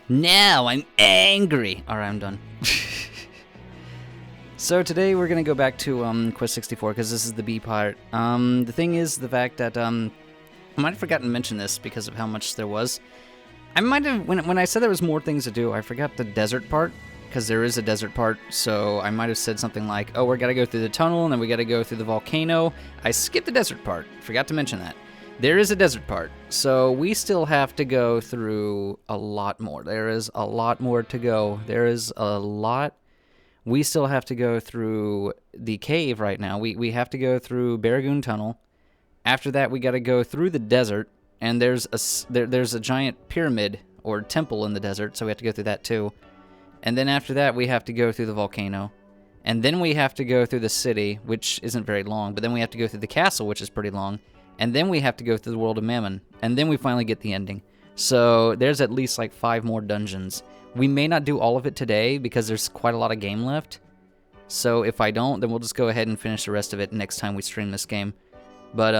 Now I'm angry. All right, I'm done. So today we're gonna go back to Quest 64 because this is the B part. The thing is the fact that I might have forgotten to mention this because of how much there was. I might have when I said there was more things to do, I forgot the desert part because there is a desert part. So I might have said something like, "Oh, we gotta go through the tunnel and then we gotta go through the volcano." I skipped the desert part. Forgot to mention that. There is a desert part, so we still have to go through a lot more. There is a lot more to go. There is a lot. We still have to go through the cave right now. We have to go through Baragoon Tunnel. After that, we got to go through the desert, and there's a giant pyramid or temple in the desert, so we have to go through that too. And then after that, we have to go through the volcano. And then we have to go through the city, which isn't very long, but then we have to go through the castle, which is pretty long. And then we have to go through the world of Mammon. And then we finally get the ending. So there's at least like 5 more dungeons. We may not do all of it today because there's quite a lot of game left. So if I don't, then we'll just go ahead and finish the rest of it next time we stream this game. But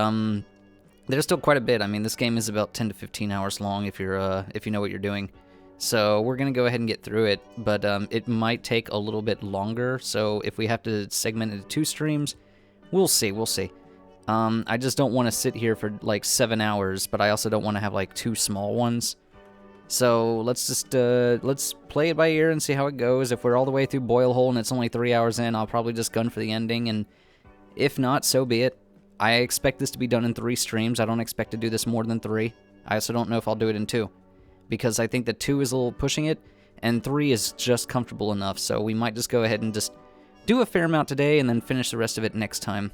there's still quite a bit. I mean, this game is about 10 to 15 hours long if you know what you're doing. So we're going to go ahead and get through it, but it might take a little bit longer. So if we have to segment it into 2 streams, we'll see. I just don't want to sit here for like 7 hours, but I also don't want to have like 2 small ones. So let's just let's play it by ear and see how it goes. If we're all the way through Boil Hole and it's only 3 hours in, I'll probably just gun for the ending, and if not, so be it. I expect this to be done in 3 streams. I don't expect to do this more than 3. I also don't know if I'll do it in 2, because I think that 2 is a little pushing it, and 3 is just comfortable enough. So we might just go ahead and just do a fair amount today and then finish the rest of it next time.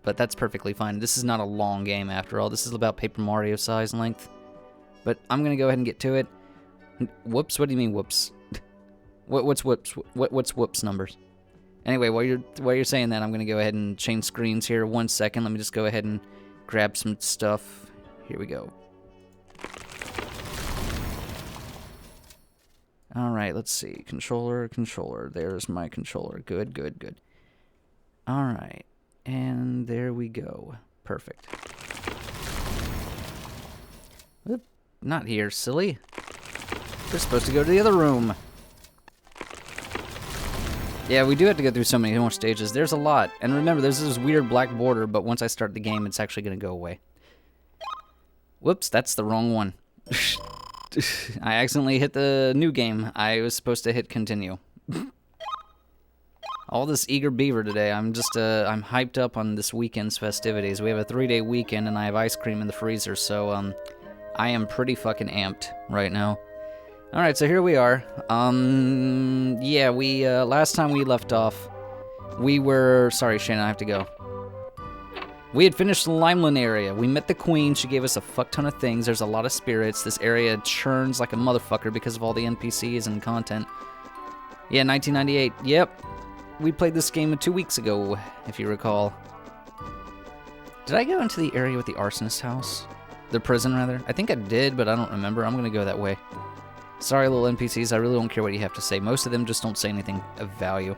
But that's perfectly fine. This is not a long game after all. This is about Paper Mario size length. But I'm gonna go ahead and get to it. Whoops, what do you mean whoops? What's whoops? What's whoops numbers? Anyway, while you're saying that, I'm gonna go ahead and change screens here. 1 second, let me just go ahead and grab some stuff. Here we go. Alright, let's see. Controller. There's my controller. Good. Alright. And there we go. Perfect. Oop, not here, silly. We're supposed to go to the other room. Yeah, we do have to go through so many more stages. There's a lot. And remember, there's this weird black border, but once I start the game, it's actually going to go away. Whoops, that's the wrong one. I accidentally hit the new game. I was supposed to hit continue. All this eager beaver today. I'm hyped up on this weekend's festivities. We have a 3-day weekend, and I have ice cream in the freezer, so I am pretty fucking amped right now. All right, so here we are. Yeah, we last time we left off, we were sorry, Shannon, I have to go. We had finished the Limeland area. We met the queen. She gave us a fuck ton of things. There's a lot of spirits. This area churns like a motherfucker because of all the NPCs and content. Yeah, 1998. Yep. We played this game 2 weeks ago, if you recall. Did I go into the area with the arsonist house? The prison, rather? I think I did, but I don't remember. I'm going to go that way. Sorry, little NPCs. I really don't care what you have to say. Most of them just don't say anything of value.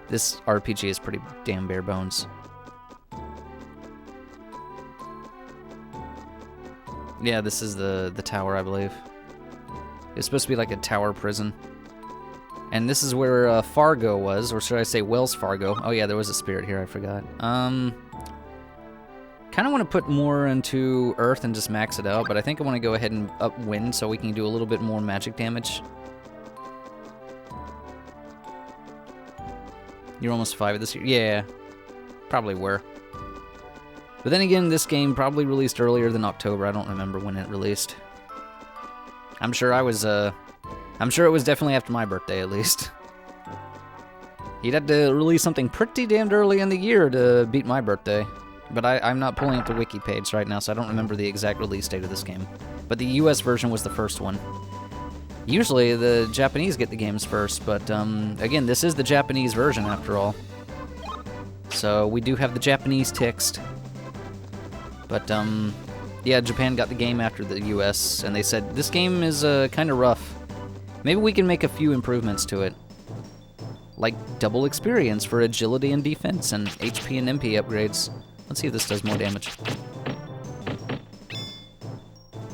This RPG is pretty damn bare bones. Yeah, this is the tower, I believe. It's supposed to be like a tower prison. And this is where Fargo was, or should I say Wells Fargo. Oh yeah, there was a spirit here, I forgot. Kind of want to put more into Earth and just max it out, but I think I want to go ahead and up Wind so we can do a little bit more magic damage. You're almost 5 of this year? Yeah, probably were. But then again, this game probably released earlier than October. I don't remember when it released. I'm sure it was definitely after my birthday, at least. You'd have to release something pretty damned early in the year to beat my birthday. But I'm not pulling up the wiki page right now, so I don't remember the exact release date of this game. But the US version was the first one. Usually, the Japanese get the games first, but again, this is the Japanese version, after all. So, we do have the Japanese text. But, yeah, Japan got the game after the US, and they said, this game is kind of rough. Maybe we can make a few improvements to it. Like double experience for agility and defense, and HP and MP upgrades. Let's see if this does more damage.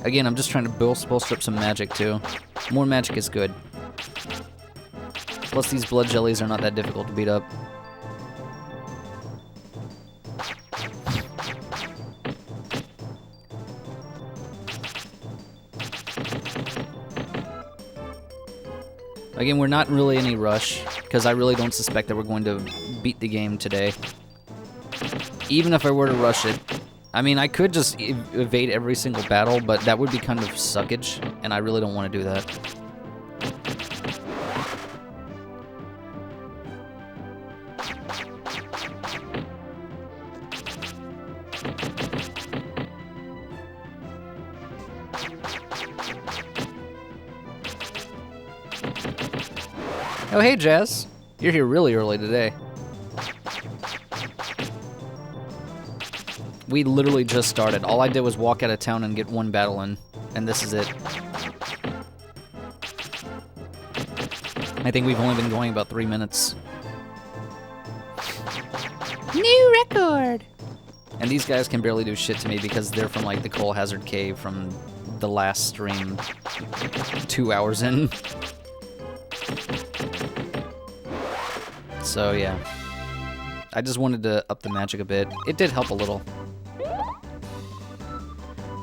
Again, I'm just trying to bolster up some magic, too. More magic is good. Plus, these blood jellies are not that difficult to beat up. Again, we're not really in any rush, because I really don't suspect that we're going to beat the game today. Even if I were to rush it, I mean, I could just evade every single battle, but that would be kind of suckage, and I really don't want to do that. Oh, hey, Jazz. You're here really early today. We literally just started. All I did was walk out of town and get one battle in, and this is it. I think we've only been going about 3 minutes. New record! And these guys can barely do shit to me because they're from, like, the Coal Hazard Cave from the last stream 2 hours in. So, yeah. I just wanted to up the magic a bit. It did help a little.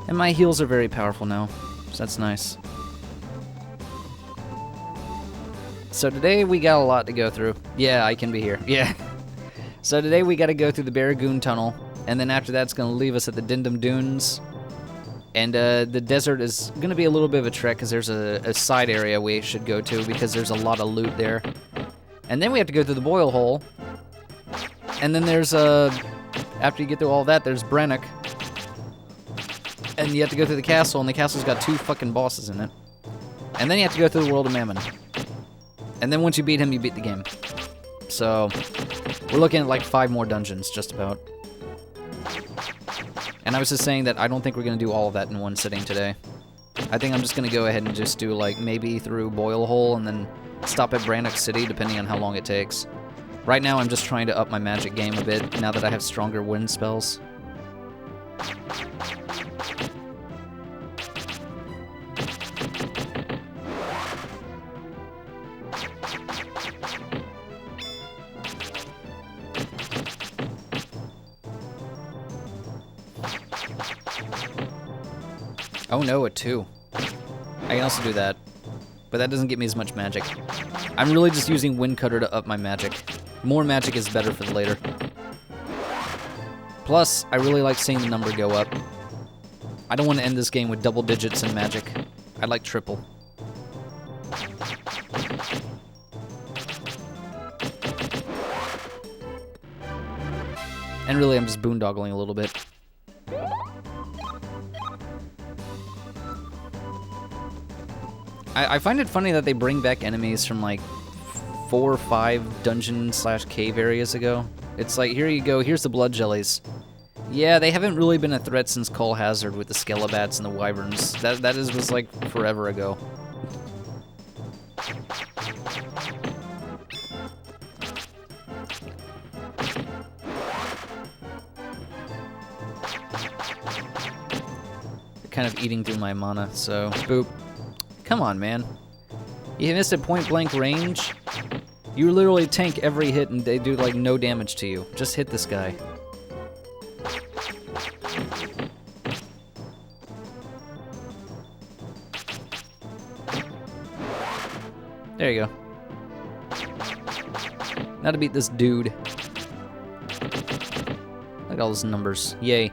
And my heals are very powerful now, so that's nice. So today we got a lot to go through. Yeah, I can be here. Yeah. So today we got to go through the Barragoon Tunnel, and then after that it's going to leave us at the Dindum Dunes. And the desert is going to be a little bit of a trek because there's a side area we should go to because there's a lot of loot there. And then we have to go through the Boil Hole. And then there's, after you get through all that, there's Brannock. And you have to go through the castle, and the castle's got 2 fucking bosses in it. And then you have to go through the World of Mammon. And then once you beat him, you beat the game. So, we're looking at like 5 more dungeons, just about. And I was just saying that I don't think we're going to do all of that in one sitting today. I think I'm just going to go ahead and just do, like, maybe through Boil Hole, and then stop at Brannock City, depending on how long it takes. Right now, I'm just trying to up my magic game a bit, now that I have stronger wind spells. Oh no, a 2. I can also do that, but that doesn't get me as much magic. I'm really just using Wind Cutter to up my magic. More magic is better for the later. Plus, I really like seeing the number go up. I don't want to end this game with double digits in magic. I'd like triple. And really, I'm just boondoggling a little bit. I find it funny that they bring back enemies from like 4 or 5 dungeon/cave areas ago. It's like, here you go, here's the blood jellies. Yeah, they haven't really been a threat since Coal Hazard with the Skelebats and the Wyverns. That was like forever ago. They're kind of eating through my mana, so boop. Come on, man. You missed at point-blank range? You literally tank every hit and they do, like, no damage to you. Just hit this guy. There you go. Now to beat this dude. Look at all those numbers. Yay.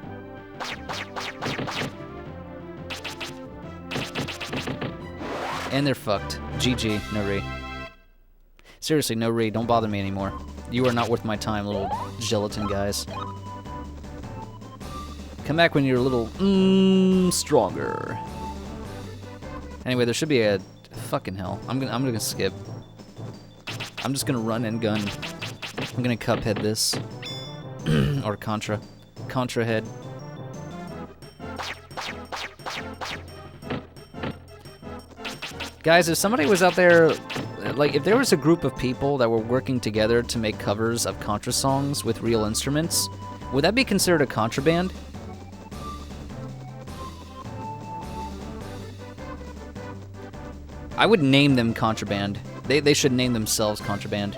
And they're fucked. GG, no re. Seriously, no re, don't bother me anymore. You are not worth my time, little gelatin guys. Come back when you're a little, stronger. Anyway, there should be a, fucking hell. I'm gonna skip. I'm just gonna run and gun. I'm gonna Cuphead this. Or Contra head. Guys, if somebody was out there, like, if there was a group of people that were working together to make covers of Contra songs with real instruments, would that be considered a contraband? I would name them Contraband. They should name themselves Contraband.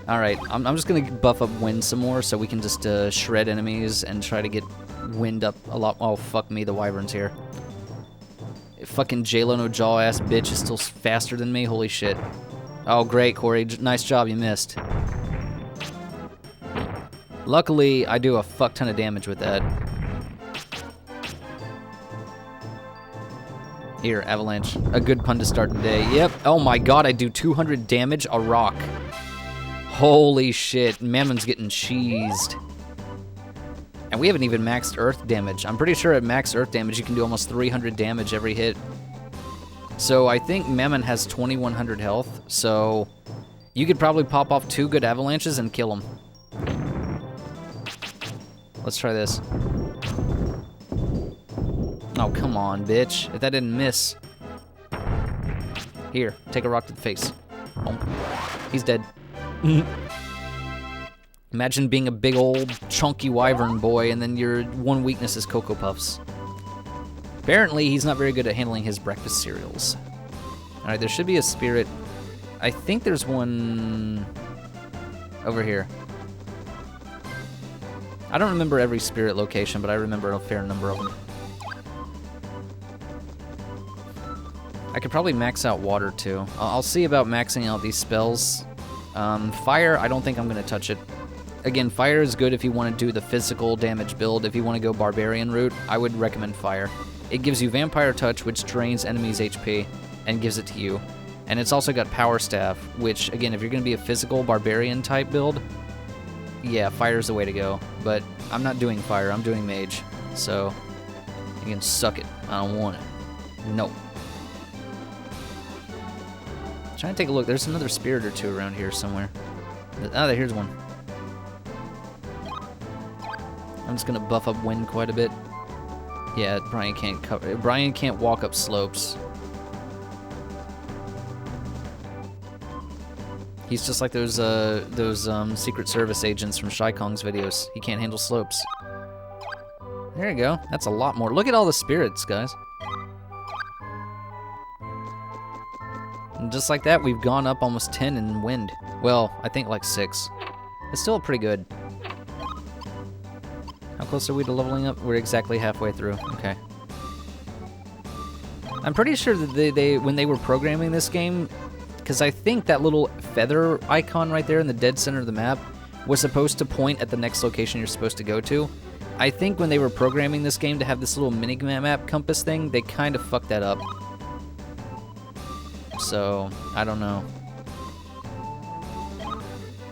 Alright, I'm just gonna buff up wind some more so we can just shred enemies and try to get wind up a lot. Oh, fuck me, the wyvern's here. Fucking J-Lo no jaw ass bitch is still faster than me. Holy shit. Oh, great, Kouri. Nice job, you missed. Luckily, I do a fuck ton of damage with that. Here, avalanche. A good pun to start the day. Yep. Oh my god, I do 200 damage a rock. Holy shit, Mammon's getting cheesed. And we haven't even maxed earth damage. I'm pretty sure at max earth damage you can do almost 300 damage every hit. So I think Mammon has 2100 health, so you could probably pop off 2 good avalanches and kill him. Let's try this. Oh, come on, bitch. If that didn't miss. Here, take a rock to the face. Oh, he's dead. Imagine being a big old chunky wyvern boy and then your one weakness is Cocoa Puffs. Apparently, he's not very good at handling his breakfast cereals. Alright, there should be a spirit. I think there's one over here. I don't remember every spirit location, but I remember a fair number of them. I could probably max out water too. I'll see about maxing out these spells. Fire, I don't think I'm going to touch it. Again, fire is good if you want to do the physical damage build. If you want to go barbarian route, I would recommend fire. It gives you vampire touch, which drains enemies' HP, and gives it to you. And it's also got power staff, which, again, if you're going to be a physical barbarian type build, yeah, fire's the way to go. But I'm not doing fire, I'm doing mage. So, you can suck it. I don't want it. Nope. Trying to take a look. There's another spirit or two around here somewhere. Oh, here's one. I'm just gonna buff up wind quite a bit. Yeah, Brian can't cover. Brian can't walk up slopes. He's just like those Secret Service agents from Shai Kong's videos. He can't handle slopes. There you go. That's a lot more. Look at all the spirits, guys. And just like that, we've gone up almost 10 in wind. Well, I think like 6. It's still pretty good. How close are we to leveling up? We're exactly halfway through. Okay. I'm pretty sure that they when they were programming this game, because I think that little feather icon right there in the dead center of the map was supposed to point at the next location you're supposed to go to. I think when they were programming this game to have this little mini-map compass thing, they kind of fucked that up. So, I don't know.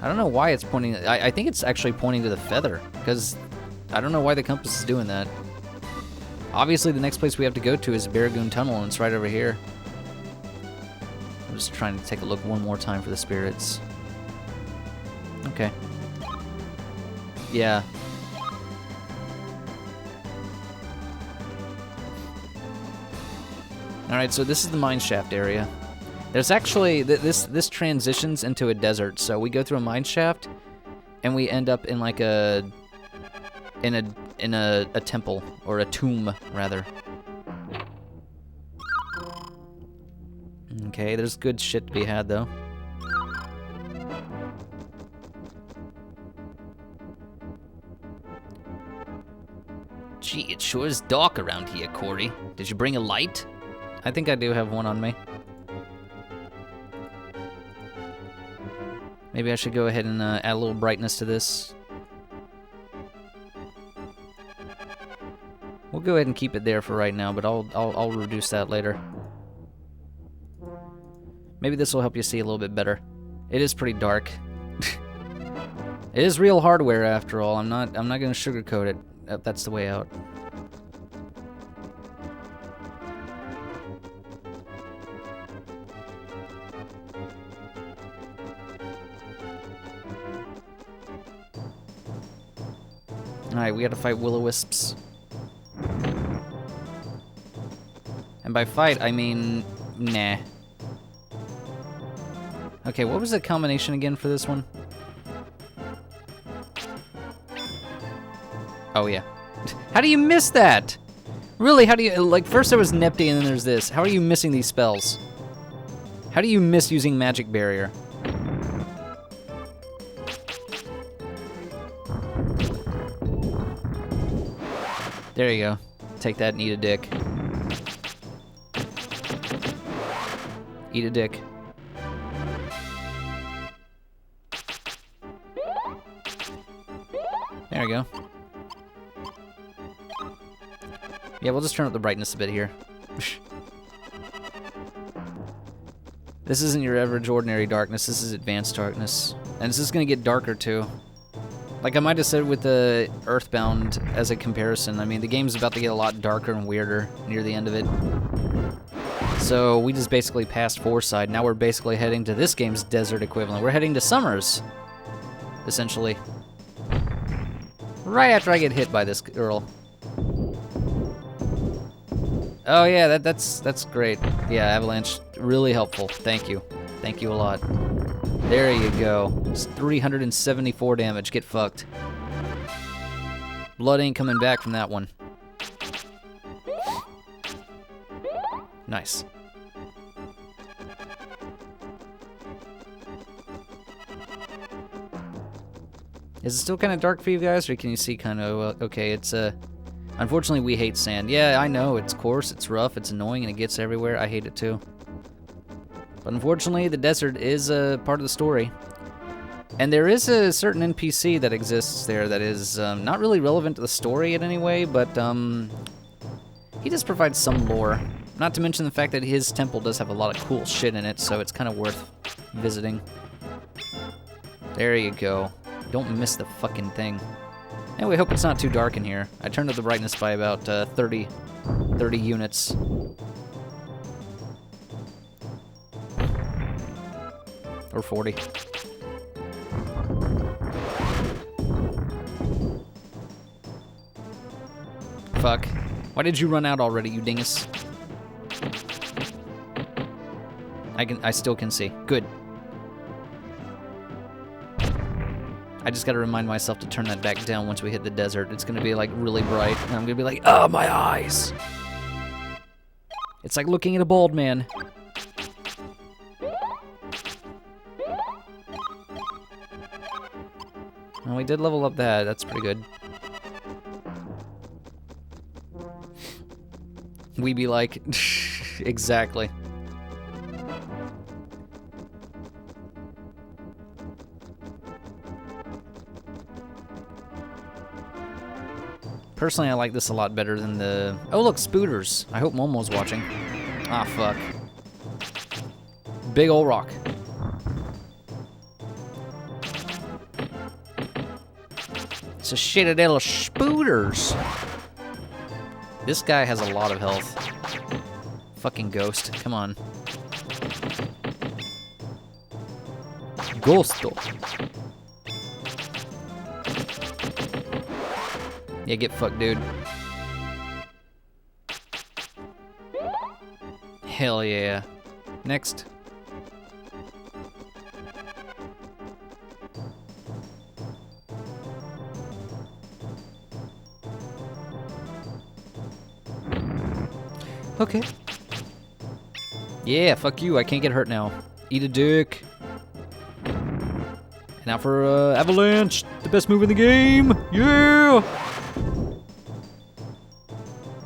I don't know why it's pointing... I think it's actually pointing to the feather, because I don't know why the compass is doing that. Obviously, the next place we have to go to is Barragoon Tunnel, and it's right over here. I'm just trying to take a look one more time for the spirits. Okay. Yeah. Alright, so this is the mine shaft area. There's actually, this transitions into a desert, so we go through a mine shaft, and we end up in like a temple, or a tomb, rather. Okay, there's good shit to be had, though. Gee, it sure is dark around here, Kouri. Did you bring a light? I think I do have one on me. Maybe I should go ahead and add a little brightness to this. We'll go ahead and keep it there for right now, but I'll reduce that later. Maybe this will help you see a little bit better. It is pretty dark. It is real hardware after all. I'm not gonna sugarcoat it. That's the way out. Alright, we gotta fight will-o-wisps. And by fight, I mean... nah. Okay, what was the combination again for this one? Oh, yeah. How do you miss that? Really, how do you, like, first there was Nepti and then there's this. How are you missing these spells? How do you miss using Magic Barrier? There you go. Take that and eat a dick. Eat a dick. There we go. Yeah, we'll just turn up the brightness a bit here. This isn't your average ordinary darkness, this is advanced darkness. And this is gonna get darker too. Like I might have said with the Earthbound as a comparison, I mean the game's about to get a lot darker and weirder near the end of it. So we just basically passed Foreside, now we're basically heading to this game's desert equivalent. We're heading to Summers, essentially. Right after I get hit by this girl. Oh yeah, that's great. Yeah, Avalanche, really helpful. Thank you. Thank you a lot. There you go. It's 374 damage. Get fucked. Blood ain't coming back from that one. Nice. Is it still kind of dark for you guys, or can you see kind of, okay, it's, unfortunately we hate sand. Yeah, I know, it's coarse, it's rough, it's annoying, and it gets everywhere. I hate it too. But unfortunately, the desert is a part of the story. And there is a certain NPC that exists there that is not really relevant to the story in any way, but he just provides some lore. Not to mention the fact that his temple does have a lot of cool shit in it, so it's kind of worth visiting. There you go. Don't miss the fucking thing. Anyway, hope it's not too dark in here. I turned up the brightness by about 30 units. Or 40. Fuck. Why did you run out already, you dingus? I still can see. Good. I just gotta remind myself to turn that back down once we hit the desert. It's gonna be like really bright, and I'm gonna be like, oh, my eyes! It's like looking at a bald man. Well, we did level up that, that's pretty good. We be like, exactly. Personally, I like this a lot better than the... Oh, look, Spooters. I hope Momo's watching. Ah, fuck. Big ol' rock. It's a shitty little Spooters. This guy has a lot of health. Fucking ghost. Come on. Ghosto. Yeah, get fucked, dude. Hell yeah. Next. Okay. Yeah, fuck you. I can't get hurt now. Eat a dick. And now for Avalanche, the best move in the game. Yeah.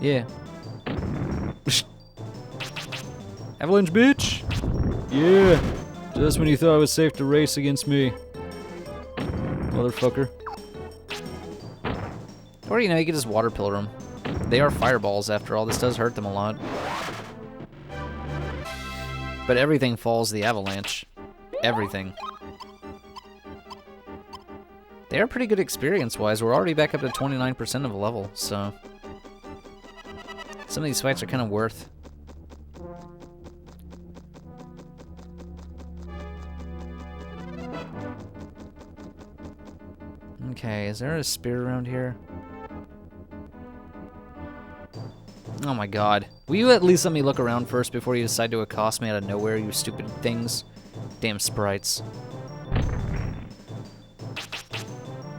Yeah. Avalanche, bitch. Yeah. Just when you thought it was safe to race against me, motherfucker. Or, you know, you could just water pillar them. They are fireballs, after all. This does hurt them a lot. But everything falls the avalanche. Everything. They are pretty good experience-wise. We're already back up to 29% of a level, so... Some of these fights are kind of worth. Okay, is there a spear around here? Oh my god. Will you at least let me look around first before you decide to accost me out of nowhere, you stupid things? Damn sprites.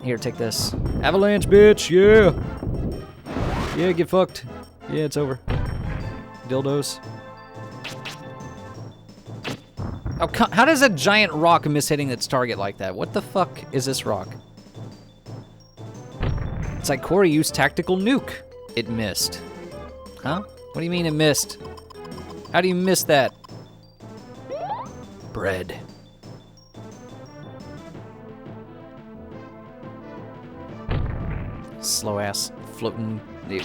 Here, take this. Avalanche, bitch, yeah! Yeah, get fucked. Yeah, it's over. Dildos. Oh, how does a giant rock miss hitting its target like that? What the fuck is this rock? It's like Kouri used tactical nuke. It missed. Huh? What do you mean it missed? How do you miss that? Bread. Slow ass floating.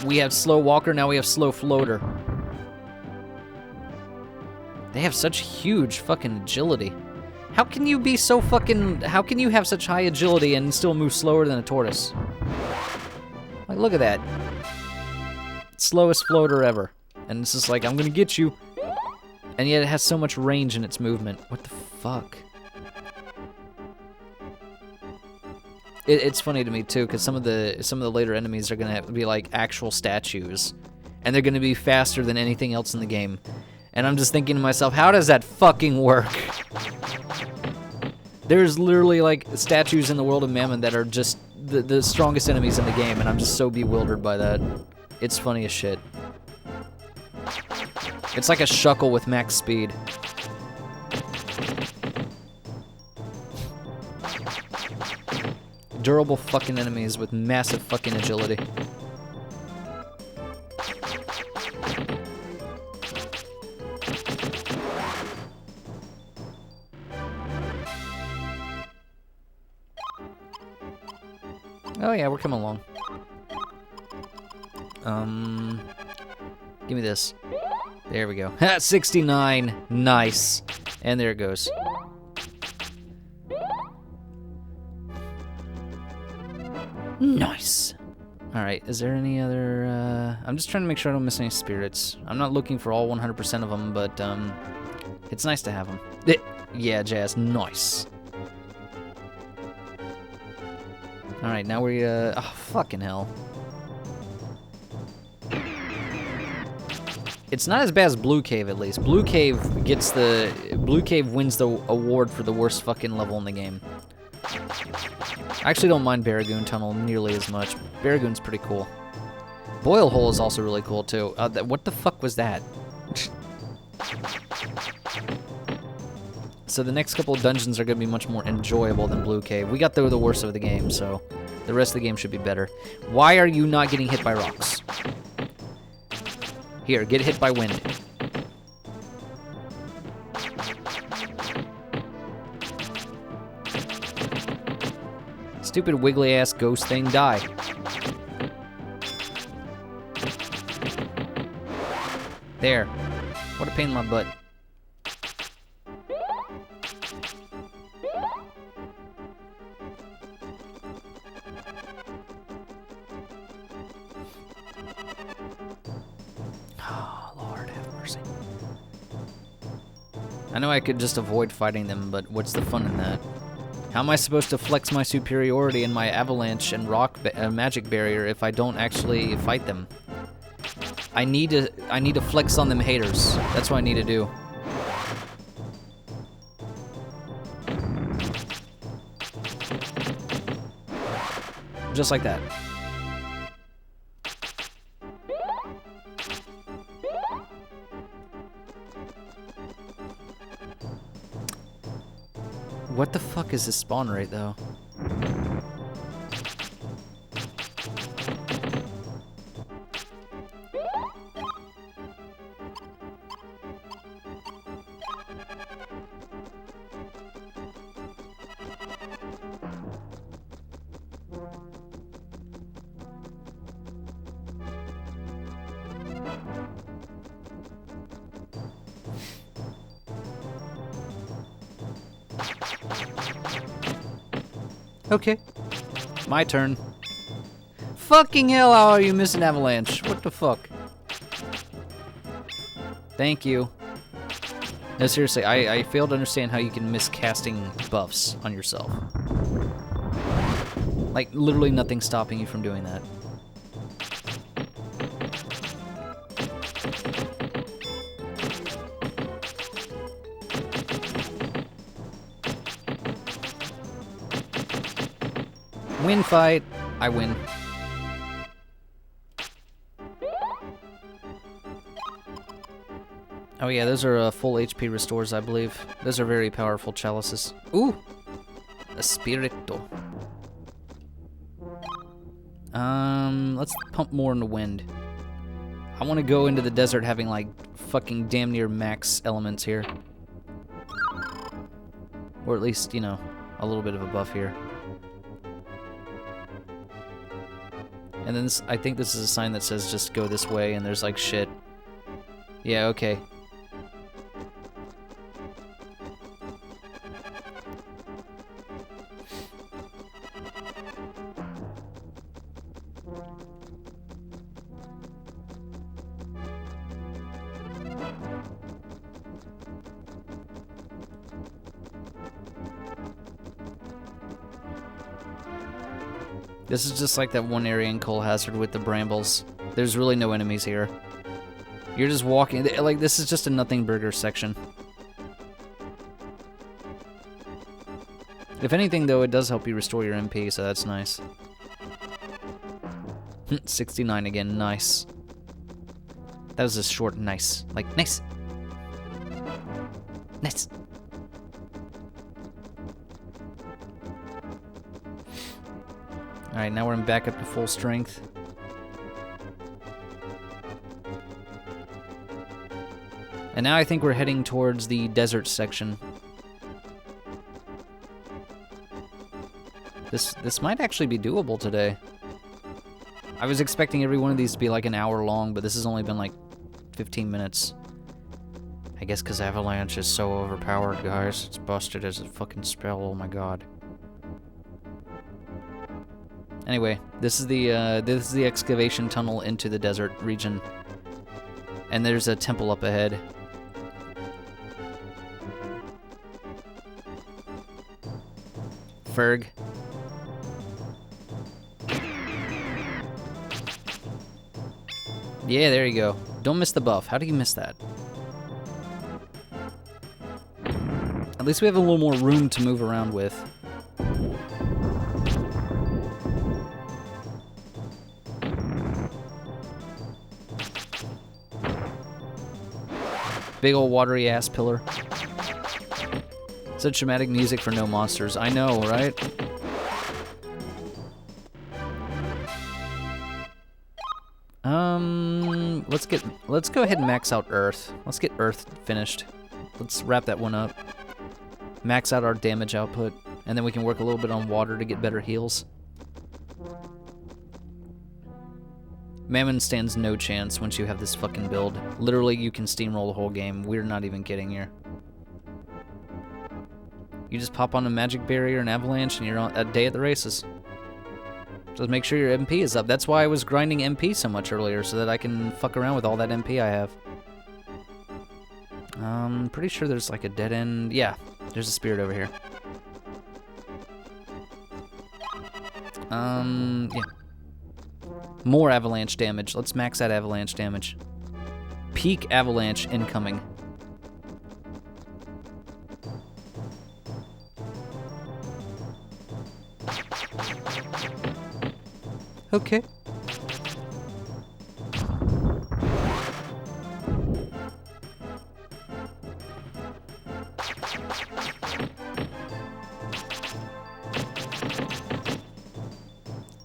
We have slow walker, now we have slow floater. They have such huge fucking agility. How can you be so fucking... How can you have such high agility and still move slower than a tortoise? Like, look at that. Slowest floater ever. And it's just like, I'm gonna get you. And yet it has so much range in its movement. What the fuck? It's funny to me too, because some of the later enemies are gonna be like actual statues, and they're gonna be faster than anything else in the game. And I'm just thinking to myself, how does that fucking work? There's literally like statues in the world of Mammon that are just the strongest enemies in the game, and I'm just so bewildered by that. It's funny as shit. It's like a shuckle with max speed. Durable fucking enemies with massive fucking agility. Oh yeah, we're coming along. Give me this. There we go. 69. Nice. And there it goes. Nice. Alright, is there any other... I'm just trying to make sure I don't miss any spirits. I'm not looking for all 100% of them, but it's nice to have them. Yeah, Jazz. Nice. Alright, now we... oh, fucking hell. It's not as bad as Blue Cave, at least. Blue Cave wins the award for the worst fucking level in the game. I actually don't mind Barragoon Tunnel nearly as much. Barragoon's pretty cool. Boil Hole is also really cool, too. What the fuck was that? So the next couple of dungeons are going to be much more enjoyable than Blue Cave. We got through the worst of the game, so the rest of the game should be better. Why are you not getting hit by rocks? Here, get hit by wind. Stupid wiggly-ass ghost thing, die. There. What a pain in my butt. Oh, Lord, have mercy. I know I could just avoid fighting them, but what's the fun in that? How am I supposed to flex my superiority in my avalanche and rock magic barrier if I don't actually fight them? I need to flex on them haters. That's what I need to do. Just like that. What the fuck is this spawn rate, though? Okay. My turn. Fucking hell, how are you missing avalanche? What the fuck? Thank you. No, seriously, I fail to understand how you can miss casting buffs on yourself. Like, literally nothing stopping you from doing that. Win fight. I win. Oh yeah, those are full HP restores, I believe. Those are very powerful chalices. Ooh! A spirito. Let's pump more in the wind. I want to go into the desert having, like, fucking damn near max elements here. Or at least, you know, a little bit of a buff here. And then this, I think this is a sign that says just go this way, and there's, like, shit. Yeah, okay. This is just like that one area in Coal Hazard with the brambles. There's really no enemies here. You're just walking, like, this is just a nothing burger section. If anything, though, it does help you restore your MP, so that's nice. 69 again, nice. That was a short nice. Like, nice. Nice. Alright, now we're back up to full strength. And now I think we're heading towards the desert section. This might actually be doable today. I was expecting every one of these to be like an hour long, but this has only been like 15 minutes. I guess because Avalanche is so overpowered, guys. It's busted as a fucking spell, oh my god. Anyway, this is the excavation tunnel into the desert region. And there's a temple up ahead. Ferg. Yeah, there you go. Don't miss the buff. How do you miss that? At least we have a little more room to move around with. Big old watery ass pillar. Such dramatic music for no monsters. I know, right? Let's go ahead and max out Earth. Let's get Earth finished. Let's wrap that one up. Max out our damage output, and then we can work a little bit on water to get better heals. Mammon stands no chance once you have this fucking build. Literally, you can steamroll the whole game. We're not even kidding here. You just pop on a magic barrier and avalanche, and you're on a day at the races. Just make sure your MP is up. That's why I was grinding MP so much earlier, so that I can fuck around with all that MP I have. Pretty sure there's like a dead end. Yeah, there's a spirit over here. Yeah. More avalanche damage. Let's max that avalanche damage. Peak avalanche incoming. Okay.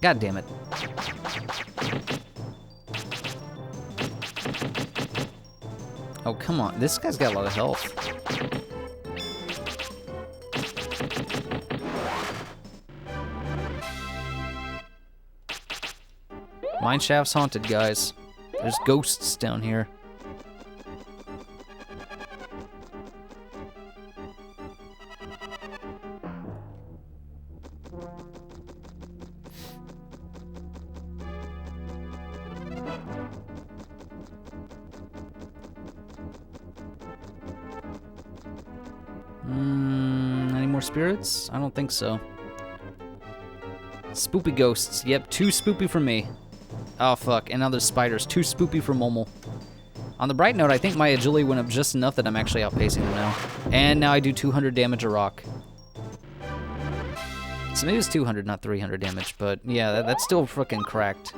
God damn it. Oh, come on. This guy's got a lot of health. Mineshaft's haunted, guys. There's ghosts down here. Any more spirits? I don't think so. Spoopy ghosts. Yep, 2 spoopy for me. Oh, fuck. And now there's spiders. 2 spoopy for Momo. On the bright note, I think my agility went up just enough that I'm actually outpacing them now. And now I do 200 damage a rock. So maybe it's 200, not 300 damage. But yeah, that's still fucking cracked.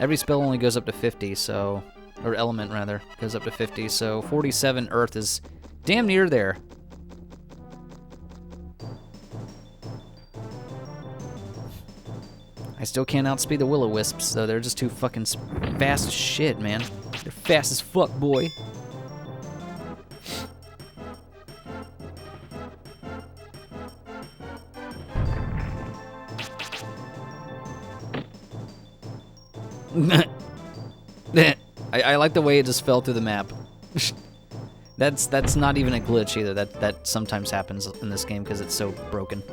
Every spell only goes up to 50, so... Or element, rather, goes up to 50, so 47 Earth is damn near there. I still can't outspeed the Will-O-Wisps, though. They're just too fucking fast as shit, man. They're fast as fuck, boy. I like the way it just fell through the map. That's not even a glitch either. That sometimes happens in this game because it's so broken.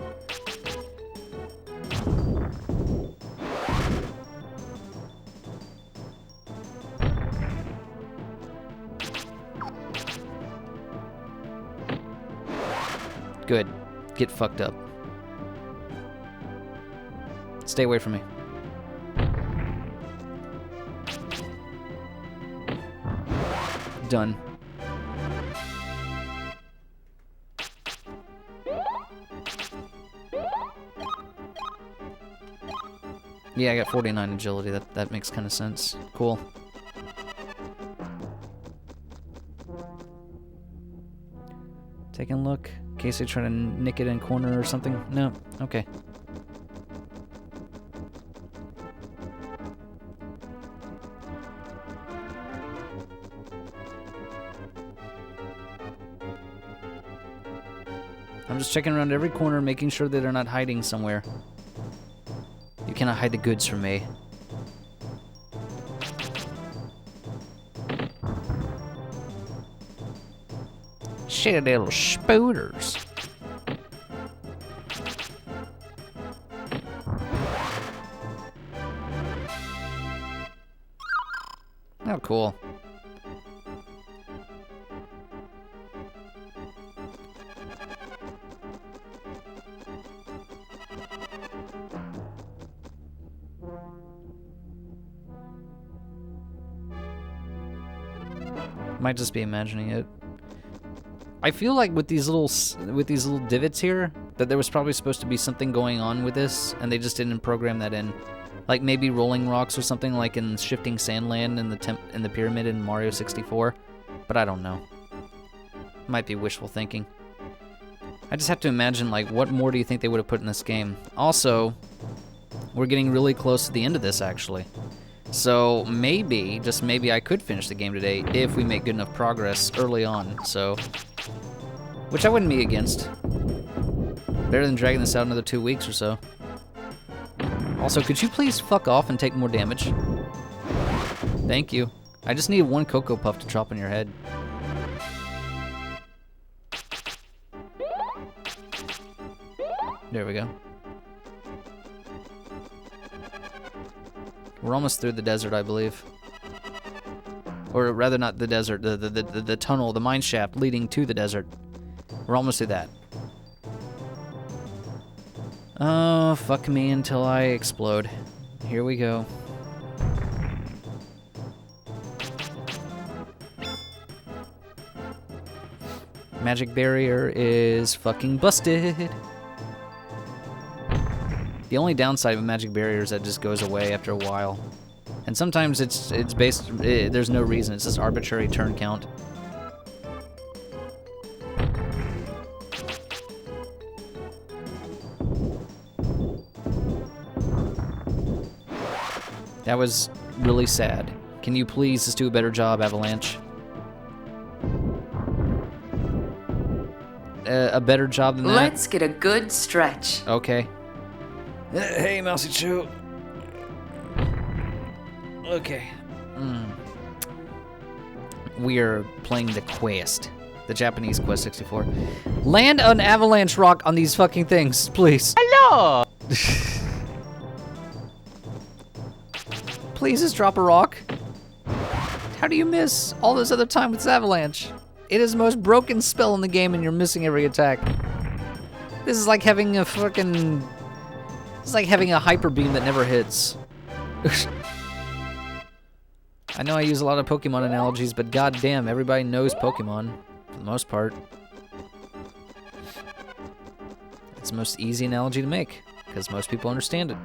Good. Get fucked up. Stay away from me. Done. Yeah, I got 49 agility. That makes kind of sense. Cool. Taking a look. In case they try to nick it in corner or something. No. Okay. I'm just checking around every corner, making sure that they're not hiding somewhere. You cannot hide the goods from me. Shit, little spooters. Oh, cool. Might just be imagining it. I feel like with these little divots here, that there was probably supposed to be something going on with this, and they just didn't program that in. Like maybe rolling rocks or something, like in Shifting Sandland in the pyramid in Mario 64. But I don't know. Might be wishful thinking. I just have to imagine, like, what more do you think they would have put in this game? Also, we're getting really close to the end of this, actually. So maybe, just maybe, I could finish the game today if we make good enough progress early on, so... Which I wouldn't be against. Better than dragging this out another 2 weeks or so. Also, could you please fuck off and take more damage? Thank you. I just need one Cocoa Puff to drop on your head. There we go. We're almost through the desert, I believe. Or rather, not the desert, the tunnel, the mine shaft leading to the desert. We're almost through that. Oh, fuck me until I explode. Here we go. Magic barrier is fucking busted. The only downside of a magic barrier is that it just goes away after a while. And sometimes it's based, there's no reason, it's just arbitrary turn count. That was really sad. Can you please just do a better job, Avalanche? A better job than that? Let's get a good stretch. Okay. Hey, Mousy Chew. Okay. We are playing the quest. The Japanese Quest 64. Land an avalanche rock on these fucking things, please. Hello! Please just drop a rock. How do you miss all this other time with this avalanche? It is the most broken spell in the game and you're missing every attack. This is like having a fucking... It's like having a hyper beam that never hits. I know I use a lot of Pokemon analogies, but goddamn, everybody knows Pokemon for the most part. It's the most easy analogy to make because most people understand it.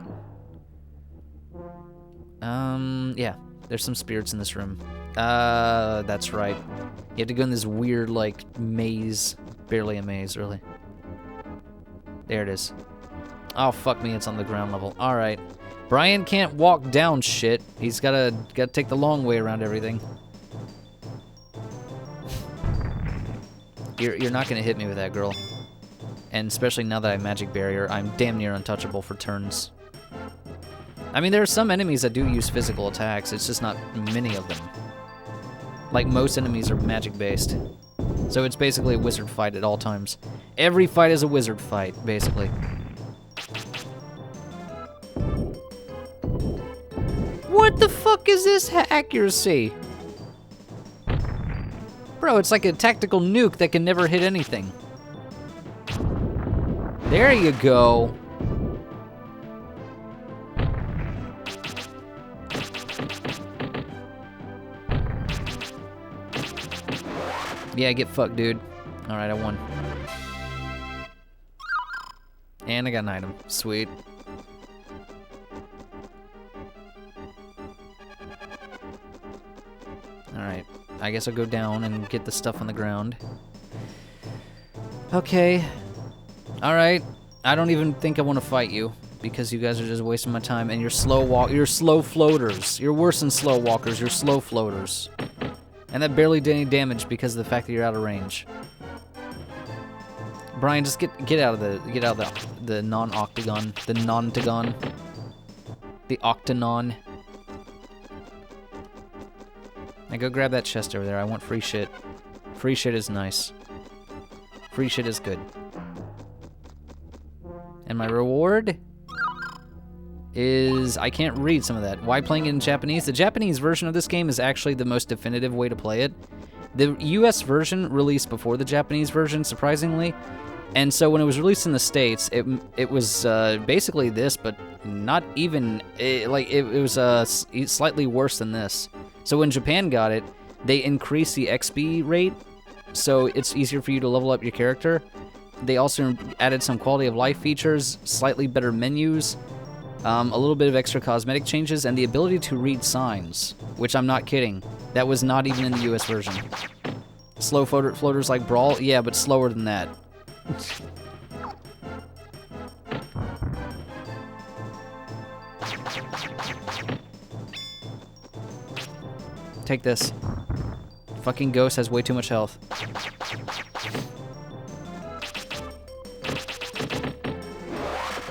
Yeah. There's some spirits in this room. That's right. You have to go in this weird, like, maze. Barely a maze, really. There it is. Oh, fuck me, it's on the ground level. Alright. Brian can't walk down shit. He's gotta take the long way around everything. You're not gonna hit me with that, girl. And especially now that I have Magic Barrier, I'm damn near untouchable for turns. I mean, there are some enemies that do use physical attacks, it's just not many of them. Like, most enemies are magic-based. So it's basically a wizard fight at all times. Every fight is a wizard fight, basically. What the fuck is this accuracy? Bro, it's like a tactical nuke that can never hit anything. There you go. Yeah, get fucked, dude. Alright, I won. And I got an item. Sweet. Alright. I guess I'll go down and get the stuff on the ground. Okay. Alright. I don't even think I want to fight you, because you guys are just wasting my time, and you're slow floaters. You're worse than slow walkers, you're slow floaters. And that barely did any damage because of the fact that you're out of range. Brian, just get out of the non-octagon, the non-tagon, the octanon. Now go grab that chest over there. I want free shit. Free shit is nice. Free shit is good. And my reward is, I can't read some of that. Why playing it in Japanese? The Japanese version of this game is actually the most definitive way to play it. The US version released before the Japanese version, surprisingly. And so when it was released in the States, it was basically this, but not even, it was slightly worse than this. So when Japan got it, they increased the XP rate, so it's easier for you to level up your character. They also added some quality of life features, slightly better menus, a little bit of extra cosmetic changes, and the ability to read signs, which I'm not kidding. That was not even in the US version. Slow floaters like Brawl? Yeah, but slower than that. Take this. Fucking ghost has way too much health.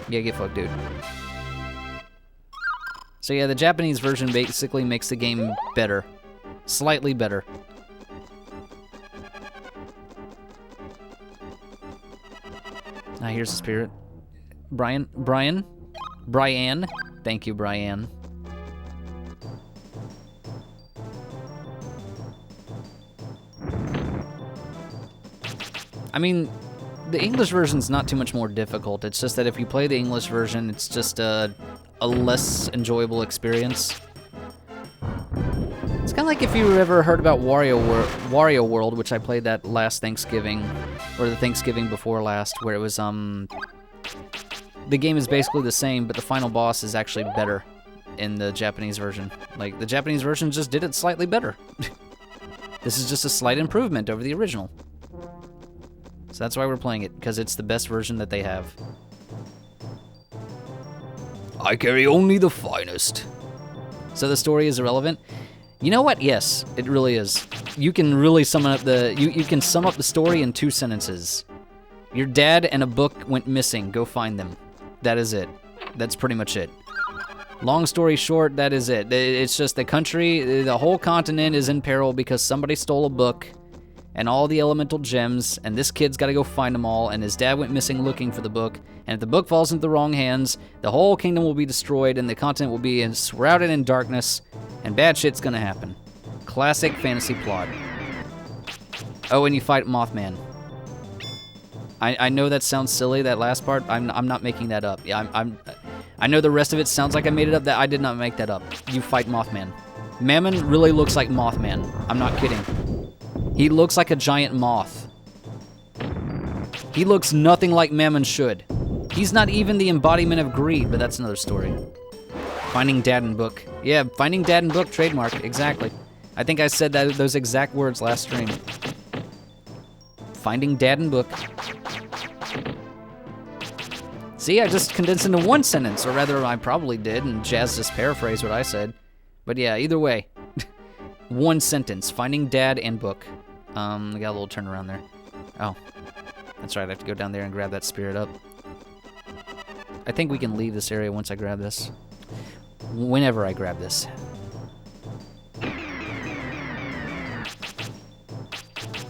Yeah, get fucked, dude. So yeah, the Japanese version basically makes the game better. Slightly better. Ah, here's the spirit. Brian? Thank you, Brian. I mean, the English version's not too much more difficult. It's just that if you play the English version, it's just a less enjoyable experience. It's kind of like if you ever heard about Wario World, which I played that last Thanksgiving, or the Thanksgiving before last, where it was, the game is basically the same, but the final boss is actually better in the Japanese version. Like, the Japanese version just did it slightly better. This is just a slight improvement over the original. So that's why we're playing it, because it's the best version that they have. I carry only the finest. So the story is irrelevant? You know what? Yes, it really is. You can really sum up you can sum up the story in 2 sentences. Your dad and a book went missing. Go find them. That is it. That's pretty much it. Long story short, that is it. It's just the country, the whole continent is in peril because somebody stole a book and all the elemental gems, and this kid's gotta go find them all, and his dad went missing looking for the book, and if the book falls into the wrong hands, the whole kingdom will be destroyed, and the continent will be shrouded in darkness, and bad shit's gonna happen. Classic fantasy plot. Oh, and you fight Mothman. I know that sounds silly, that last part. I'm not making that up. Yeah, I know the rest of it sounds like I made it up. That I did not make that up. You fight Mothman. Mammon really looks like Mothman. I'm not kidding. He looks like a giant moth. He looks nothing like Mammon should. He's not even the embodiment of greed, but that's another story. Finding Dad and Book. Yeah, Finding Dad and Book, trademark, exactly. I think I said those exact words last stream. Finding Dad and Book. See, I just condensed into one sentence, or rather I probably did, and Jazz just paraphrased what I said. But yeah, either way. One sentence, Finding Dad and Book. I got a little turnaround there. Oh, that's right, I have to go down there and grab that spirit up. I think we can leave this area once I grab this. Whenever I grab this.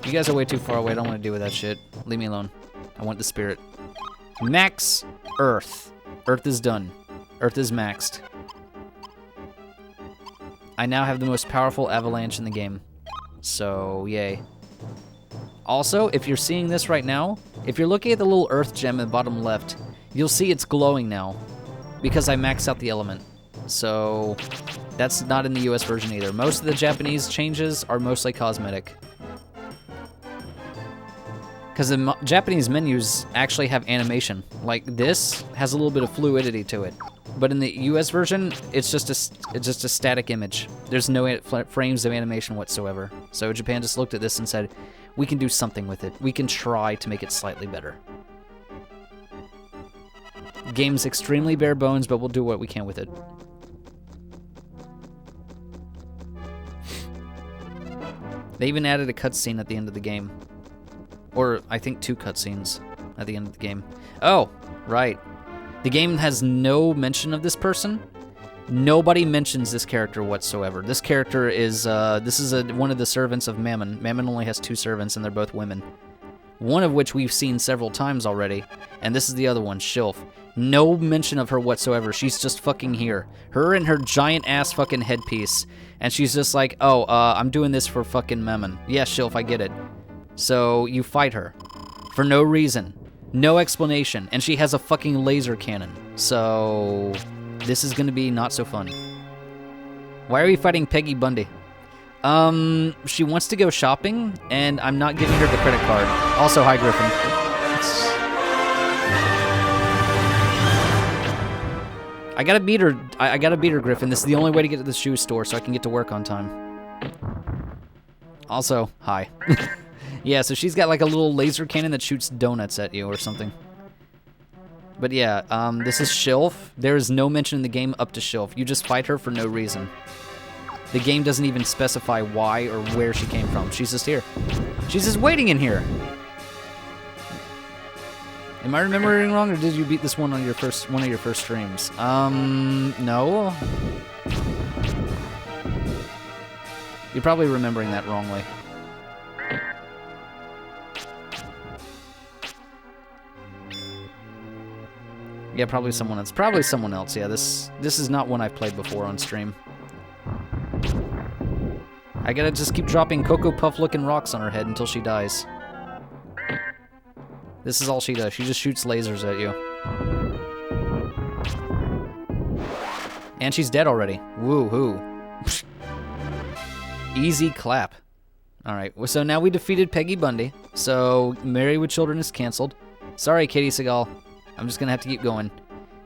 You guys are way too far away, I don't want to deal with that shit. Leave me alone. I want the spirit. Max Earth. Earth is done. Earth is maxed. I now have the most powerful avalanche in the game. So, yay. Also, if you're seeing this right now, if you're looking at the little Earth gem in the bottom left, you'll see it's glowing now because I maxed out the element. So, that's not in the US version either. Most of the Japanese changes are mostly cosmetic. Because the Japanese menus actually have animation. Like this has a little bit of fluidity to it. But in the US version, it's just a static image. There's no frames of animation whatsoever. So Japan just looked at this and said, we can do something with it. We can try to make it slightly better. Game's extremely bare bones, but we'll do what we can with it. They even added a cutscene at the end of the game. Or, I think 2 cutscenes at the end of the game. Oh, right. The game has no mention of this person. Nobody mentions this character whatsoever. This character is, one of the servants of Mammon. Mammon only has 2 servants, and they're both women. One of which we've seen several times already, and this is the other one, Shilf. No mention of her whatsoever. She's just fucking here. Her and her giant-ass fucking headpiece. And she's just like, oh, I'm doing this for fucking Mammon. Yeah, Shilf, I get it. So you fight her for no reason, no explanation, and she has a fucking laser cannon. So this is gonna be not so fun. Why are we fighting Peggy Bundy? She wants to go shopping, and I'm not giving her the credit card. Also, hi Griffin. I gotta beat her. I gotta beat her, Griffin. This is the only way to get to the shoe store so I can get to work on time. Also, hi. Yeah, so she's got like a little laser cannon that shoots donuts at you or something. But yeah, this is Shilf. There is no mention in the game up to Shilf. You just fight her for no reason. The game doesn't even specify why or where she came from. She's just here. She's just waiting in here. Am I remembering wrong, or did you beat this one on your one of your first streams? No. You're probably remembering that wrongly. Yeah, probably someone else. Probably someone else. Yeah, this is not one I've played before on stream. I gotta just keep dropping Cocoa Puff-looking rocks on her head until she dies. This is all she does. She just shoots lasers at you. And she's dead already. Woo-hoo. Easy clap. Alright, so now we defeated Peggy Bundy. So, Married with Children is canceled. Sorry, Katie Seagal. I'm just gonna have to keep going.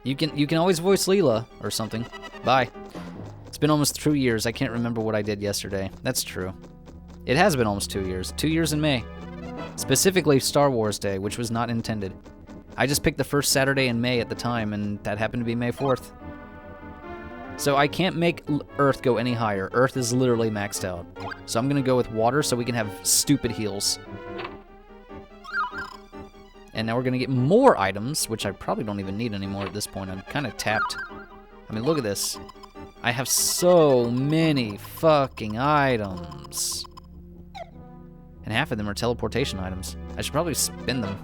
You can always voice Leela or something. Bye. It's been almost 2 years. I can't remember what I did yesterday. That's true. It has been almost 2 years. 2 years in May. Specifically Star Wars Day, which was not intended. I just picked the first Saturday in May at the time, and that happened to be May 4th. So I can't make Earth go any higher. Earth is literally maxed out. So I'm gonna go with water so we can have stupid heals. And now we're gonna get more items, which I probably don't even need anymore at this point. I'm kind of tapped. I mean, look at this. I have so many fucking items. And half of them are teleportation items. I should probably spin them.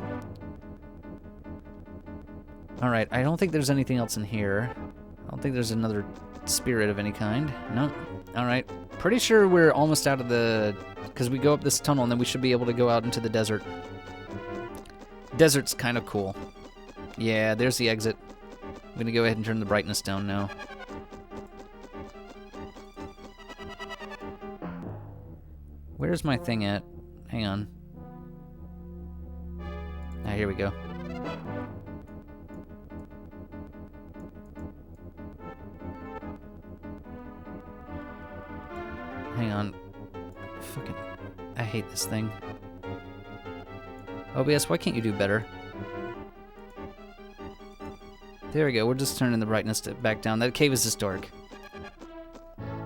Alright, I don't think there's anything else in here. I don't think there's another spirit of any kind. No. Alright. Pretty sure we're almost out of the... Because we go up this tunnel and then we should be able to go out into the desert. Desert's kind of cool. Yeah, there's the exit. I'm gonna go ahead and turn the brightness down now. Where's my thing at? Hang on. Ah, here we go. hate this thing. OBS, why can't you do better? There we go. We're just turning the brightness back down. That cave is just dark.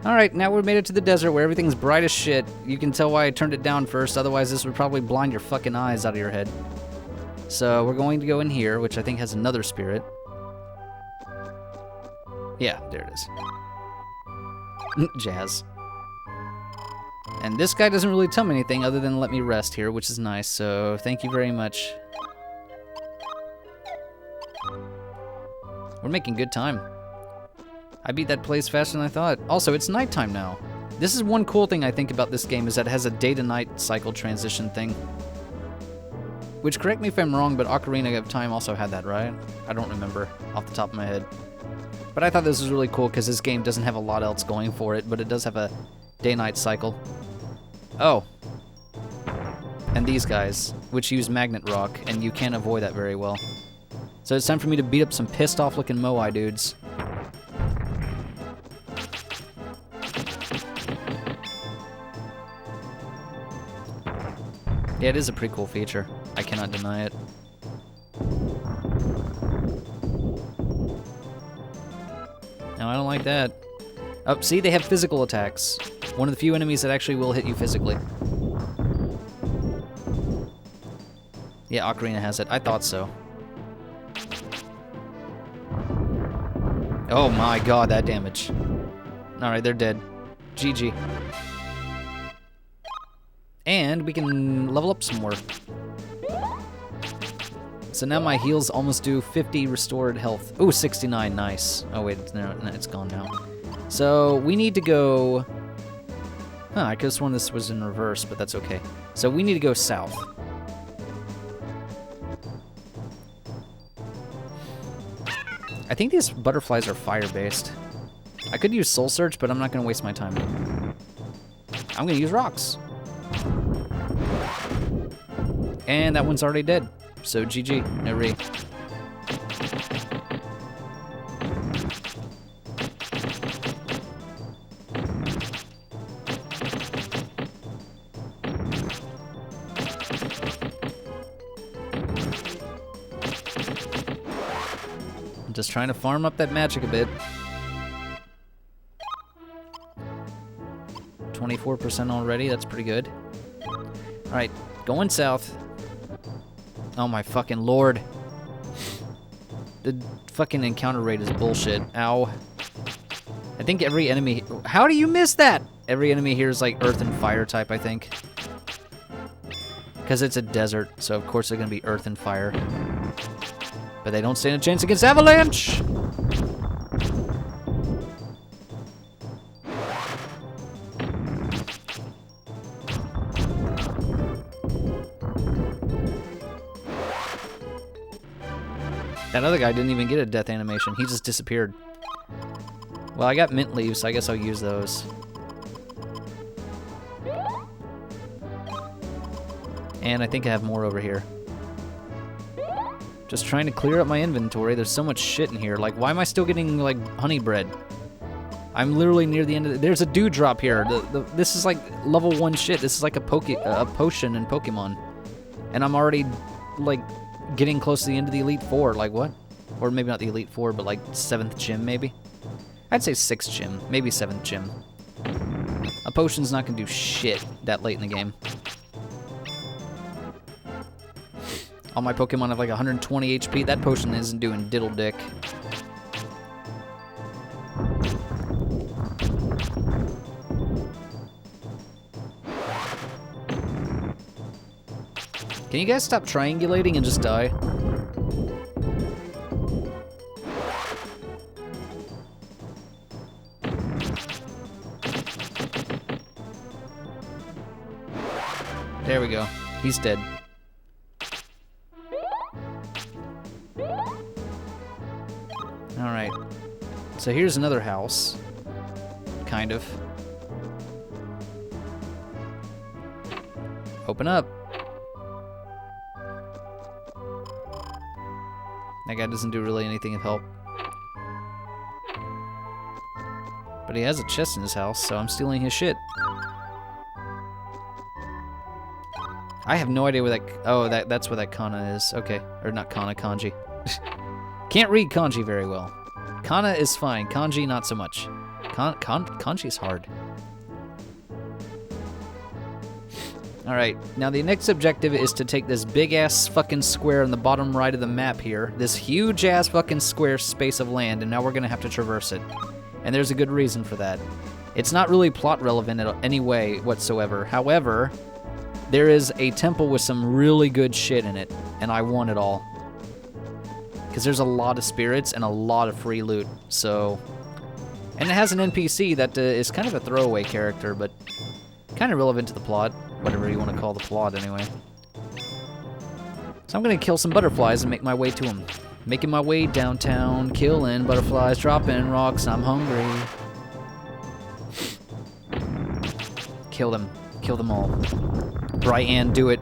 Alright, now we've made it to the desert where everything's bright as shit. You can tell why I turned it down first, otherwise this would probably blind your fucking eyes out of your head. So we're going to go in here, which I think has another spirit. Yeah, there it is. Jazz. And this guy doesn't really tell me anything other than let me rest here, which is nice, so thank you very much. We're making good time. I beat that place faster than I thought. Also, it's nighttime now. This is one cool thing I think about this game, is that it has a day-to-night cycle transition thing. Which, correct me if I'm wrong, but Ocarina of Time also had that, right? I don't remember off the top of my head. But I thought this was really cool because this game doesn't have a lot else going for it, but it does have a day-night cycle. Oh. And these guys, which use magnet rock, and you can't avoid that very well. So it's time for me to beat up some pissed-off looking Moai dudes. Yeah, it is a pretty cool feature. I cannot deny it. No, I don't like that. Oh, see, they have physical attacks. One of the few enemies that actually will hit you physically. Yeah, Ocarina has it. I thought so. Oh my god, that damage. Alright, they're dead. GG. And we can level up some more. So now my heals almost do 50 restored health. Ooh, 69, nice. Oh wait, no, it's gone now. So we need to go... Huh, I could have sworn this was in reverse, but that's okay. So we need to go south. I think these butterflies are fire-based. I could use Soul Search, but I'm not going to waste my time. I'm going to use rocks. And that one's already dead. So GG, no re. I'm just trying to farm up that magic a bit. 24% already, that's pretty good. Alright, going south. Oh my fucking lord. The fucking encounter rate is bullshit. Ow. I think every enemy... How do you miss that? Every enemy here is like earth and fire type, I think. Because it's a desert, so of course they're going to be earth and fire. But they don't stand a chance against avalanche! That other guy didn't even get a death animation. He just disappeared. Well, I got mint leaves, so I guess I'll use those. And I think I have more over here. Just trying to clear up my inventory. There's so much shit in here. Like, why am I still getting, like, honey bread? I'm literally near the end of There's a dewdrop here. This is, like, level 1 shit. This is like a potion in Pokemon. And I'm already, like... getting close to the end of the Elite Four, like what? Or maybe not the Elite Four, but like 7th gym, maybe? I'd say 6th gym, maybe 7th gym. A potion's not gonna do shit that late in the game. All my Pokemon have like 120 HP, that potion isn't doing diddle dick. Can you guys stop triangulating and just die? There we go. He's dead. Alright. So here's another house. Kind of. Open up. That guy doesn't do really anything of help. But he has a chest in his house, so I'm stealing his shit. I have no idea where that... Oh, that's where that kana is. Okay. Or not kana, kanji. Can't read kanji very well. Kana is fine. Kanji, not so much. Kanji is hard. Alright, now the next objective is to take this big-ass fucking square in the bottom right of the map here. This huge-ass fucking square space of land, and now we're gonna have to traverse it. And there's a good reason for that. It's not really plot relevant in any way whatsoever. However, there is a temple with some really good shit in it, and I want it all. Because there's a lot of spirits and a lot of free loot, so... And it has an NPC that is kind of a throwaway character, but kind of relevant to the plot. Whatever you want to call the plot, anyway. So I'm gonna kill some butterflies and make my way to them. Making my way downtown, killing butterflies, dropping rocks, I'm hungry. Kill them. Kill them all. Brian, do it.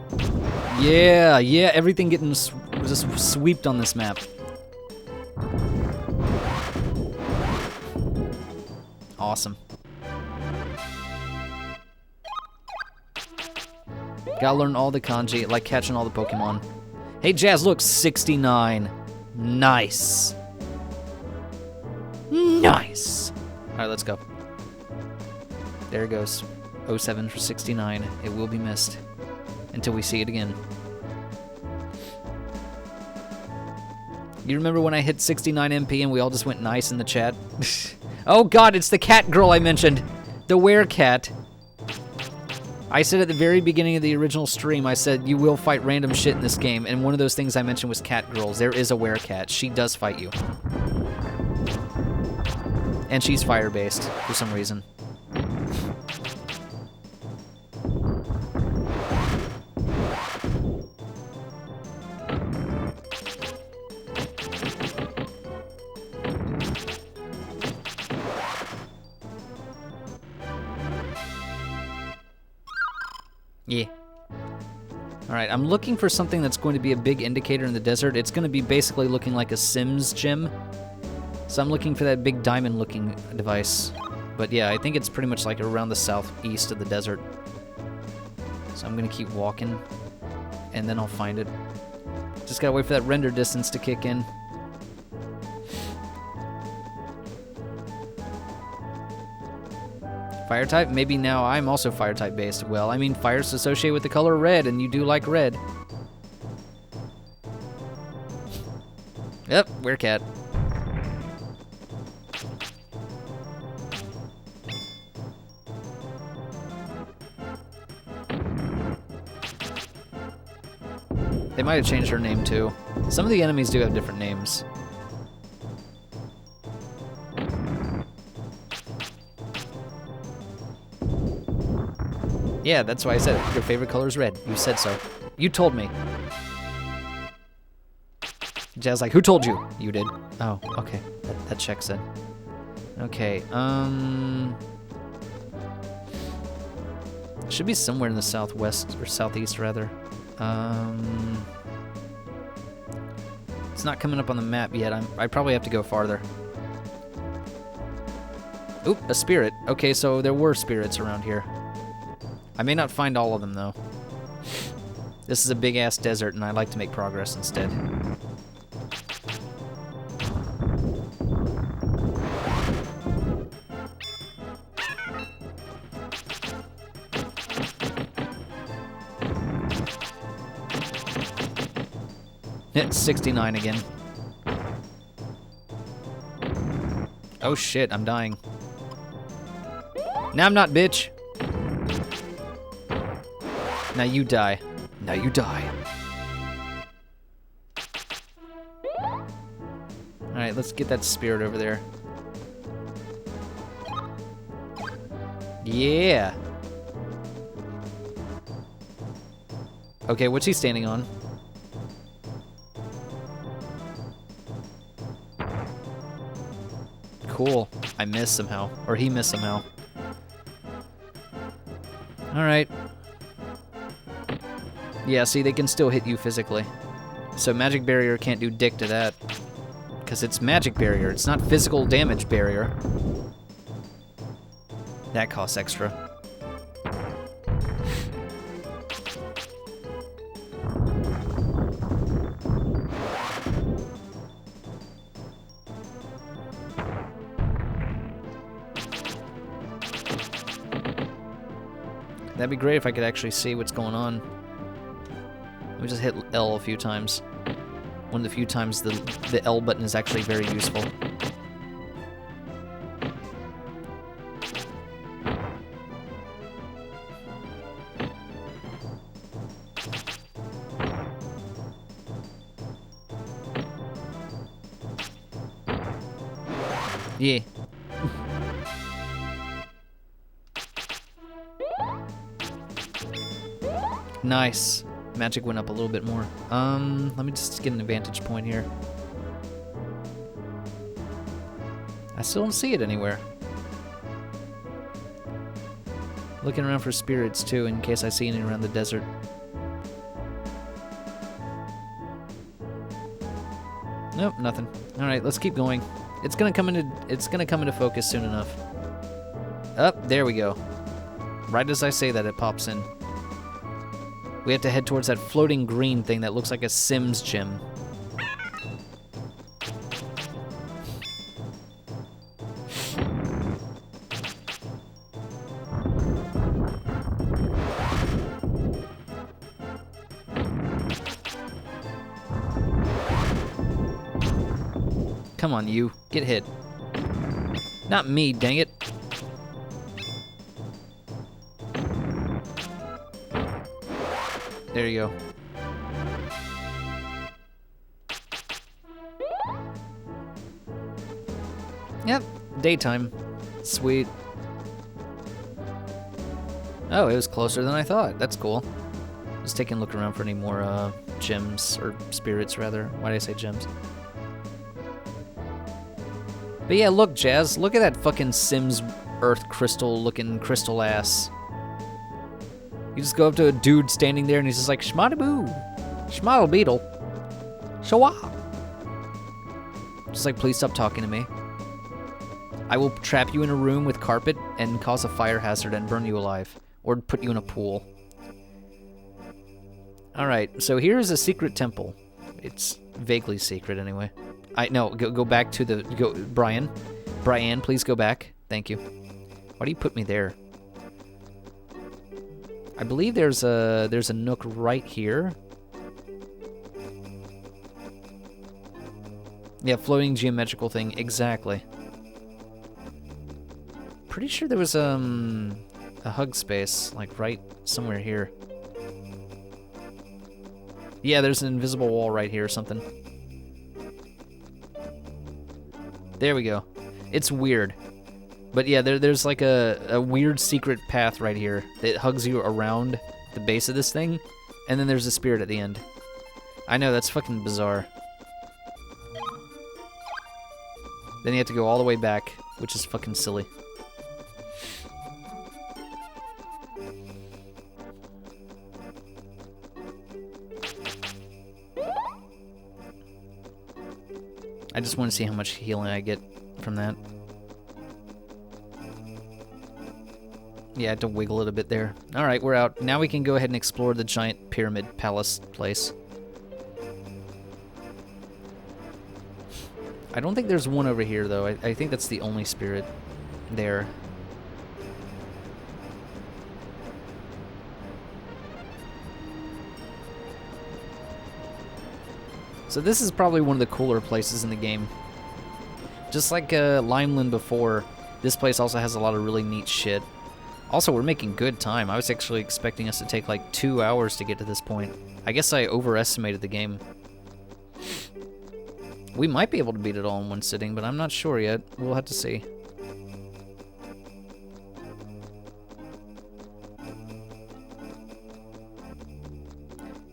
Yeah, everything getting just sweeped on this map. Awesome. Gotta learn all the kanji, like catching all the Pokemon. Hey, Jazz, look, 69. Nice. Nice. All right, let's go. There it goes. 07 for 69. It will be missed until we see it again. You remember when I hit 69 MP and we all just went nice in the chat? Oh God, it's the cat girl I mentioned. The werecat. I said at the very beginning of the original stream, I said you will fight random shit in this game, and one of those things I mentioned was cat girls. There is a werecat. She does fight you. And she's fire-based for some reason. Yeah. Alright, I'm looking for something that's going to be a big indicator in the desert. It's going to be basically looking like a Sims gem. So I'm looking for that big diamond-looking device. But yeah, I think it's pretty much like around the southeast of the desert. So I'm going to keep walking, and then I'll find it. Just gotta wait for that render distance to kick in. Fire type? Maybe now I'm also fire type based. Well, I mean, fire's associated with the color red, and you do like red. Yep, werecat. They might have changed her name too. Some of the enemies do have different names. Yeah, that's why I said it. Your favorite color is red. You said so. You told me. Jazz like, who told you? You did. Oh, okay. That checks in. Okay, should be somewhere in the southwest, or southeast rather. It's not coming up on the map yet. I probably have to go farther. Oop, a spirit. Okay, so there were spirits around here. I may not find all of them, though. This is a big-ass desert, and I like to make progress instead. It's 69 again. Oh shit, I'm dying. Now I'm not, bitch. Now you die. Now you die. Alright, let's get that spirit over there. Yeah. Okay, what's he standing on? Cool. I missed somehow. Or he missed somehow. Alright. Yeah, see, they can still hit you physically. So magic barrier can't do dick to that. Because it's magic barrier. It's not physical damage barrier. That costs extra. That'd be great if I could actually see what's going on. Let me just hit L a few times. One of the few times the L button is actually very useful. Yeah. Nice. Magic went up a little bit more. Let me just get an advantage point here. I still don't see it anywhere. Looking around for spirits too, in case I see any around the desert. Nope, nothing. All right, let's keep going. It's gonna come into focus soon enough. Up, there we go. Right as I say that, it pops in. We have to head towards that floating green thing that looks like a Sims gym. Come on, you. Get hit. Not me, dang it. There you go. Yep, daytime. Sweet. Oh, it was closer than I thought. That's cool. Just taking a look around for any more gems, or spirits rather. Why did I say gems? But yeah, look, Jazz. Look at that fucking Sims Earth crystal looking crystal ass. You just go up to a dude standing there and he's just like, Schmadaboo, Schmaddle Beetle, Shawa. Just like, please stop talking to me. I will trap you in a room with carpet and cause a fire hazard and burn you alive. Or put you in a pool. Alright, so here's a secret temple. It's vaguely secret anyway. Go back to the, Brian. Brian, please go back. Thank you. Why do you put me there? I believe there's a nook right here. Yeah, floating geometrical thing, exactly. Pretty sure there was a hug space, like right somewhere here. Yeah, there's an invisible wall right here or something. There we go. It's weird. But yeah, there's like a weird secret path right here that hugs you around the base of this thing, and then there's a spirit at the end. I know, that's fucking bizarre. Then you have to go all the way back, which is fucking silly. I just want to see how much healing I get from that. Yeah, I had to wiggle it a bit there. Alright, we're out. Now we can go ahead and explore the giant pyramid palace place. I don't think there's one over here, though. I think that's the only spirit there. So this is probably one of the cooler places in the game. Just like Limeland before, this place also has a lot of really neat shit. Also, we're making good time. I was actually expecting us to take like 2 hours to get to this point. I guess I overestimated the game. We might be able to beat it all in one sitting, but I'm not sure yet. We'll have to see.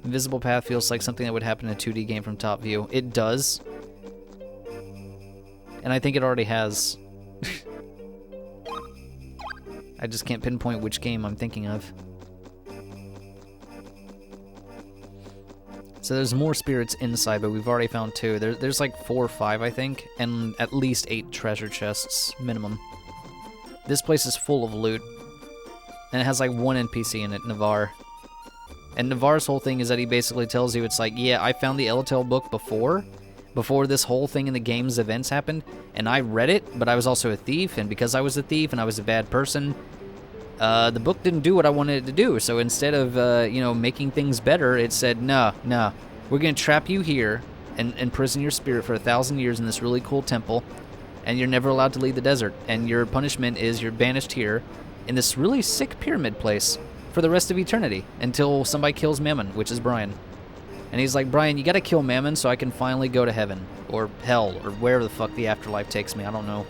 Invisible path feels like something that would happen in a 2D game from top view. It does. And I think it already has. I just can't pinpoint which game I'm thinking of. So there's more spirits inside, but we've already found 2. There's like 4 or 5, I think, and at least 8 treasure chests, minimum. This place is full of loot. And it has like 1 NPC in it, Navarre. And Navarre's whole thing is that he basically tells you, it's like, yeah, I found the Eletale book before this whole thing in the game's events happened, and I read it, but I was also a thief, and because I was a thief and I was a bad person, the book didn't do what I wanted it to do. So instead of, making things better, it said, no, we're going to trap you here and imprison your spirit for 1,000 years in this really cool temple, and you're never allowed to leave the desert. And your punishment is you're banished here in this really sick pyramid place for the rest of eternity until somebody kills Mammon, which is Brian. And he's like, Brian, you got to kill Mammon so I can finally go to heaven or hell or wherever the fuck the afterlife takes me. I don't know.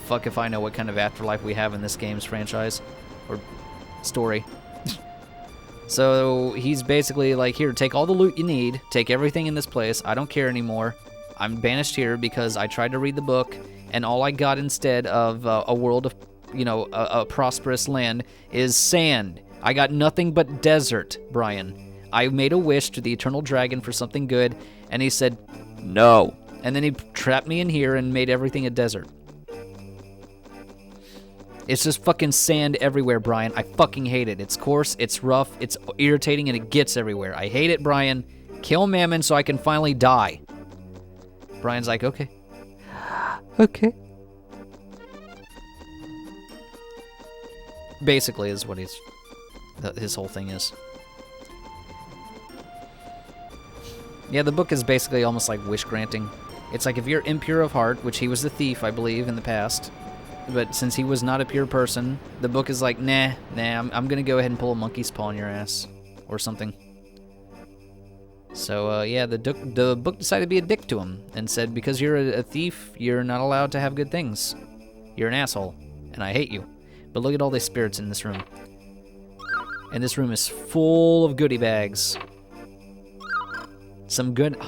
Fuck if I know what kind of afterlife we have in this game's franchise or story. So he's basically like, here, take all the loot you need, take everything in this place, I don't care anymore. I'm banished here because I tried to read the book, and all I got instead of a world of, a prosperous land is sand. I got nothing but desert, Brian. I made a wish to the eternal dragon for something good, and he said, no. And then he trapped me in here and made everything a desert. It's just fucking sand everywhere, Brian. I fucking hate it. It's coarse, it's rough, it's irritating, and it gets everywhere. I hate it, Brian. Kill Mammon so I can finally die. Brian's like, okay. Okay. Basically is what his whole thing is. Yeah, the book is basically almost like wish granting. It's like if you're impure of heart, which he was a thief, I believe, in the past, but since he was not a pure person, the book is like, nah, I'm gonna go ahead and pull a monkey's paw on your ass, or something. So, yeah, the book decided to be a dick to him, and said, because you're a thief, you're not allowed to have good things. You're an asshole, and I hate you. But look at all these spirits in this room. And this room is full of goodie bags. Some good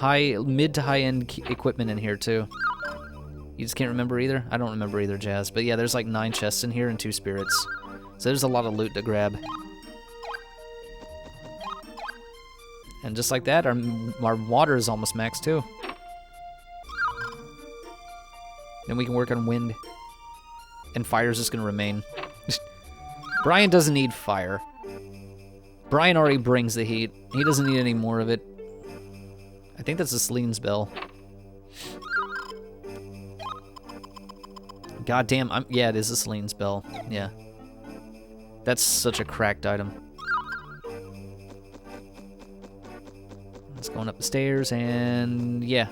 mid to high-end equipment in here, too. You just can't remember either? I don't remember either, Jazz. But yeah, there's like 9 chests in here and 2 spirits. So there's a lot of loot to grab. And just like that, our water is almost maxed, too. Then we can work on wind. And fire's just gonna remain. Brian doesn't need fire. Brian already brings the heat. He doesn't need any more of it. I think that's a Celine's bell. God damn, yeah, it is a Celine's bell. Yeah. That's such a cracked item. It's going up the stairs, and yeah.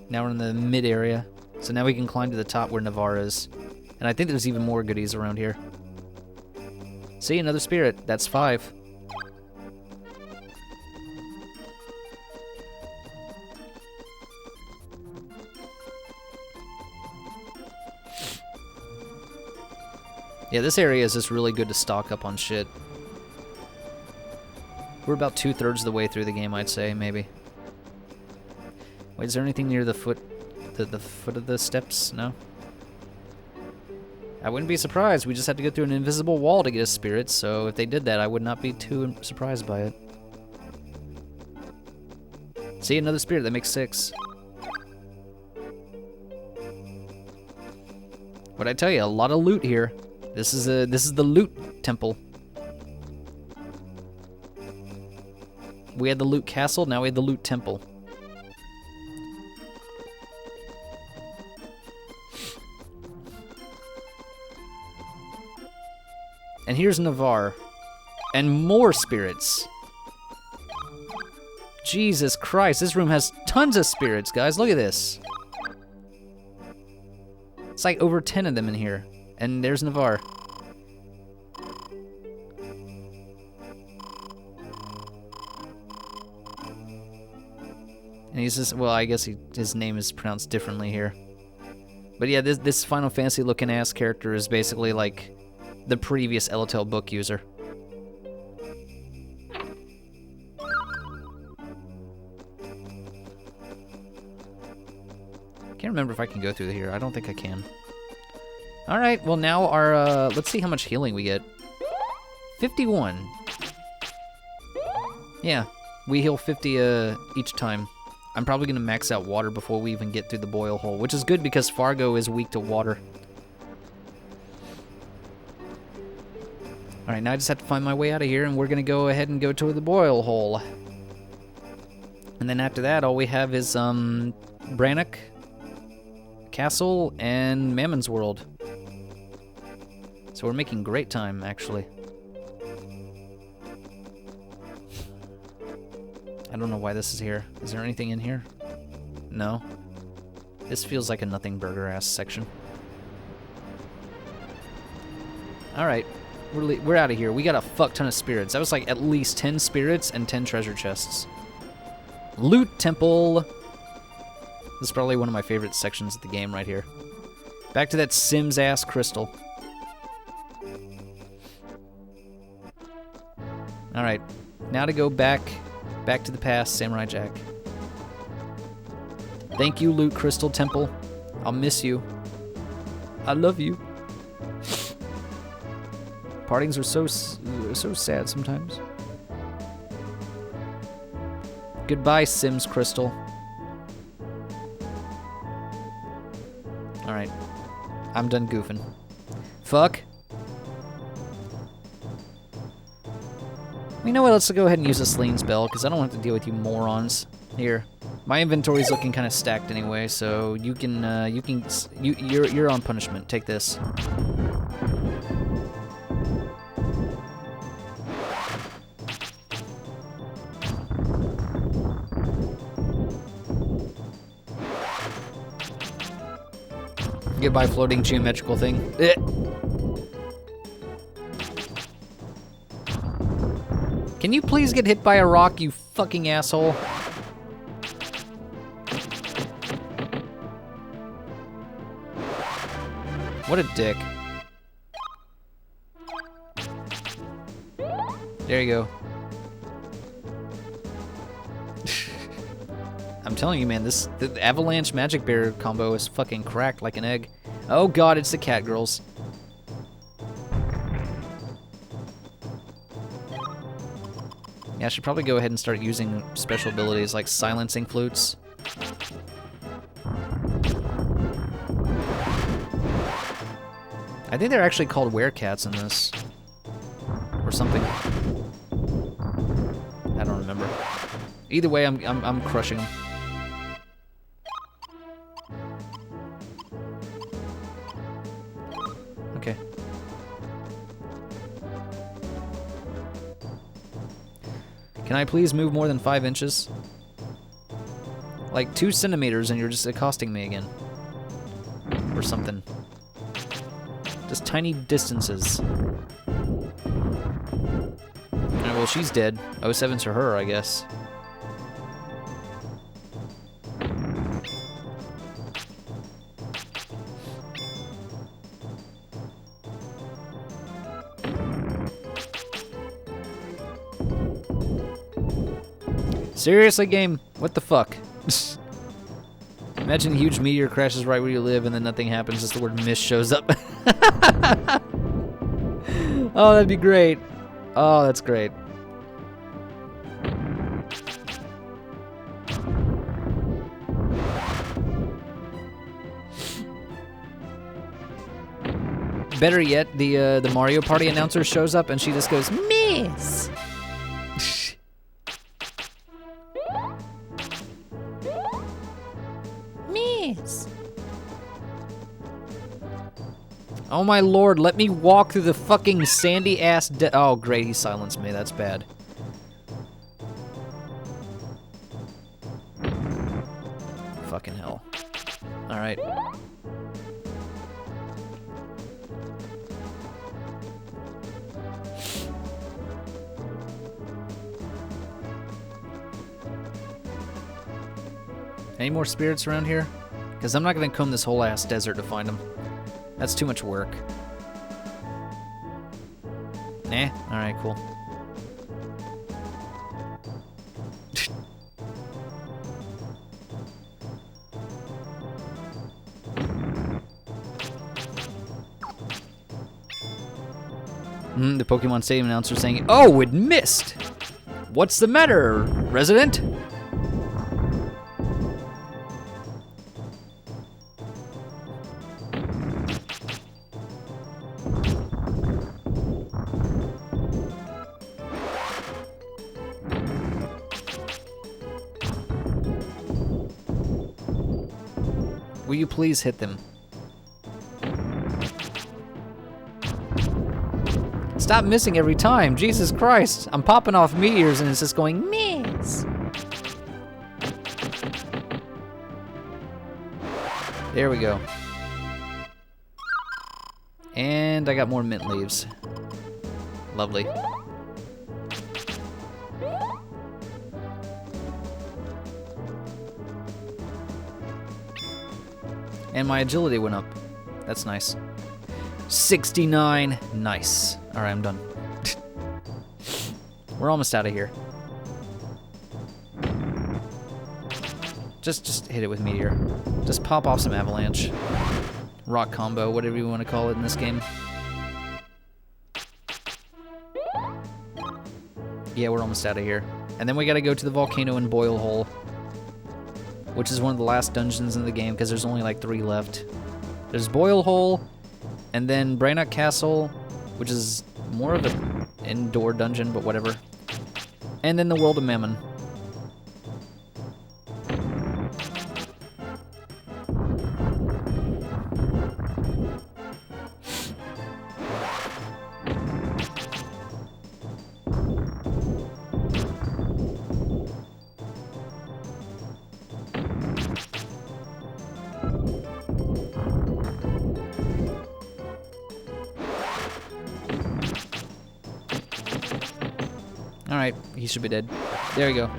Now we're in the mid area. So now we can climb to the top where Navarre is. And I think there's even more goodies around here. See, another spirit. That's 5. Yeah, this area is just really good to stock up on shit. We're about 2/3 of the way through the game, I'd say, maybe. Wait, is there anything near the foot of the steps? No? I wouldn't be surprised. We just had to go through an invisible wall to get a spirit, so if they did that, I would not be too surprised by it. See, another spirit. That makes 6. What'd I tell you? A lot of loot here. This is the loot temple. We had the loot castle, now we have the loot temple. And here's Navarre. And more spirits. Jesus Christ, this room has tons of spirits, guys. Look at this. It's like over 10 of them in here. And there's Navarre. And he's just, well, I guess his name is pronounced differently here. But yeah, this Final Fantasy looking ass character is basically like the previous Eletale book user. Can't remember if I can go through here. I don't think I can. Alright, well now our, let's see how much healing we get. 51. Yeah, we heal 50 each time. I'm probably gonna max out water before we even get through the boil hole, which is good because Fargo is weak to water. Alright, now I just have to find my way out of here, and we're gonna go ahead and go to the boil hole. And then after that, all we have is, Brannock Castle and Mammon's World. So we're making great time, actually. I don't know why this is here. Is there anything in here? No. This feels like a nothing burger-ass section. Alright. We're out of here. We got a fuck ton of spirits. That was like at least 10 spirits and 10 treasure chests. Loot Temple. This is probably one of my favorite sections of the game right here. Back to that Sims-ass crystal. Alright. Now to go back to the past, Samurai Jack. Thank you, Loot Crystal Temple. I'll miss you. I love you. Partings are so sad sometimes. Goodbye, Sims Crystal. Alright. I'm done goofing. Fuck. You know what, let's go ahead and use a Sling spell, because I don't have to deal with you morons. Here. My inventory's looking kind of stacked anyway, so you're on punishment. Take this. Goodbye, floating geometrical thing. Can you please get hit by a rock, you fucking asshole? What a dick. There you go. I'm telling you, man, the Avalanche Magic Bear combo is fucking cracked like an egg. Oh god, it's the cat girls. Yeah, I should probably go ahead and start using special abilities like silencing flutes. I think they're actually called werecats in this. Or something. I don't remember. Either way, I'm crushing them. Okay. Can I please move more than 5 inches? Like 2 centimeters and you're just accosting me again. Or something. Just tiny distances. Alright, well, she's dead. 07's for her, I guess. Seriously, game? What the fuck? Imagine a huge meteor crashes right where you live and then nothing happens, just the word mist shows up. Oh, that'd be great. Oh, that's great. Better yet, the Mario Party announcer shows up and she just goes, Miss! Miss! Oh my lord, let me walk through the fucking sandy ass oh great, he silenced me, that's bad. Fucking hell. Alright. Any more spirits around here? Because I'm not going to comb this whole ass desert to find them. That's too much work. Nah? Alright, cool. The Pokemon Stadium announcer saying, oh, it missed! What's the matter, resident? Will you please hit them? Stop missing every time. Jesus Christ. I'm popping off meteors and it's just going, miss. There we go. And I got more mint leaves. Lovely. And my agility went up. That's nice. 69. Nice. Alright, I'm done. We're almost out of here. Just hit it with meteor. Just pop off some avalanche. Rock combo, whatever you want to call it in this game. Yeah, we're almost out of here. And then we gotta go to the volcano and boil hole, which is one of the last dungeons in the game because there's only like 3 left. There's boil hole, and then Brainut Castle, which is more of an indoor dungeon, but whatever. And then the World of Mammon. Alright, he should be dead. There you go.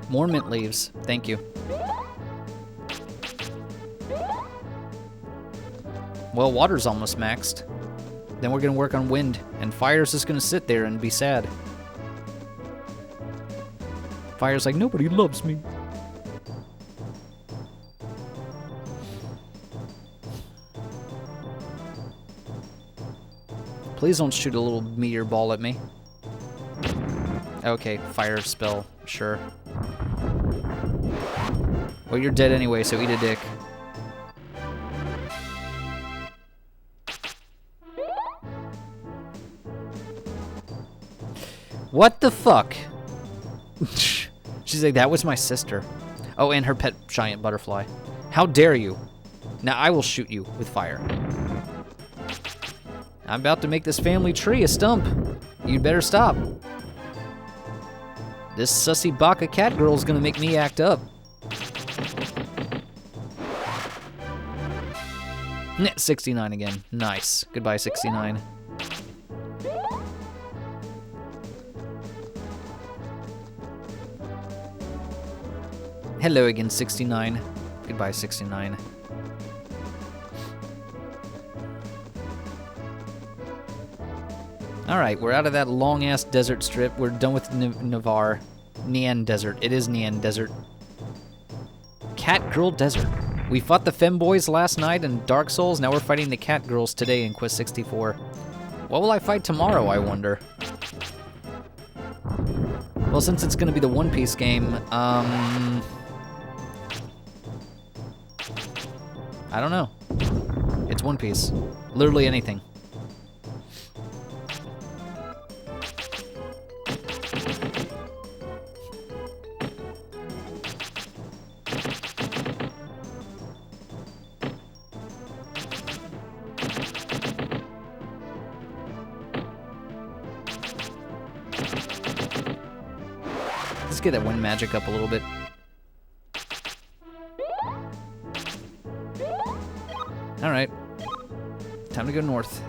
More mint leaves. Thank you. Well, water's almost maxed. Then we're gonna work on wind, and fire's just gonna sit there and be sad. Fire's like, nobody loves me. Please don't shoot a little meteor ball at me. Okay, fire spell, sure. Well, you're dead anyway, so eat a dick. What the fuck? She's like, that was my sister. Oh, and her pet giant butterfly. How dare you? Now I will shoot you with fire. I'm about to make this family tree a stump. You'd better stop. This sussy baka cat girl's gonna make me act up. 69 again. Nice. Goodbye, 69. Hello again, 69. Goodbye, 69. Alright, we're out of that long-ass desert strip. We're done with Navarre. Nian Desert. It is Nian Desert. Cat Girl Desert. We fought the femboys last night in Dark Souls. Now we're fighting the cat girls today in Quest 64. What will I fight tomorrow, I wonder? Well, since it's going to be the One Piece game, I don't know. It's One Piece. Literally anything. Let's get that wind magic up a little bit. Alright. Time to go north.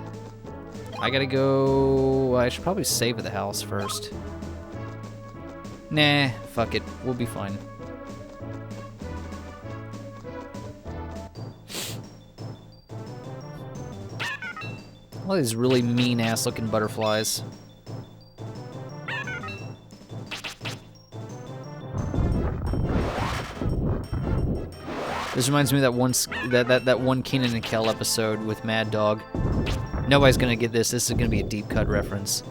I gotta go... I should probably save at the house first. Nah, fuck it. We'll be fine. All these really mean-ass looking butterflies. This reminds me of that one Kenan and Kel episode with Mad Dog. Nobody's gonna get this. This is gonna be a deep cut reference.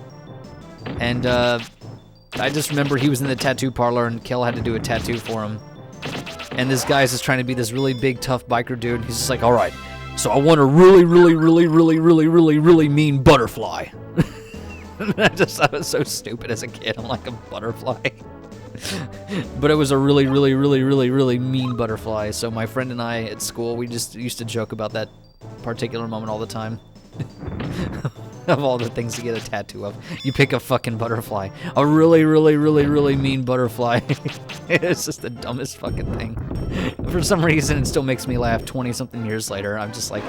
And I just remember he was in the tattoo parlor and Kel had to do a tattoo for him. And this guy's just trying to be this really big, tough biker dude. He's just like, all right, so I want a really, really, really, really, really, really, really mean butterfly. I was so stupid as a kid. I'm like, a butterfly. But it was a really, really, really, really, really mean butterfly. So my friend and I at school, we just used to joke about that particular moment all the time. Of all the things to get a tattoo of, you pick a fucking butterfly. A really, really, really, really mean butterfly. It's just the dumbest fucking thing. For some reason, it still makes me laugh 20-something years later. I'm just like,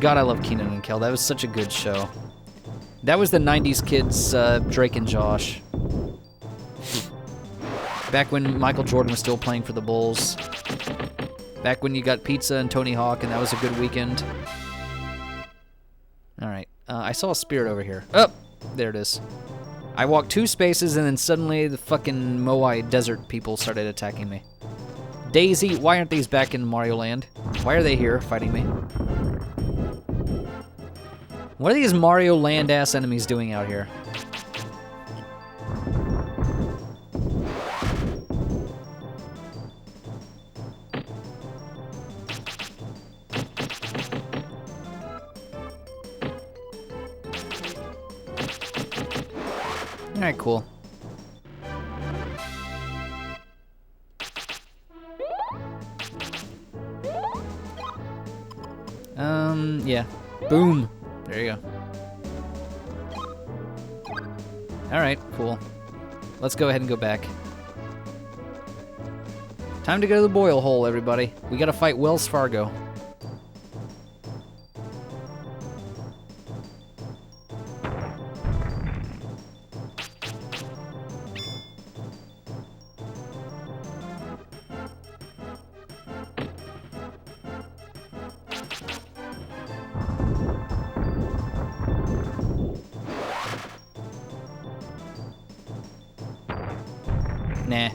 God, I love Kenan and Kel. That was such a good show. That was the 90s kids, Drake and Josh. Back when Michael Jordan was still playing for the Bulls. Back when you got pizza and Tony Hawk, and that was a good weekend. Alright, I saw a spirit over here. Oh, there it is. I walked 2 spaces, and then suddenly the fucking Moai desert people started attacking me. Daisy, why aren't these back in Mario Land? Why are they here fighting me? What are these Mario Land-ass enemies doing out here? Alright, cool. Yeah. Boom. There you go. Alright, cool. Let's go ahead and go back. Time to go to the boil hole, everybody. We gotta fight Wells Fargo. Nah.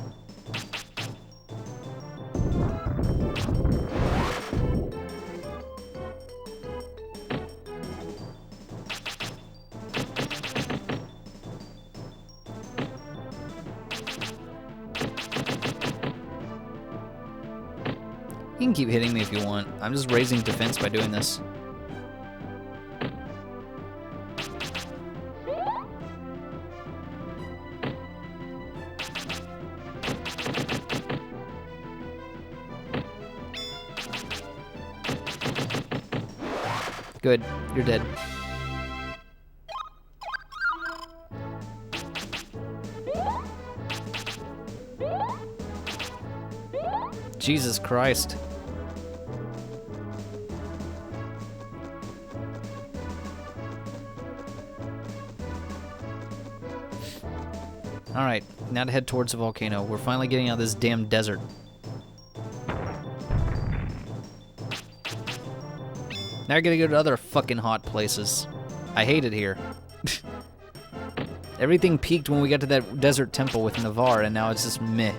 You can keep hitting me if you want. I'm just raising defense by doing this. Good, you're dead. Jesus Christ. Alright, now to head towards the volcano. We're finally getting out of this damn desert. Now I gotta go to other fucking hot places. I hate it here. Everything peaked when we got to that desert temple with Navarre, and now it's just meh.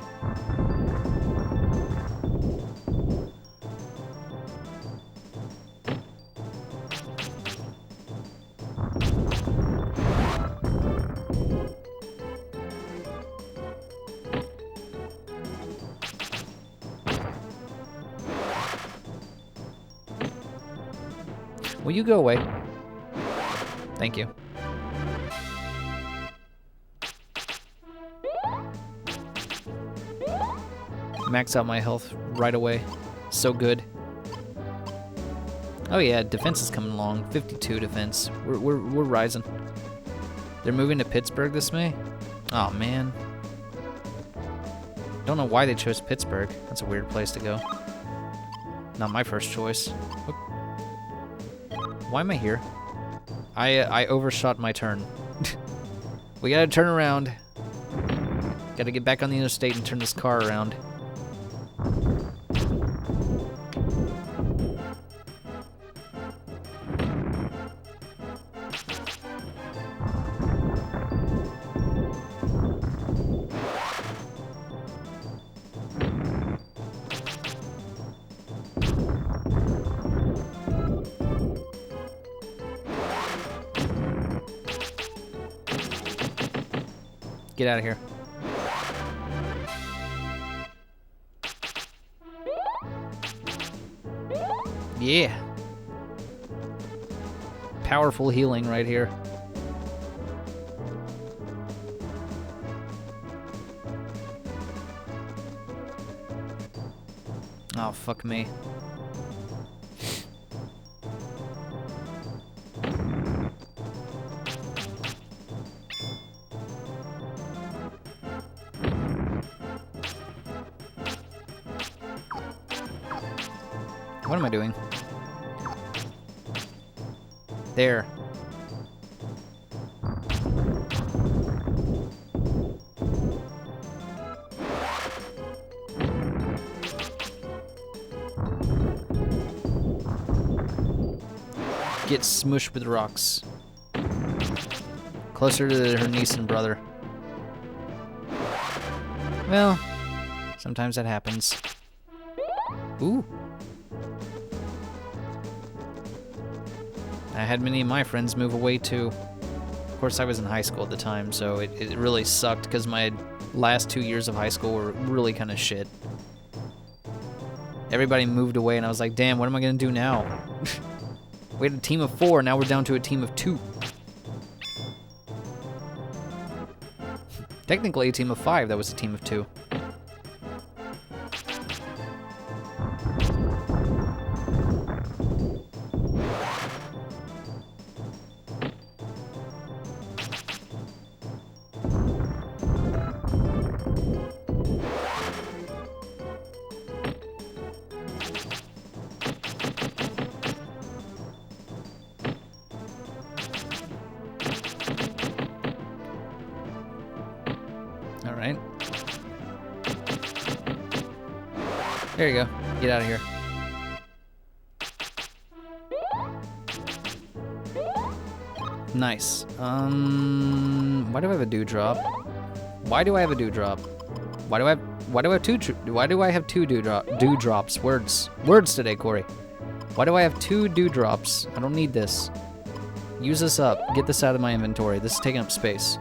Will you go away? Thank you. Max out my health right away. So good. Oh yeah, defense is coming along. 52 defense. We're rising. They're moving to Pittsburgh this May? Oh man. Don't know why they chose Pittsburgh. That's a weird place to go. Not my first choice. Whoop. Why am I here? I overshot my turn. We gotta turn around. Gotta get back on the interstate and turn this car around. Get out of here. Yeah. Powerful healing right here. Oh, fuck me. What am I doing? There. Get smushed with rocks. Closer to her niece and brother. Well, sometimes that happens. Ooh. I had many of my friends move away too. Of course, I was in high school at the time, so it really sucked because my last 2 years of high school were really kind of shit. Everybody moved away, and I was like, damn, what am I going to do now? We had a team of 4, now we're down to a team of 2. Technically a team of 5, that was a team of 2. Alright. There you go. Get out of here. Nice. Why do I have a dewdrop? Why do I have a dewdrop? Why do I have two dewdrops? Words today, Kouri. Why do I have 2 dewdrops? I don't need this. Use this up. Get this out of my inventory. This is taking up space.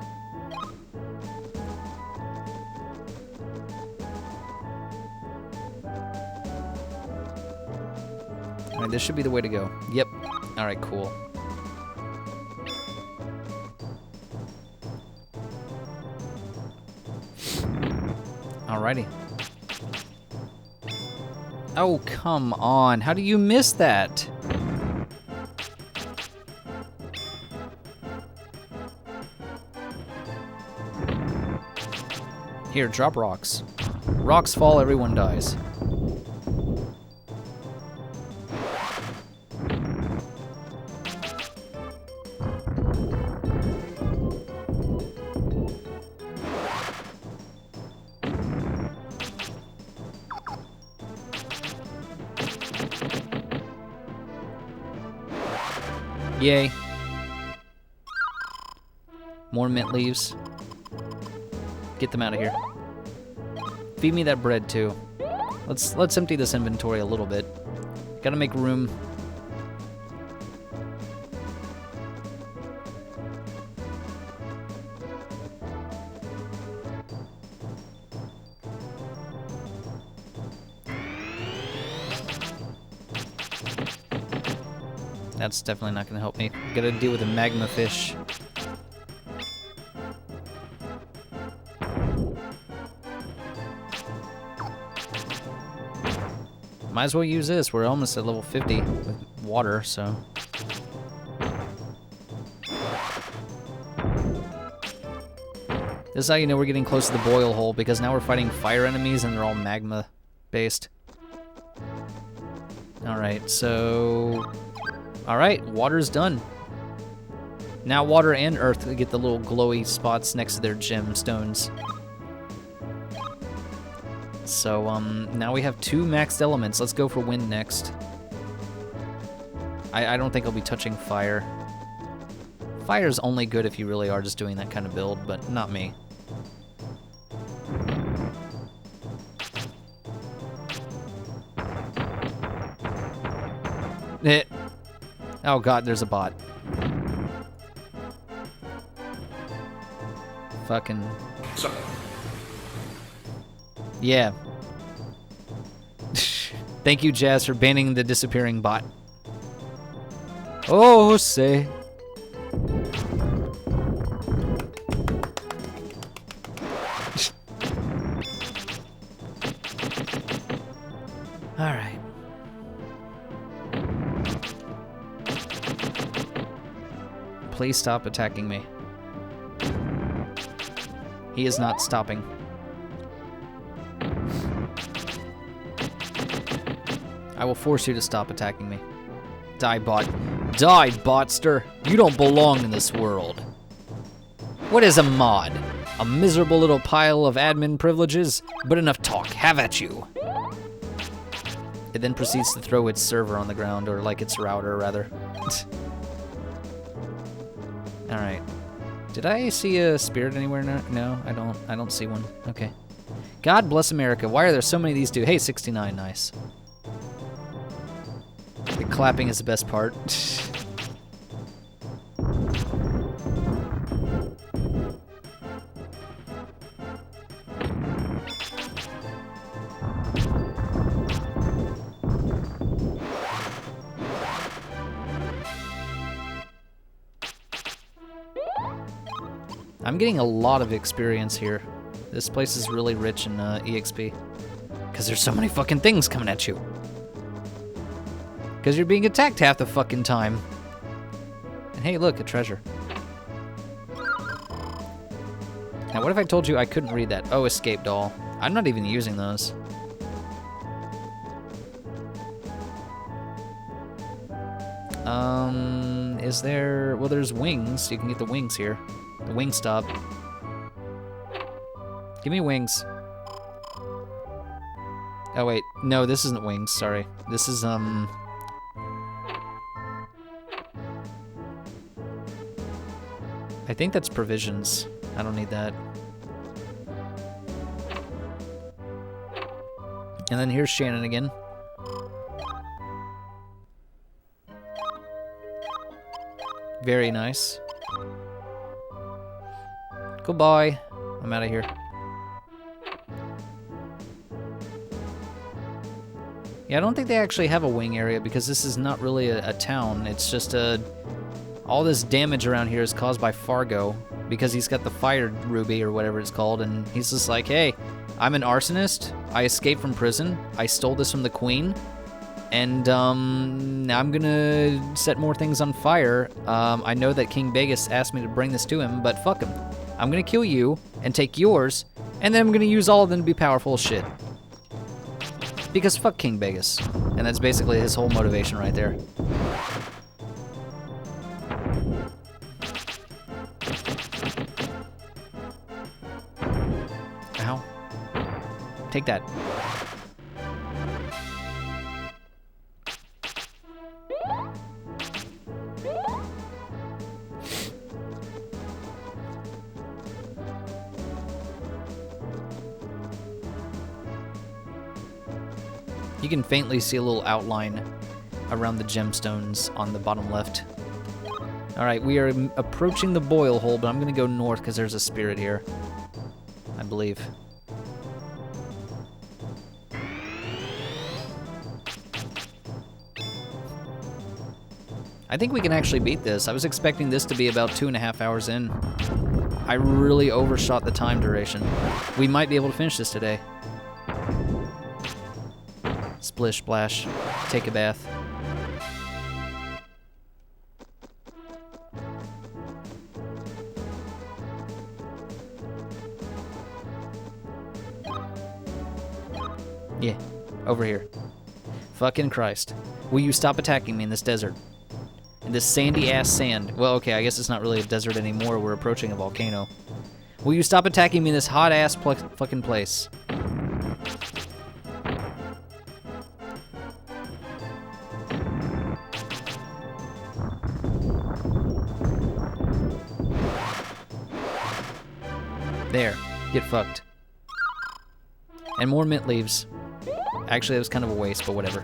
Alright, this should be the way to go. Yep. Alright, cool. Alrighty. Oh, come on. How do you miss that? Here, drop rocks. Rocks fall, everyone dies. Yay. More mint leaves. Get them out of here. Feed me that bread too. Let's empty this inventory a little bit. Gotta make room. That's definitely not gonna help me. Gotta deal with a magma fish. Might as well use this. We're almost at level 50 with water, so. This is how you know we're getting close to the boil hole, because now we're fighting fire enemies and they're all magma based. Alright, so. Alright, water's done. Now water and earth get the little glowy spots next to their gemstones. So, now we have 2 maxed elements. Let's go for wind next. I don't think I'll be touching fire. Fire's only good if you really are just doing that kind of build, but not me. Oh god, there's a bot. Fucking... Yeah. Thank you, Jazz, for banning the disappearing bot. Oh, say. All right. Please stop attacking me. He is not stopping. I will force you to stop attacking me. Die, bot. Die, botster. You don't belong in this world. What is a mod? A miserable little pile of admin privileges? But enough talk. Have at you. It then proceeds to throw its server on the ground, or like its router, rather. Alright. Did I see a spirit anywhere? No, I don't see one. Okay. God bless America. Why are there so many of these two? Hey, 69, nice. The clapping is the best part. I'm getting a lot of experience here. This place is really rich in EXP. Because there's so many fucking things coming at you. Because you're being attacked half the fucking time. And hey, look, a treasure. Now, what if I told you I couldn't read that? Oh, escape doll. I'm not even using those. Is there... Well, there's wings. You can get the wings here. The wing stop. Give me wings. Oh, wait. No, this isn't wings. Sorry. This is, I think that's provisions. I don't need that. And then here's Shannon again. Very nice. Goodbye. I'm out of here. Yeah, I don't think they actually have a wing area because this is not really a town. It's just all this damage around here is caused by Fargo because he's got the fire ruby or whatever it's called, and he's just like, hey, I'm an arsonist. I escaped from prison. I stole this from the queen, and now I'm gonna set more things on fire. I know that King Vegas asked me to bring this to him, but fuck him. I'm gonna kill you and take yours, and then I'm gonna use all of them to be powerful as shit. Because fuck King Vegas. And that's basically his whole motivation right there. Ow. Take that. You can faintly see a little outline around the gemstones on the bottom left. Alright, we are approaching the boil hole, but I'm gonna go north because there's a spirit here. I believe. I think we can actually beat this. I was expecting this to be about 2.5 hours in. I really overshot the time duration. We might be able to finish this today. Splish, splash, take a bath. Yeah, over here. Fucking Christ. Will you stop attacking me in this desert? In this sandy-ass sand. Well, okay, I guess it's not really a desert anymore. We're approaching a volcano. Will you stop attacking me in this hot-ass fucking place? There. Get fucked. And more mint leaves. Actually, that was kind of a waste, but whatever.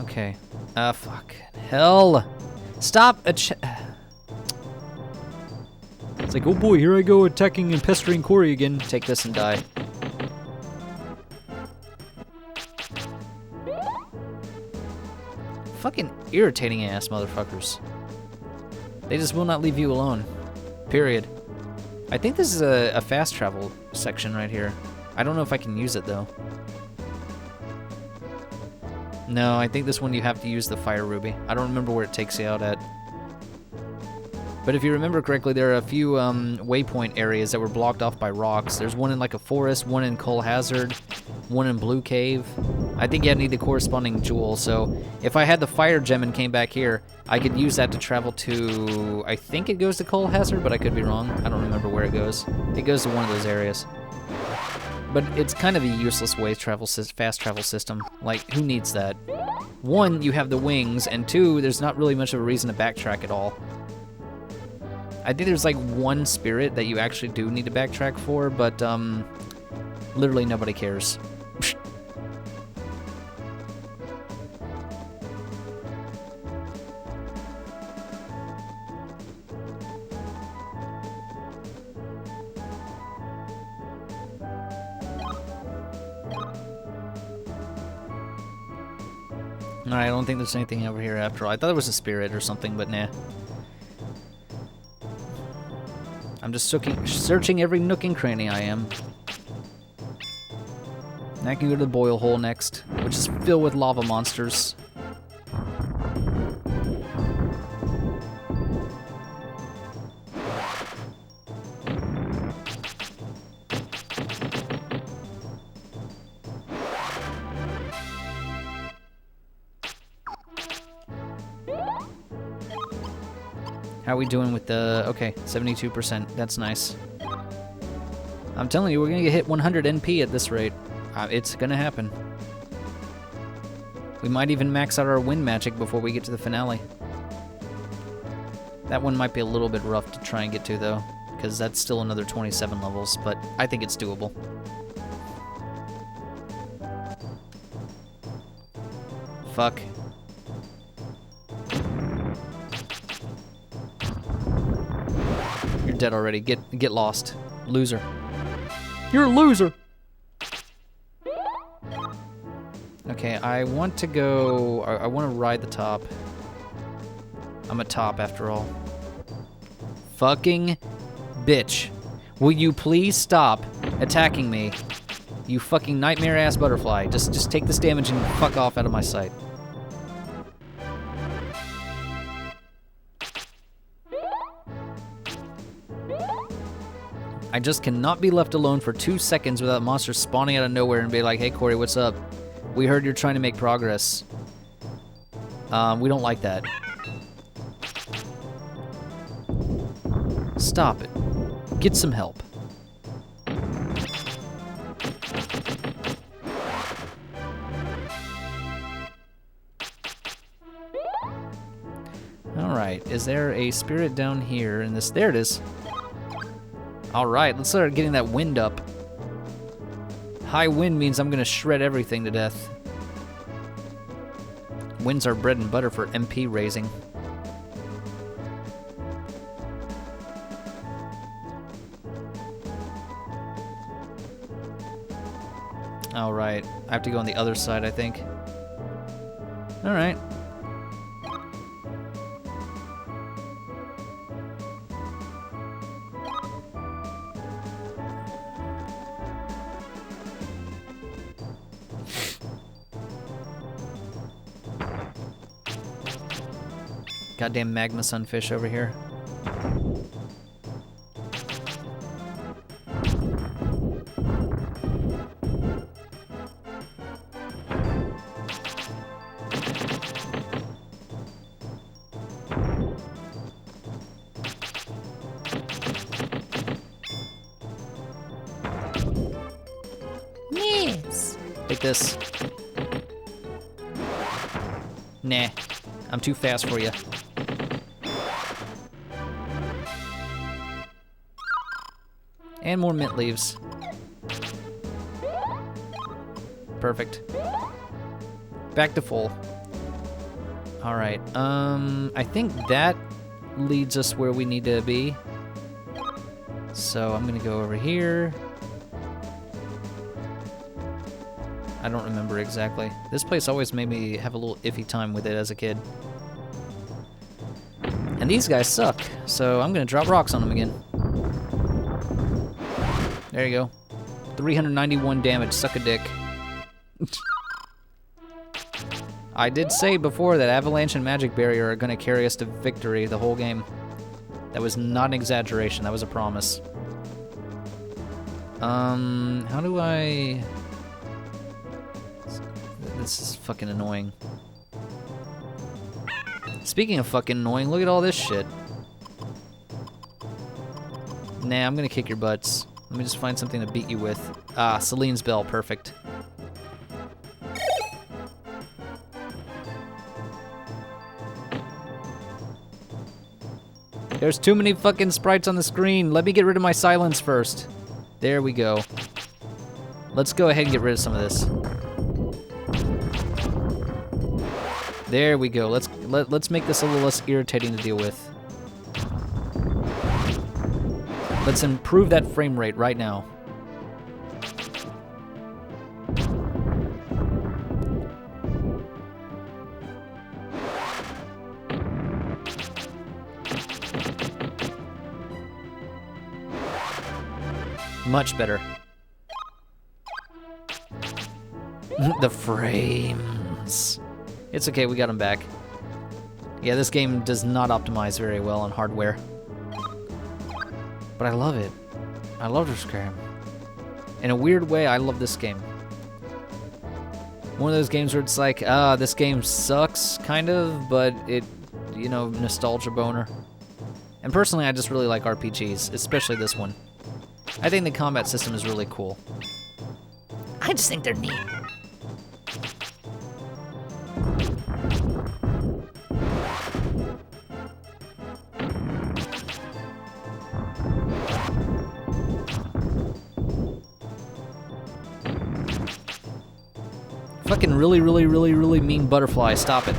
Okay. Fuck. Hell. Stop. It's like, oh boy, here I go attacking and pestering Kouri again. Take this and die. Fucking irritating ass motherfuckers. They just will not leave you alone. Period. I think this is a fast travel section right here. I don't know if I can use it though. No, I think this one you have to use the fire ruby. I don't remember where it takes you out at. But if you remember correctly, there are a few waypoint areas that were blocked off by rocks. There's one in like a forest, one in Coal Hazard, one in Blue Cave. I think you need the corresponding jewel, so if I had the fire gem and came back here, I could use that to travel to, I think it goes to Coal Hazard, but I could be wrong. I don't remember where it goes. It goes to one of those areas. But it's kind of a useless fast travel system. Like, who needs that? One, you have the wings, and two, there's not really much of a reason to backtrack at all. I think there's like one spirit that you actually do need to backtrack for, but literally nobody cares. Alright, I don't think there's anything over here after all. I thought it was a spirit or something, but nah. I'm just searching every nook and cranny I am. And I can go to the boil hole next, which is filled with lava monsters. How are we doing with the... Okay, 72%. That's nice. I'm telling you, we're gonna get hit 100 NP at this rate. It's gonna happen. We might even max out our wind magic before we get to the finale. That one might be a little bit rough to try and get to, though, because that's still another 27 levels, but I think it's doable. Fuck. You're dead already. Get lost. Loser. You're a loser! Okay, I want to go... I want to ride the top. I'm a top, after all. Fucking bitch. Will you please stop attacking me? You fucking nightmare-ass butterfly. Just take this damage and fuck off out of my sight. I just cannot be left alone for 2 seconds without monsters spawning out of nowhere and be like, hey, Kouri, what's up? We heard you're trying to make progress. We don't like that. Stop it. Get some help. Alright, is there a spirit down here in this? There it is. Alright, let's start getting that wind up. High wind means I'm gonna shred everything to death. Winds are bread and butter for MP raising. Alright, I have to go on the other side, I think. Alright. Goddamn magma sunfish over here. Yes. Take this. Nah, I'm too fast for you. And more mint leaves. Perfect. Back to full. Alright, I think that leads us where we need to be. So I'm gonna go over here. I don't remember exactly. This place always made me have a little iffy time with it as a kid. And these guys suck, so I'm gonna drop rocks on them again. There you go. 391 damage, suck a dick. I did say before that Avalanche and Magic Barrier are gonna carry us to victory the whole game. That was not an exaggeration. That was a promise. How do I... This is fucking annoying. Speaking of fucking annoying, look at all this shit. Nah, I'm gonna kick your butts. Let me just find something to beat you with. Ah, Celine's Bell, perfect. There's too many fucking sprites on the screen. Let me get rid of my silence first. There we go. Let's go ahead and get rid of some of this. There we go. Let's make this a little less irritating to deal with. Let's improve that frame rate right now. Much better. The frames. It's okay, we got them back. Yeah, this game does not optimize very well on hardware. But I love it. I love this game. In a weird way, I love this game. One of those games where it's like, this game sucks, kind of, but it, you know, nostalgia boner. And personally, I just really like RPGs, especially this one. I think the combat system is really cool. I just think they're neat. Fucking really mean butterfly. Stop it.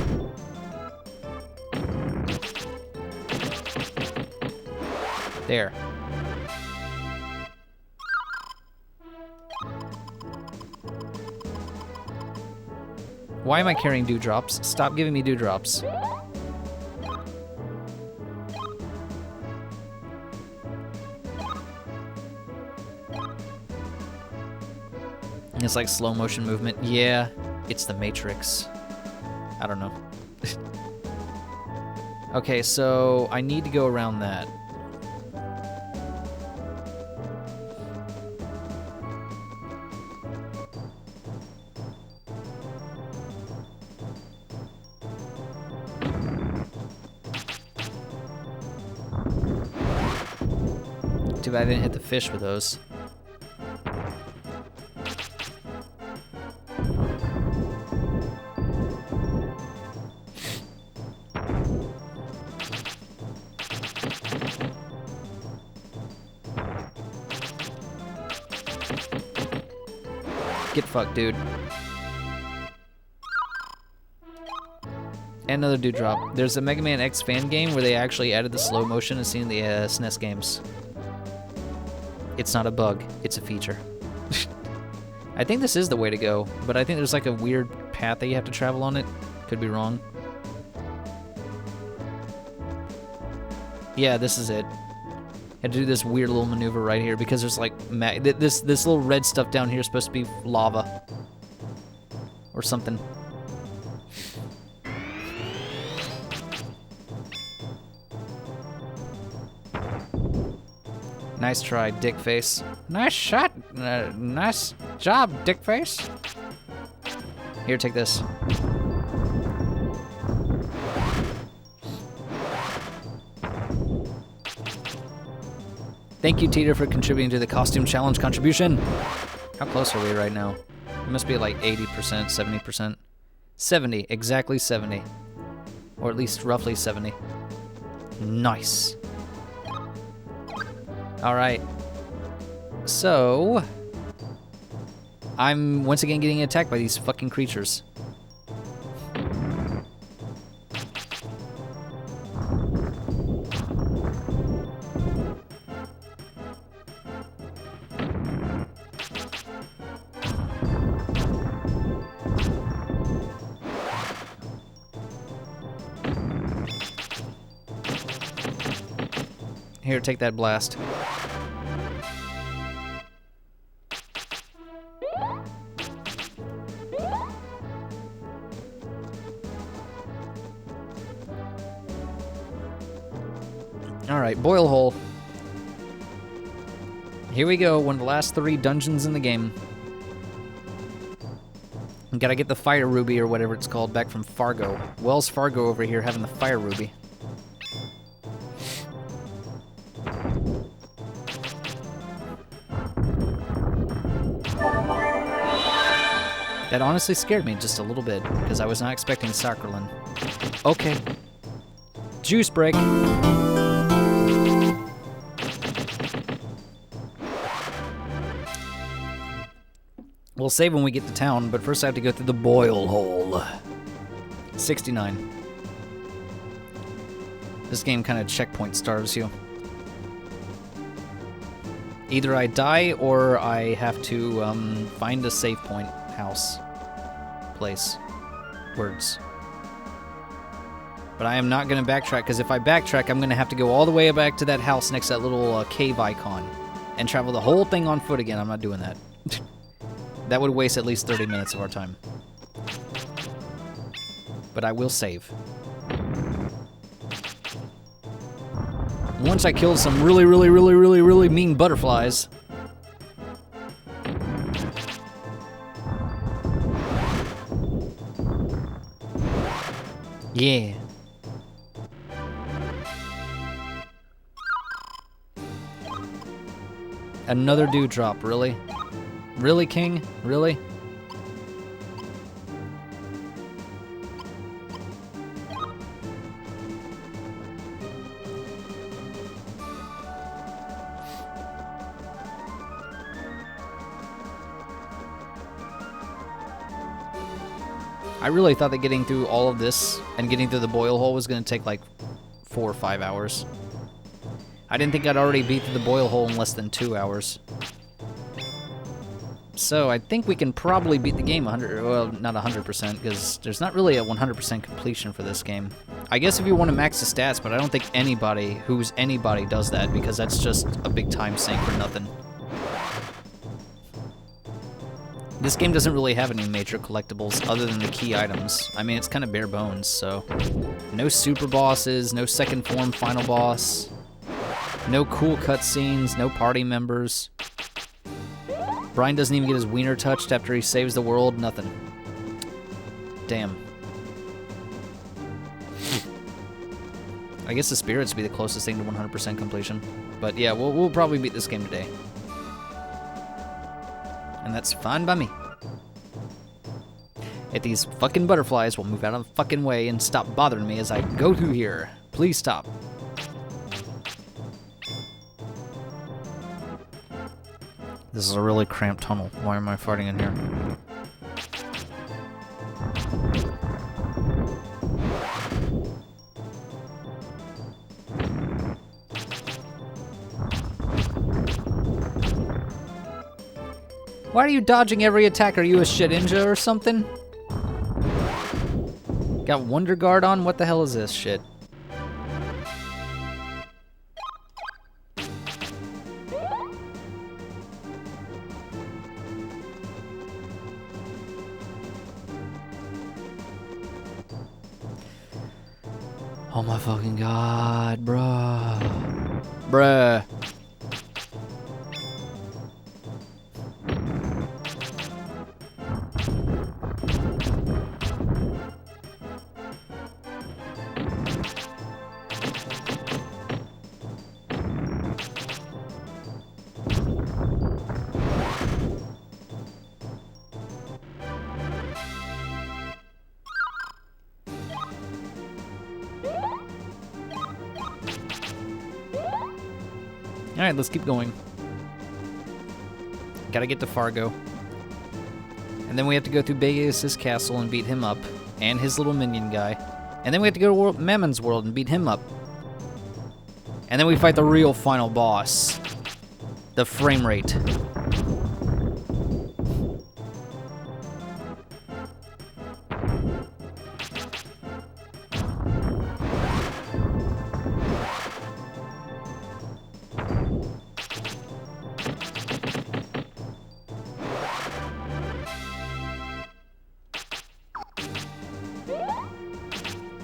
There. Why am I carrying dewdrops? Stop giving me dewdrops. It's like slow motion movement. Yeah, it's the Matrix. I don't know. Okay, so I need to go around that. Too bad I didn't hit the fish with those. Get fucked, dude. And another dewdrop. There's a Mega Man X fan game where they actually added the slow motion as seen in the SNES games. It's not a bug, it's a feature. I think this is the way to go, but I think there's like a weird path that you have to travel on it. Could be wrong. Yeah, this is it. Had to do this weird little maneuver right here because there's like this little red stuff down here is supposed to be lava or something. Nice try, dickface. Nice shot. Nice job, dickface. Here, take this. Thank you, Teeter, for contributing to the costume challenge contribution. How close are we right now? It must be like 80%, 70%. 70, exactly 70. Or at least roughly 70. Nice. Alright. So, I'm once again getting attacked by these fucking creatures. Here, take that blast. Alright, Alright, Boil Hole. Here we go, one of the last 3 dungeons in the game. Gotta get the Fire Ruby, or whatever it's called, back from Fargo. Wells Fargo over here having the Fire Ruby. That honestly scared me just a little bit, because I was not expecting Sacralin. Okay. Juice break. We'll save when we get to town, but first I have to go through the Boil Hole. 69. This game kind of checkpoint starves you. Either I die, or I have to find a save point. House. Place. Words. But I am not going to backtrack, because if I backtrack, I'm going to have to go all the way back to that house next to that little cave icon. And travel the whole thing on foot again. I'm not doing that. That would waste at least 30 minutes of our time. But I will save. Once I kill some really mean butterflies. Yeah. Another dewdrop, really? Really, King? Really? I really thought that getting through all of this and getting through the Boil Hole was going to take like 4 or 5 hours. I didn't think I'd already beat through the Boil Hole in less than 2 hours. So I think we can probably beat the game 100, well, not 100%, because there's not really a 100% completion for this game. I guess if you want to max the stats, but I don't think anybody who's anybody does that, because that's just a big time sink for nothing. This game doesn't really have any major collectibles other than the key items. I mean, it's kind of bare bones, so... No super bosses, no second form final boss, no cool cutscenes, no party members. Brian doesn't even get his wiener touched after he saves the world, nothing. Damn. I guess the spirits would be the closest thing to 100% completion. But yeah, we'll probably beat this game today. And that's fine by me. If these fucking butterflies will move out of the fucking way and stop bothering me as I go through here. Please stop. This is a really cramped tunnel. Why am I farting in here? Why are you dodging every attack? Are you a shit ninja or something? Got Wonder Guard on? What the hell is this shit? Oh my fucking god, bruh. Bruh. Alright, let's keep going. Gotta get to Fargo. And then we have to go through Vegas' castle and beat him up. And his little minion guy. And then we have to go to Mammon's world and beat him up. And then we fight the real final boss. The frame rate.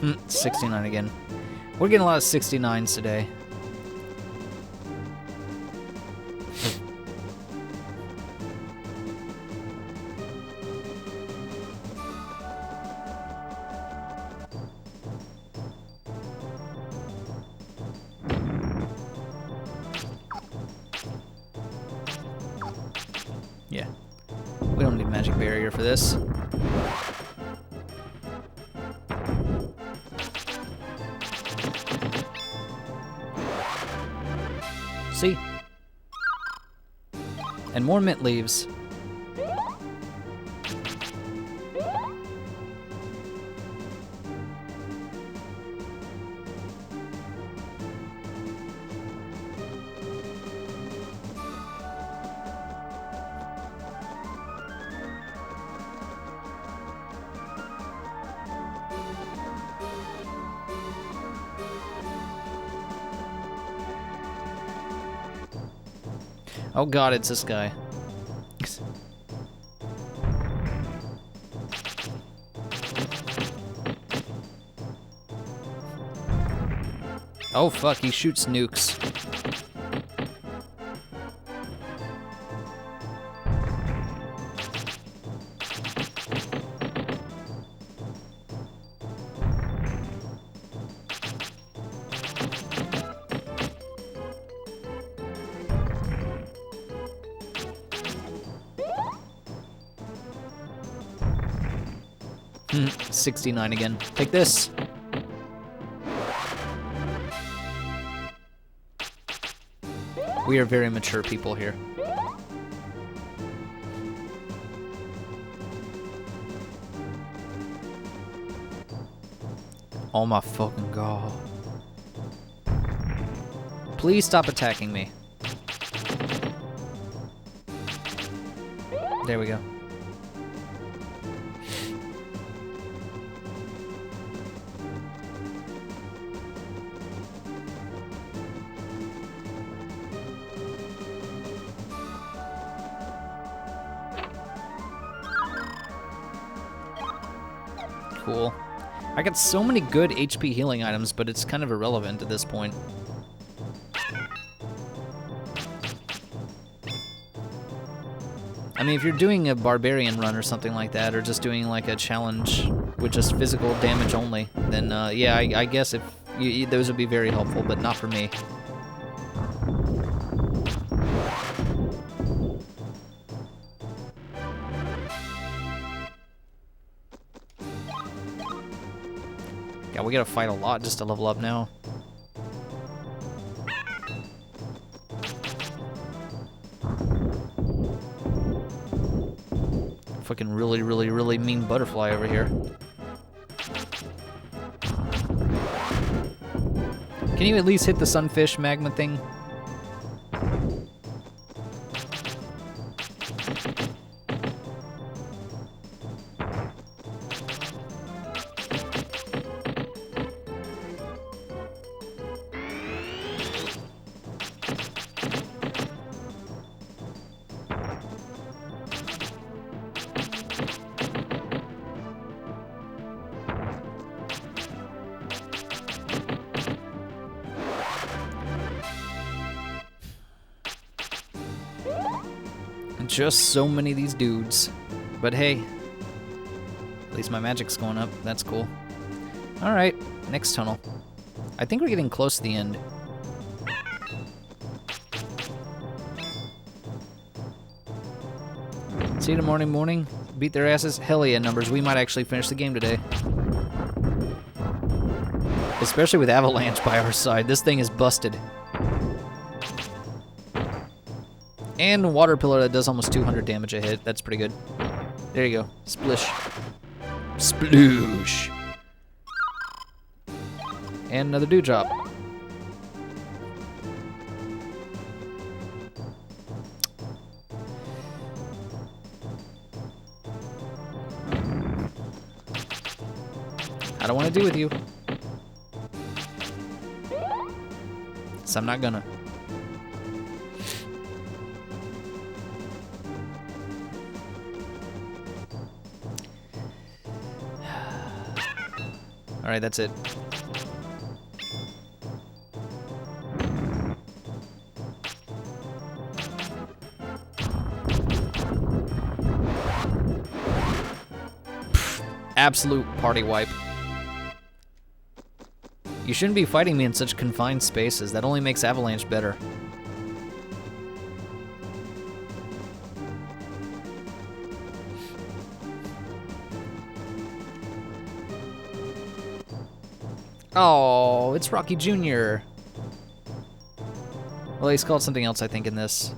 Hmm, 69 again. We're getting a lot of 69s today. Yeah. We don't need magic barrier for this. See? And more mint leaves. Oh god, it's this guy. Oh fuck, he shoots nukes. Hmm, 69 again. Take this. We are very mature people here. Oh my fucking god. Please stop attacking me. There we go. Cool. I got so many good HP healing items, but it's kind of irrelevant at this point. I mean, if you're doing a barbarian run or something like that, or just doing like a challenge with just physical damage only, then yeah, I guess if those would be very helpful, but not for me. Yeah, we gotta fight a lot just to level up now. Fucking really mean butterfly over here. Can you at least hit the sunfish magma thing? Just so many of these dudes. But hey, at least my magic's going up. That's cool. Alright, next tunnel. I think we're getting close to the end. See you tomorrow morning. Beat their asses. Hell yeah, numbers. We might actually finish the game today. Especially with Avalanche by our side. This thing is busted. And a water pillar that does almost 200 damage a hit. That's pretty good. There you go. Splish. Sploosh. And another dewdrop. I don't want to do with you. So I'm not gonna. Alright, that's it. Pfft, absolute party wipe. You shouldn't be fighting me in such confined spaces. That only makes Avalanche better. Oh, it's Rocky Jr. Well, he's called something else, I think, in this.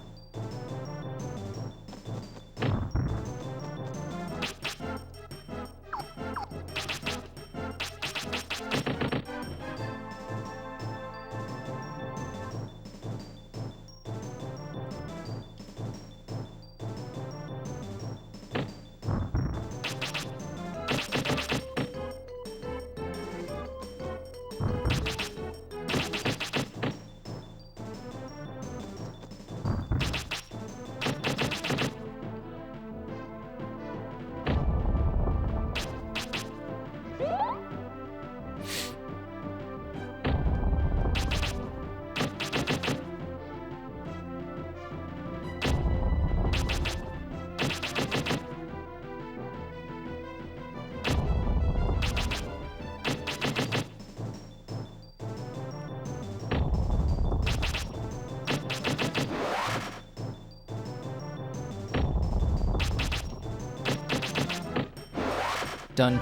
Done.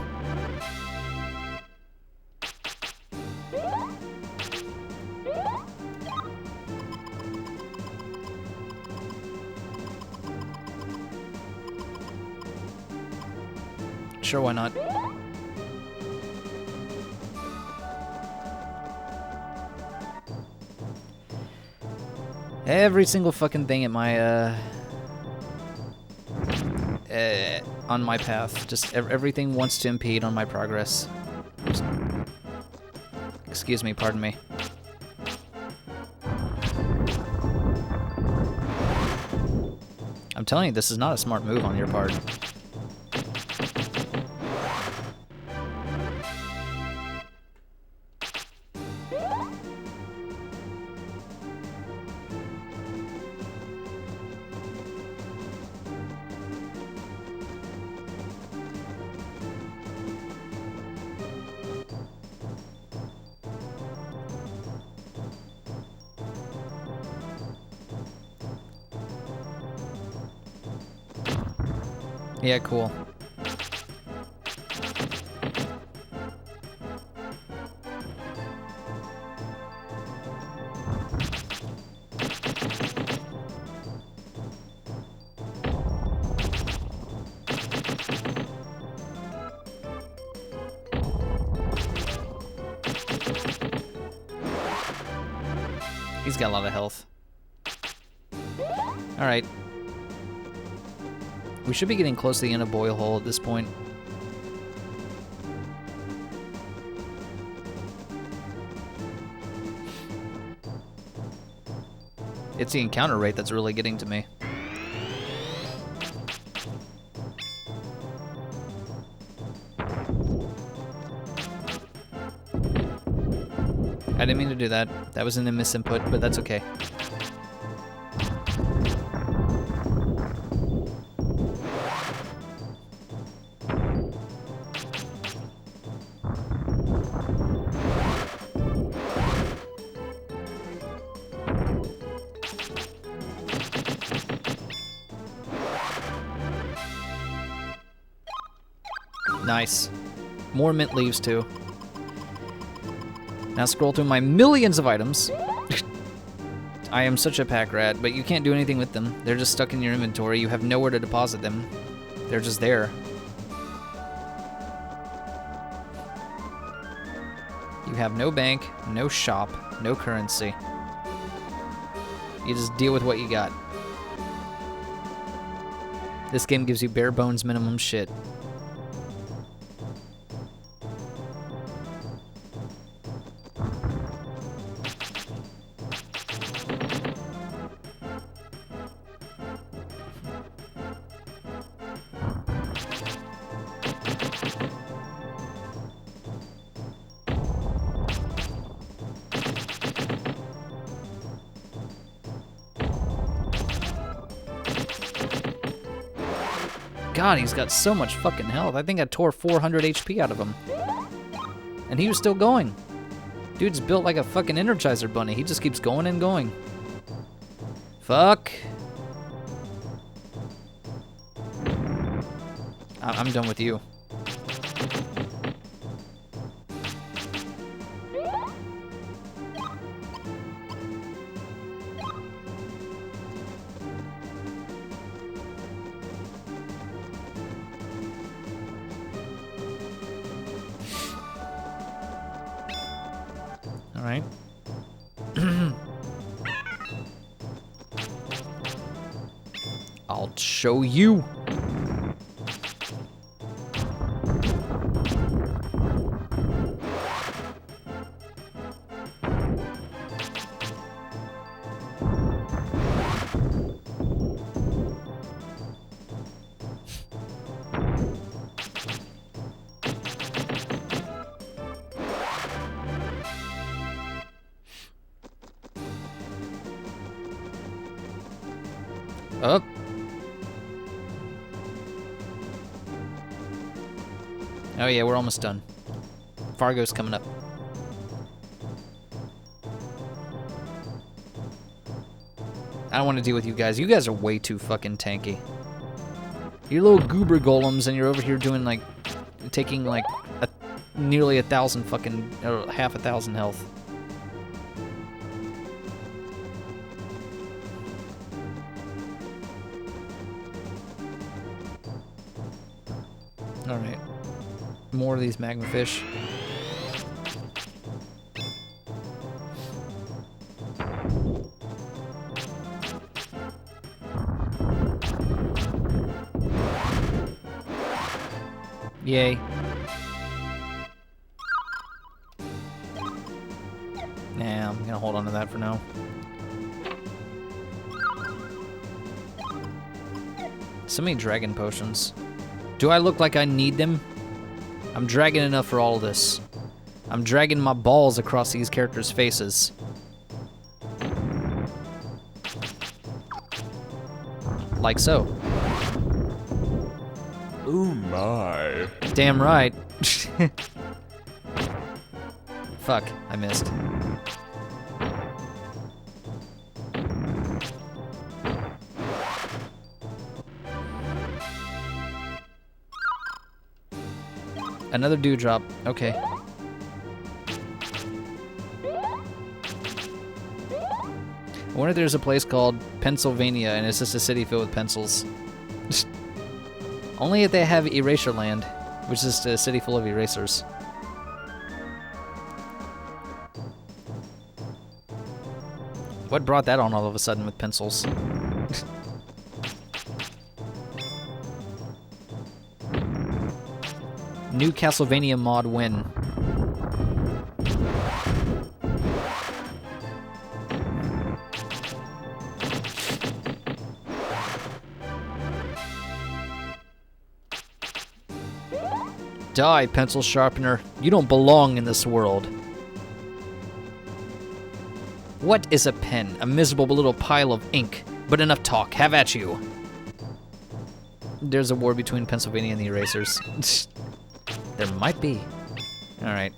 Sure, why not? Every single fucking thing at my, on my path. Just everything wants to impede on my progress. Excuse me, pardon me. I'm telling you, this is not a smart move on your part. Yeah, cool. He's got a lot of health. All right. We should be getting close to the end of Boil Hole at this point. It's the encounter rate that's really getting to me. I didn't mean to do that. That was an misinput, but that's okay. Nice. More mint leaves, too. Now scroll through my millions of items. I am such a pack rat, but you can't do anything with them. They're just stuck in your inventory. You have nowhere to deposit them. They're just there. You have no bank, no shop, no currency. You just deal with what you got. This game gives you bare bones minimum shit. God, he's got so much fucking health. I think I tore 400 HP out of him. And he was still going. Dude's built like a fucking Energizer bunny. He just keeps going and going. Fuck. I'm done with you. I'll show you. Up. Oh yeah, we're almost done. Fargo's coming up. I don't want to deal with you guys. You guys are way too fucking tanky. You're little goober golems, and you're over here doing like, taking like nearly 1,000 fucking, or half 1,000 health. Alright. More of these magma fish. Yay. Nah, I'm gonna hold on to that for now. So many dragon potions. Do I look like I need them? I'm dragging enough for all of this. I'm dragging my balls across these characters' faces. Like so. Oh my. Damn right. Fuck, I missed. Another dewdrop. Okay. I wonder if there's a place called Pennsylvania and it's just a city filled with pencils. Only if they have Eraser Land, which is a city full of erasers. What brought that on all of a sudden with pencils? New Castlevania mod win. Die, pencil sharpener. You don't belong in this world. What is a pen? A miserable little pile of ink. But enough talk. Have at you. There's a war between Pennsylvania and the erasers. There might be. Alright.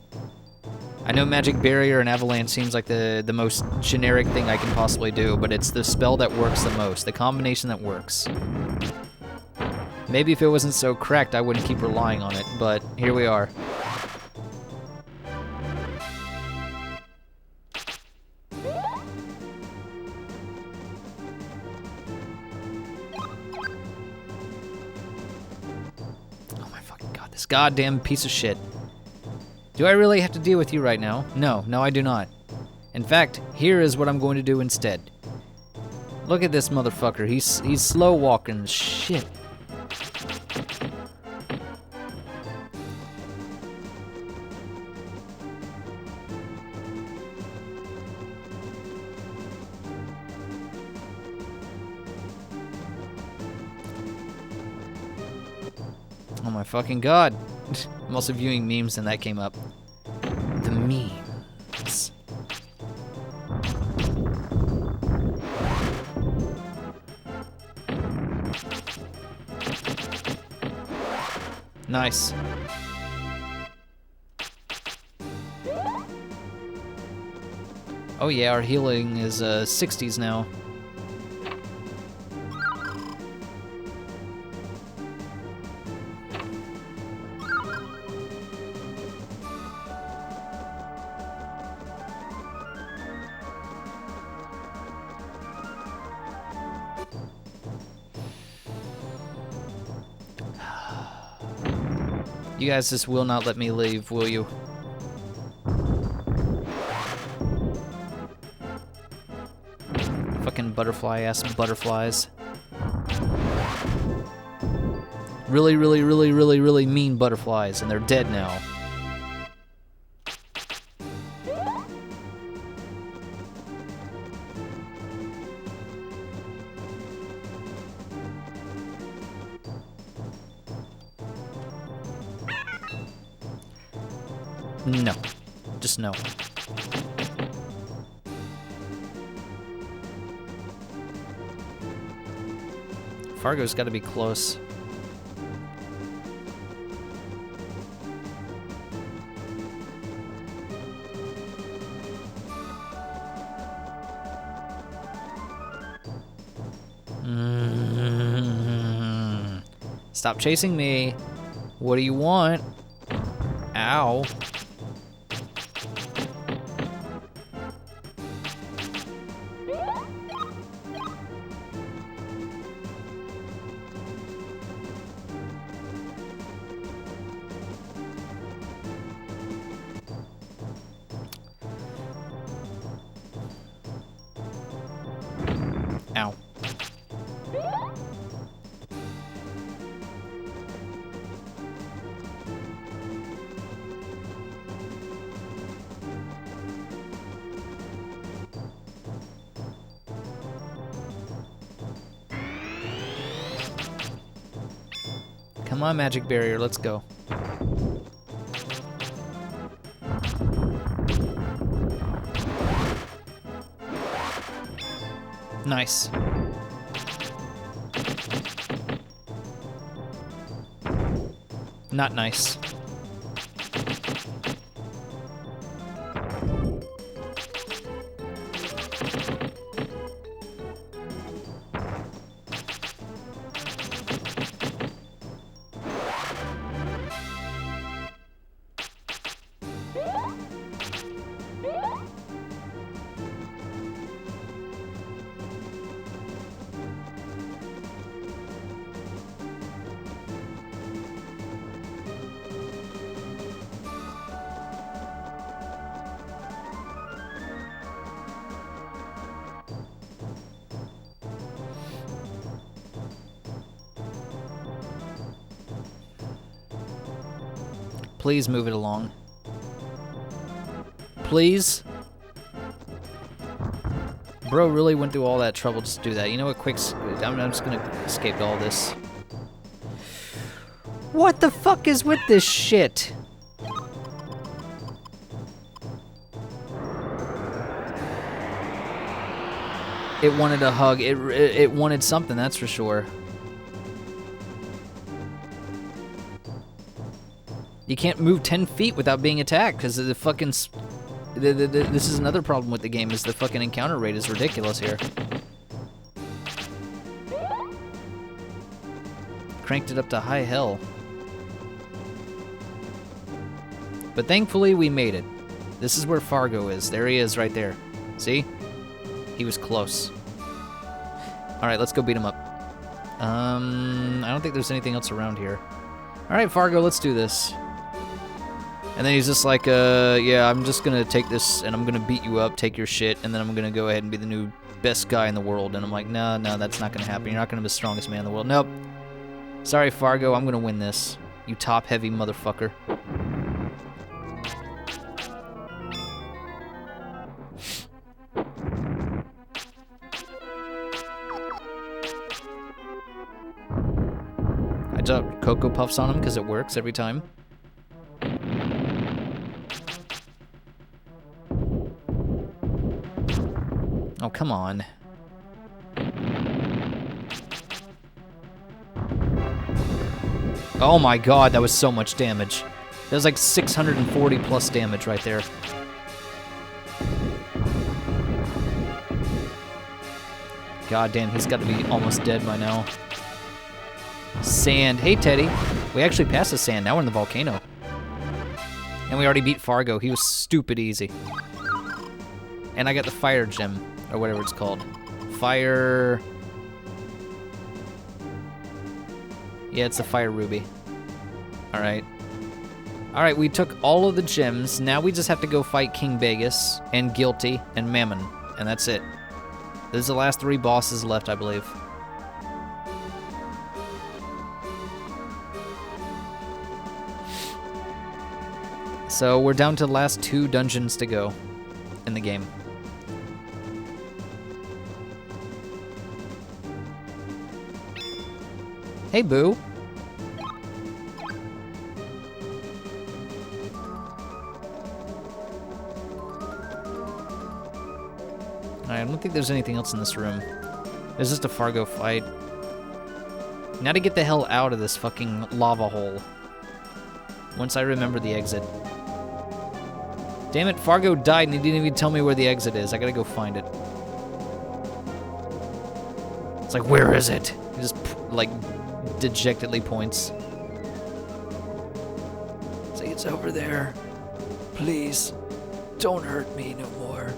I know Magic Barrier and Avalanche seems like the most generic thing I can possibly do, but it's the spell that works the most, the combination that works. Maybe if it wasn't so cracked, I wouldn't keep relying on it, but here we are. This goddamn piece of shit. Do I really have to deal with you right now? No, I do not. In fact, here is what I'm going to do instead. Look at this motherfucker. He's slow walking shit. Oh my fucking god. I'm also viewing memes and that came up. The memes. Nice. Oh yeah, our healing is 60s now. You guys just will not let me leave, will you? Fucking butterfly-ass butterflies. Really, really, really, really, really mean butterflies, and they're dead now. No. Just no. Fargo's got to be close. Stop chasing me. What do you want? Ow. Ow. Come on, magic barrier, let's go. Nice. Not nice. Please move it along. Please? Bro really went through all that trouble just to do that. You know what, I'm just gonna escape all this. What the fuck is with this shit? It wanted a hug. It wanted something, that's for sure. You can't move 10 feet without being attacked because the fucking... this is another problem with the game, is the fucking encounter rate is ridiculous here. Cranked it up to high hell. But thankfully we made it. This is where Fargo is. There he is right there. See? He was close. Alright, let's go beat him up. I don't think there's anything else around here. Alright, Fargo, let's do this. And then he's just like, yeah, I'm just gonna take this and I'm gonna beat you up, take your shit, and then I'm gonna go ahead and be the new best guy in the world. And I'm like, no, that's not gonna happen. You're not gonna be the strongest man in the world. Nope. Sorry, Fargo, I'm gonna win this. You top-heavy motherfucker. I dropped Cocoa Puffs on him because it works every time. Oh, come on. Oh my god, that was so much damage. That was like 640 plus damage right there. God damn, he's got to be almost dead by now. Sand. Hey, Teddy. We actually passed the sand. Now we're in the volcano. And we already beat Fargo. He was stupid easy. And I got the fire gem, or whatever it's called. Fire... Yeah, it's the fire ruby. Alright. Alright, we took all of the gems. Now we just have to go fight King Vegas, and Guilty, and Mammon. And that's it. Those are the last 3 bosses left, I believe. So we're down to the last 2 dungeons to go in the game. Hey, Boo. Alright, I don't think there's anything else in this room. There's just a Fargo fight. Now to get the hell out of this fucking lava hole. Once I remember the exit. Damn it, Fargo died and he didn't even tell me where the exit is. I gotta go find it. It's like, where is it? He just, like, dejectedly points. Say it's over there. Please, don't hurt me no more.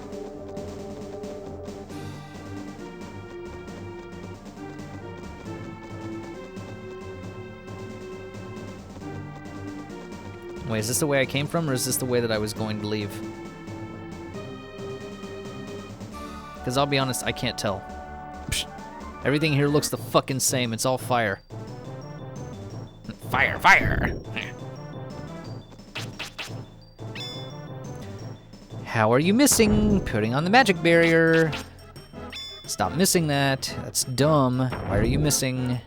Wait, is this the way I came from, or is this the way that I was going to leave? Because I'll be honest, I can't tell. Psh, everything here looks the fucking same. It's all fire. Fire, fire! How are you missing? Putting on the magic barrier. Stop missing that. That's dumb. Why are you missing?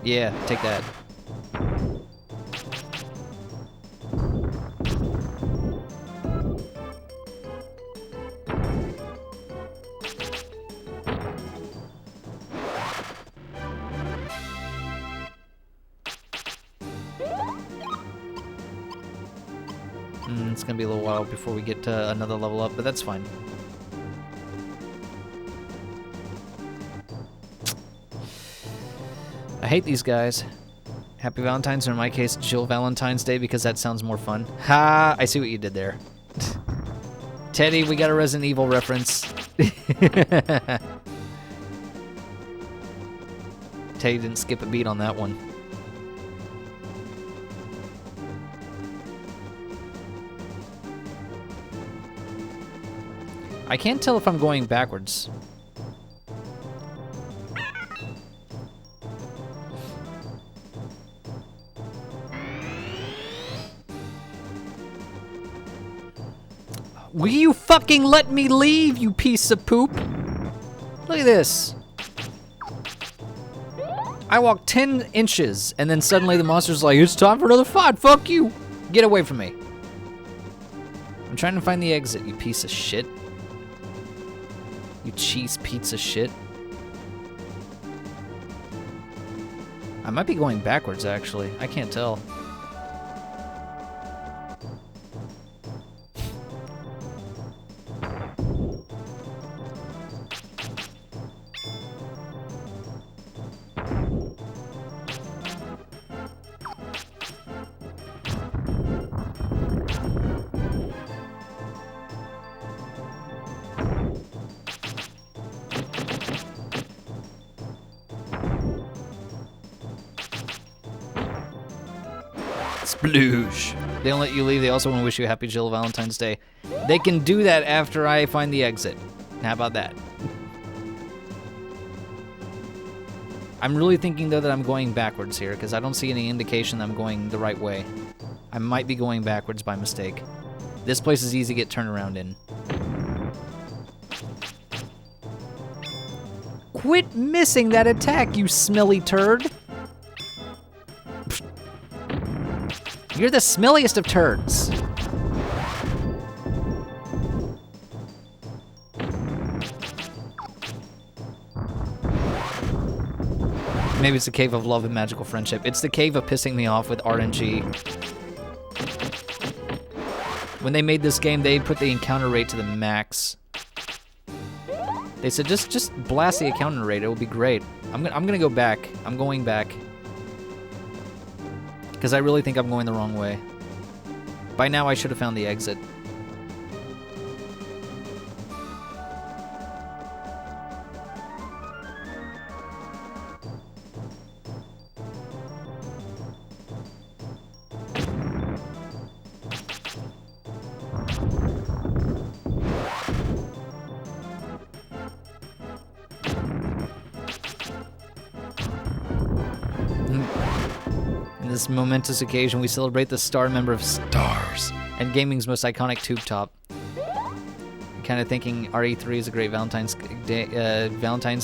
Yeah, take that. It's gonna be a little while before we get to another level up, but that's fine. I hate these guys. Happy Valentine's, or in my case, Jill Valentine's Day, because that sounds more fun. Ha! I see what you did there. Teddy, we got a Resident Evil reference. Teddy didn't skip a beat on that one. I can't tell if I'm going backwards. Will you fucking let me leave, you piece of poop? Look at this. I walked 10 inches, and then suddenly the monster's like, it's time for another fight, fuck you. Get away from me. I'm trying to find the exit, you piece of shit. You cheese pizza shit. I might be going backwards, actually. I can't tell. Sploosh. They don't let you leave. They also want to wish you a happy Jill Valentine's Day. They can do that after I find the exit. How about that? I'm really thinking, though, that I'm going backwards here, because I don't see any indication that I'm going the right way. I might be going backwards by mistake. This place is easy to get turned around in. Quit missing that attack, you smelly turd! You're the smelliest of turds. Maybe it's the cave of love and magical friendship. It's the cave of pissing me off with RNG. When they made this game, they put the encounter rate to the max. They said, just blast the encounter rate, it will be great. I'm gonna go back. I'm going back. Because I really think I'm going the wrong way. By now, I should have found the exit. this momentous occasion, we celebrate the star member of Stars and gaming's most iconic tube top. Kind of thinking RE3 is a great Valentine's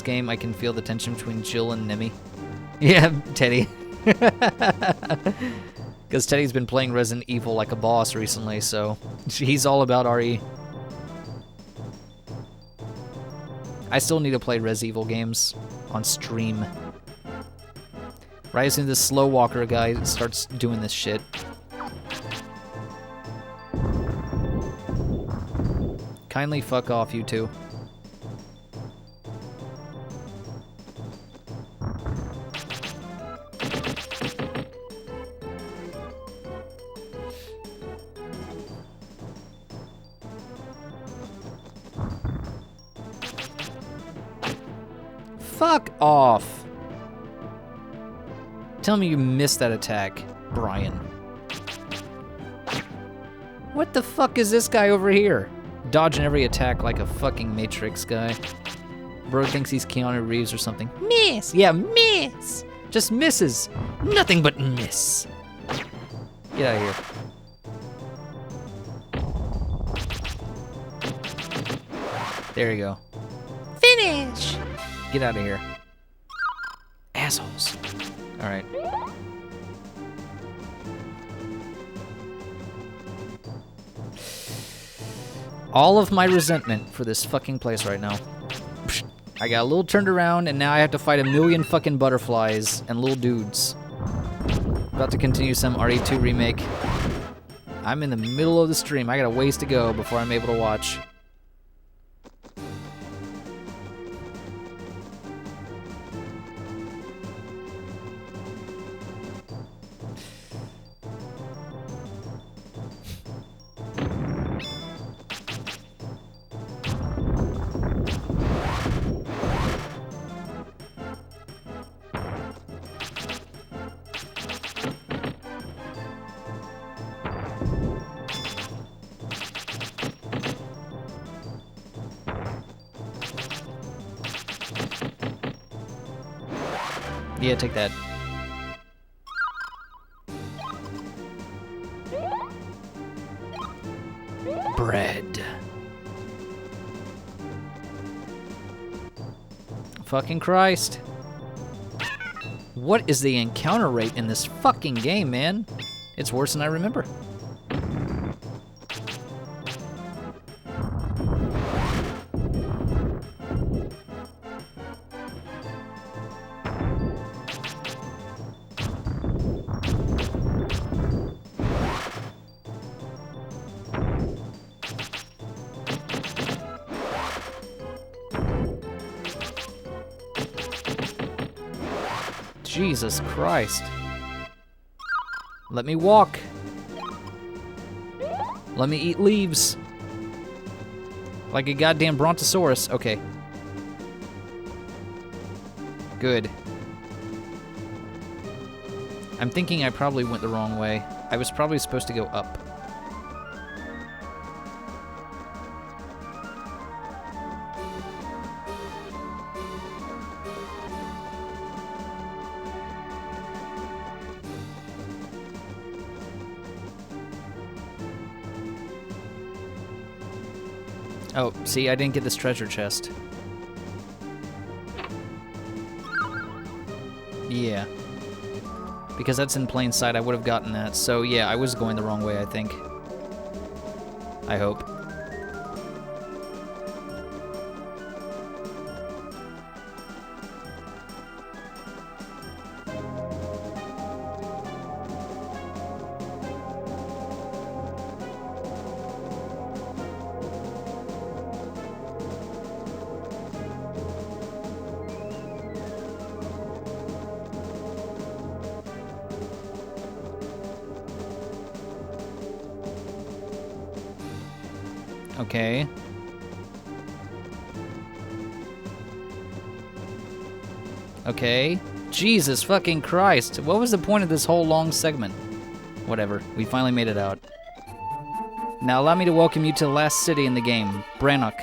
game. I can feel the tension between Jill and Nemi. Yeah, Teddy. Because Teddy's been playing Resident Evil like a boss recently, so he's all about RE. I still need to play Res Evil games on stream. Right as soon as this slow walker guy starts doing this shit. Kindly fuck off, you two. Fuck off. Tell me you missed that attack, Brian. What the fuck is this guy over here? Dodging every attack like a fucking Matrix guy. Bro thinks he's Keanu Reeves or something. Miss! Yeah, miss! Just misses. Nothing but miss. Get out of here. There you go. Finish! Get out of here. Assholes. Alright. All of my resentment for this fucking place right now. I got a little turned around, and now I have to fight a million fucking butterflies and little dudes. About to continue some RE2 remake. I'm in the middle of the stream. I got a ways to go before I'm able to watch. Yeah, take that. Bread. Fucking Christ. What is the encounter rate in this fucking game, man? It's worse than I remember. Jesus Christ. Let me walk. Let me eat leaves. Like a goddamn brontosaurus. Okay. Good. I'm thinking I probably went the wrong way. I was probably supposed to go up. Oh, see, I didn't get this treasure chest. Yeah. Because that's in plain sight, I would have gotten that. So, yeah, I was going the wrong way, I think. I hope. Okay. Okay. Jesus fucking Christ. What was the point of this whole long segment? Whatever. We finally made it out. Now allow me to welcome you to the last city in the game, Brannock.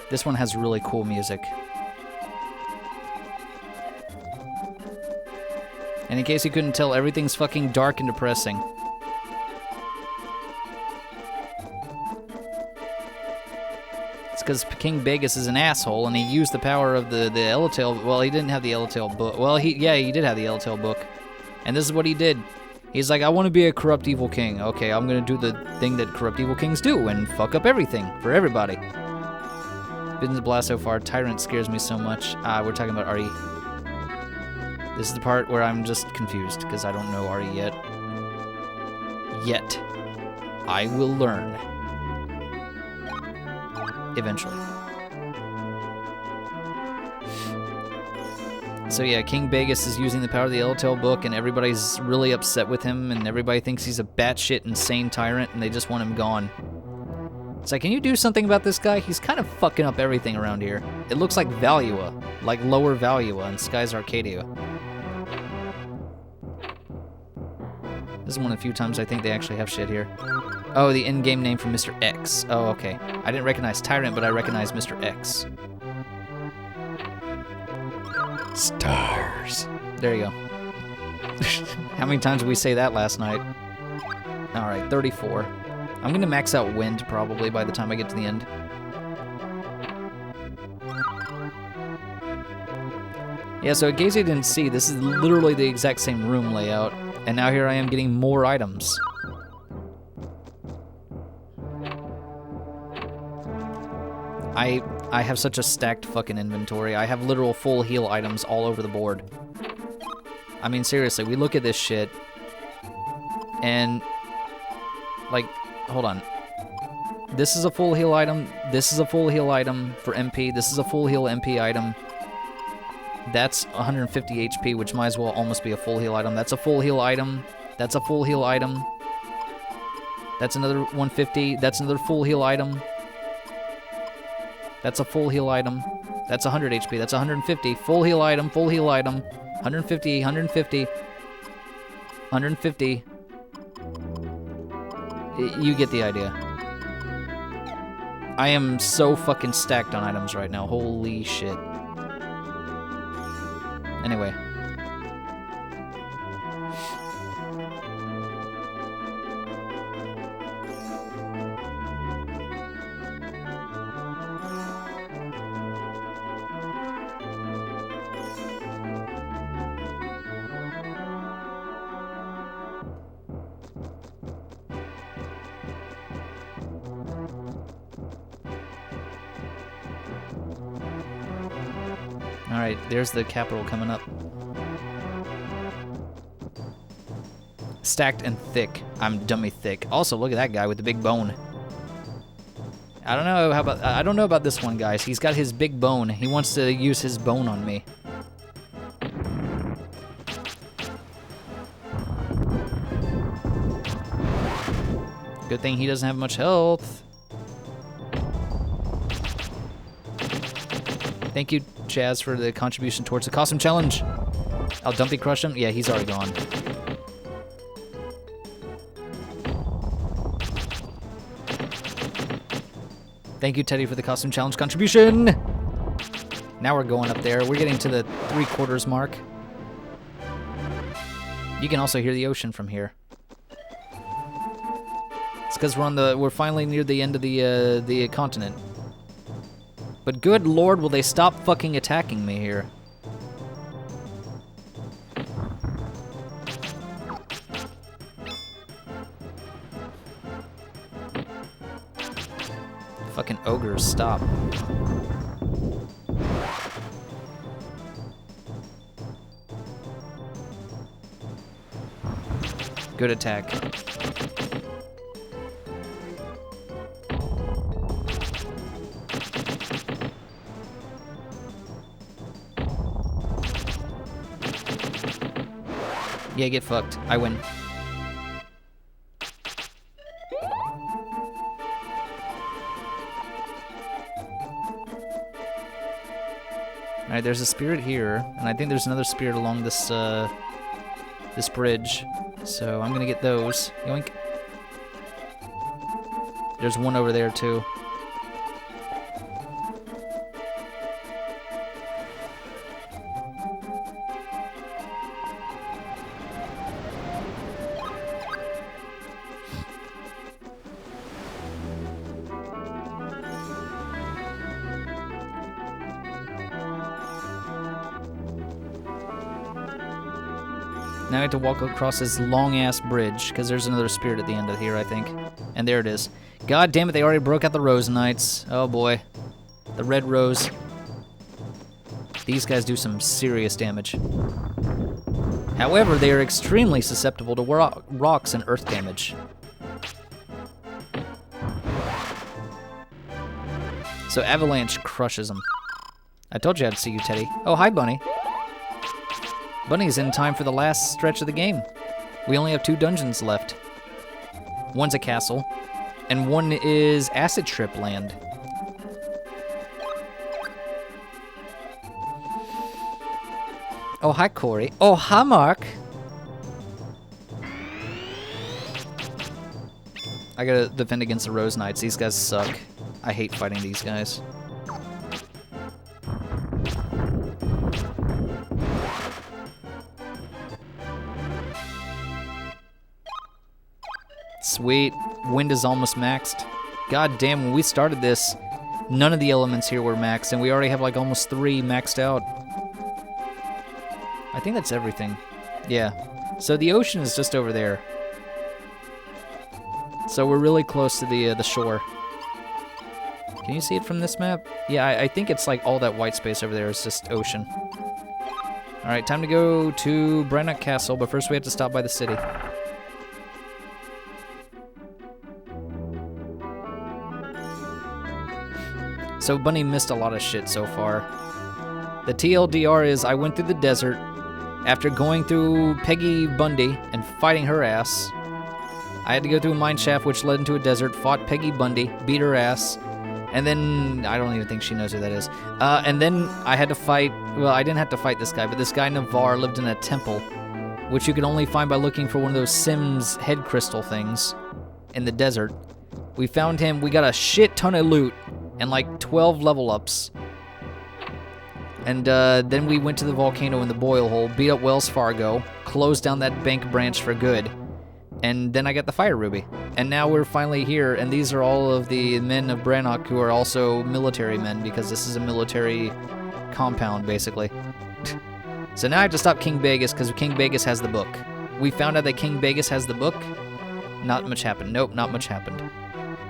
This one has really cool music. And in case you couldn't tell, everything's fucking dark and depressing. It's because King Vegas is an asshole, and he used the power of the Eletale. Well, he didn't have the Eletale book. Well, he did have the Eletale book. And this is what he did. He's like, I want to be a corrupt evil king. Okay, I'm going to do the thing that corrupt evil kings do and fuck up everything for everybody. Been the blast so far. Tyrant scares me so much. We're talking about Ari. This is the part where I'm just confused because I don't know Ari yet. Yet. I will learn. Eventually. So yeah, King Vegas is using the power of the Eletale book, and everybody's really upset with him, and everybody thinks he's a batshit insane tyrant, and they just want him gone. It's like, can you do something about this guy? He's kind of fucking up everything around here. It looks like Valua, like Lower Valua in Skies Arcadia. This is one of the few times I think they actually have shit here. Oh, the in-game name for Mr. X. Oh, okay. I didn't recognize Tyrant, but I recognize Mr. X. Stars. There you go. How many times did we say that last night? Alright, 34. I'm gonna max out Wind, probably, by the time I get to the end. Yeah, so in case you didn't see, this is literally the exact same room layout. And now here I am getting more items. I have such a stacked fucking inventory. I have literal full heal items all over the board. I mean, seriously, we look at this shit, and, like, hold on. This is a full heal item. This is a full heal item for MP. This is a full heal MP item. That's 150 HP, which might as well almost be a full heal item. That's a full heal item. That's a full heal item. That's another 150. That's another full heal item. That's a full heal item. That's 100 HP. That's 150. Full heal item. Full heal item. 150. 150. 150. You get the idea. I am so fucking stacked on items right now. Holy shit. Anyway. Alright, there's the capital coming up. Stacked and thick. I'm dummy thick. Also, look at that guy with the big bone. I don't know about this one, guys. He's got his big bone. He wants to use his bone on me. Good thing he doesn't have much health. Thank you, Chaz, for the contribution towards the costume challenge. I'll Dumpy crush him? Yeah, he's already gone. Thank you, Teddy, for the costume challenge contribution. Now we're going up there. We're getting to the 3/4 mark. You can also hear the ocean from here. It's because we're finally near the end of the continent. But good lord, will they stop fucking attacking me here? Fucking ogres, stop. Good attack. Yeah, get fucked. I win. Alright, there's a spirit here, and I think there's another spirit along this, this bridge. So I'm gonna get those. Yoink. There's one over there, too. Now I have to walk across this long-ass bridge, because there's another spirit at the end of here, I think. And there it is. God damn it, they already broke out the Rose Knights. Oh boy. The Red Rose. These guys do some serious damage. However, they are extremely susceptible to rocks and earth damage. So Avalanche crushes them. I told you I'd see you, Teddy. Oh, hi, Bunny. Bunny's in time for the last stretch of the game. We only have 2 dungeons left. One's a castle, and one is Acid Trip Land. Oh, hi, Kouri. Oh, hi, Mark. I gotta defend against the Rose Knights. These guys suck. I hate fighting these guys. Sweet. Wind is almost maxed. God damn, when we started this, none of the elements here were maxed, and we already have like almost 3 maxed out. I think that's everything. Yeah. So the ocean is just over there. So we're really close to the shore. Can you see it from this map? Yeah, I think it's like all that white space over there is just ocean. Alright, time to go to Brannock Castle, but first we have to stop by the city. So Bunny missed a lot of shit so far. The TLDR is I went through the desert after going through Peggy Bundy and fighting her ass. I had to go through a mine shaft which led into a desert, fought Peggy Bundy, beat her ass, and then, I don't even think she knows who that is. And then I had to fight, well, I didn't have to fight this guy, but this guy Navarre lived in a temple, which you can only find by looking for one of those Sims head crystal things in the desert. We found him, we got a shit ton of loot, and like 12 level ups. And then we went to the volcano in the boil hole, beat up Wells Fargo, closed down that bank branch for good, and then I got the fire ruby. And now we're finally here, and these are all of the men of Brannock who are also military men, because this is a military compound, basically. So now I have to stop King Vegas, because King Vegas has the book. We found out that King Vegas has the book. Not much happened. Nope, not much happened.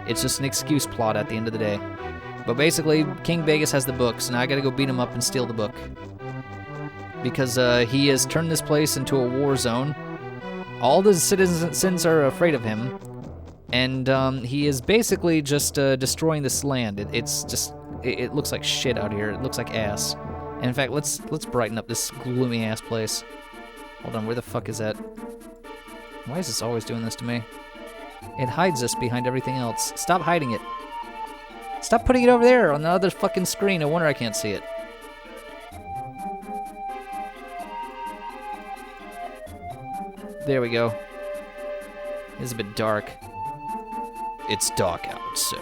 It's just an excuse plot at the end of the day. But basically, King Vegas has the book, so now I gotta go beat him up and steal the book. Because he has turned this place into a war zone. All the citizens are afraid of him. And he is basically just destroying this land. It looks like shit out here. It looks like ass. And in fact, let's brighten up this gloomy ass place. Hold on, where the fuck is that? Why is this always doing this to me? It hides us behind everything else. Stop hiding it. Stop putting it over there on the other fucking screen. No wonder I can't see it. There we go. It's a bit dark. It's dark out, so...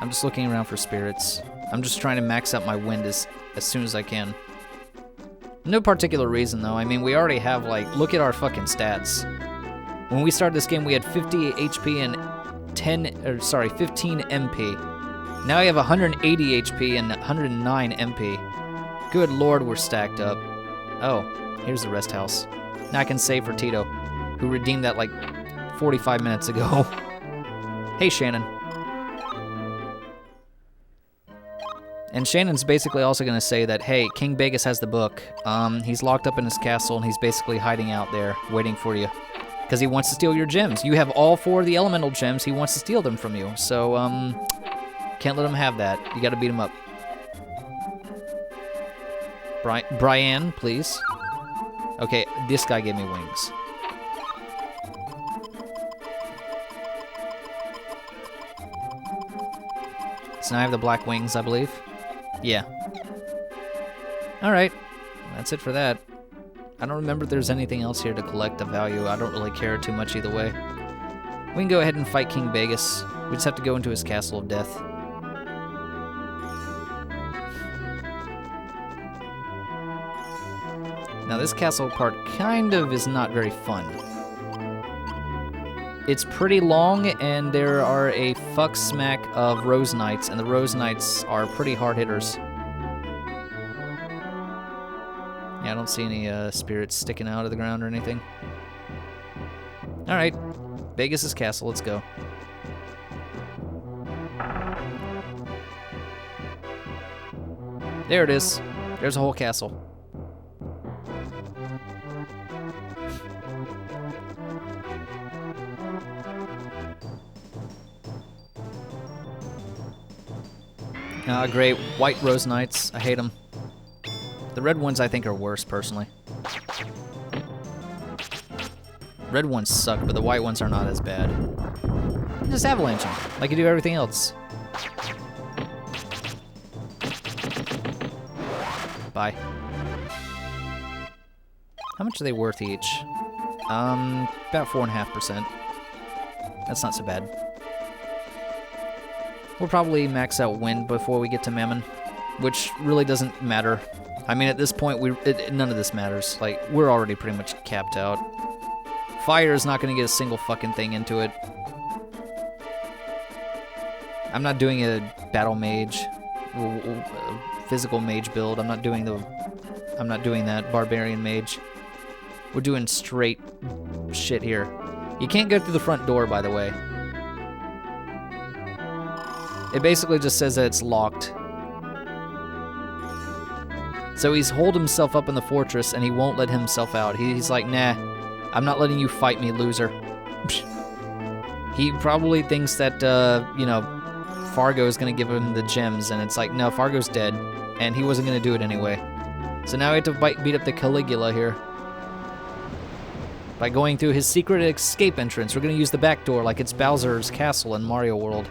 I'm just looking around for spirits. I'm just trying to max out my wind as soon as I can. No particular reason, though. I mean, we already have, like, look at our fucking stats. When we started this game, we had 50 HP and 15 MP. Now we have 180 HP and 109 MP. Good lord, we're stacked up. Oh, here's the rest house. Now I can save for Tito, who redeemed that, like, 45 minutes ago. Hey, Shannon. And Shannon's basically also going to say that, hey, King Vegas has the book. He's locked up in his castle, and he's basically hiding out there, waiting for you. Because he wants to steal your gems. You have all 4 of the elemental gems. He wants to steal them from you. So, can't let him have that. You got to beat him up. Brian, please. Okay, this guy gave me wings. So now I have the black wings, I believe. Yeah. Alright. That's it for that. I don't remember if there's anything else here to collect of value. I don't really care too much either way. We can go ahead and fight King Vegas. We just have to go into his Castle of Death. Now this castle part kind of is not very fun. It's pretty long, and there are a fuck smack of Rose Knights, and the Rose Knights are pretty hard hitters. Yeah, I don't see any spirits sticking out of the ground or anything. Alright, Vegas' castle, let's go. There it is. There's a whole castle. Ah, great. White Rose Knights. I hate them. The red ones I think are worse, personally. Red ones suck, but the white ones are not as bad. Just avalanche them, like you do everything else. Bye. How much are they worth each? About 4.5%. That's not so bad. We'll probably max out wind before we get to Mammon, which really doesn't matter. I mean, at this point, none of this matters. Like, we're already pretty much capped out. Fire is not going to get a single fucking thing into it. I'm not doing a battle mage, physical mage build. I'm not doing that barbarian mage. We're doing straight shit here. You can't go through the front door, by the way. It basically just says that it's locked. So he's holed himself up in the fortress, and he won't let himself out. He's like, nah, I'm not letting you fight me, loser. He probably thinks that, you know, Fargo is going to give him the gems, and it's like, no, Fargo's dead, and he wasn't going to do it anyway. So now we have to beat up the Caligula here. By going through his secret escape entrance. We're going to use the back door like it's Bowser's castle in Mario World.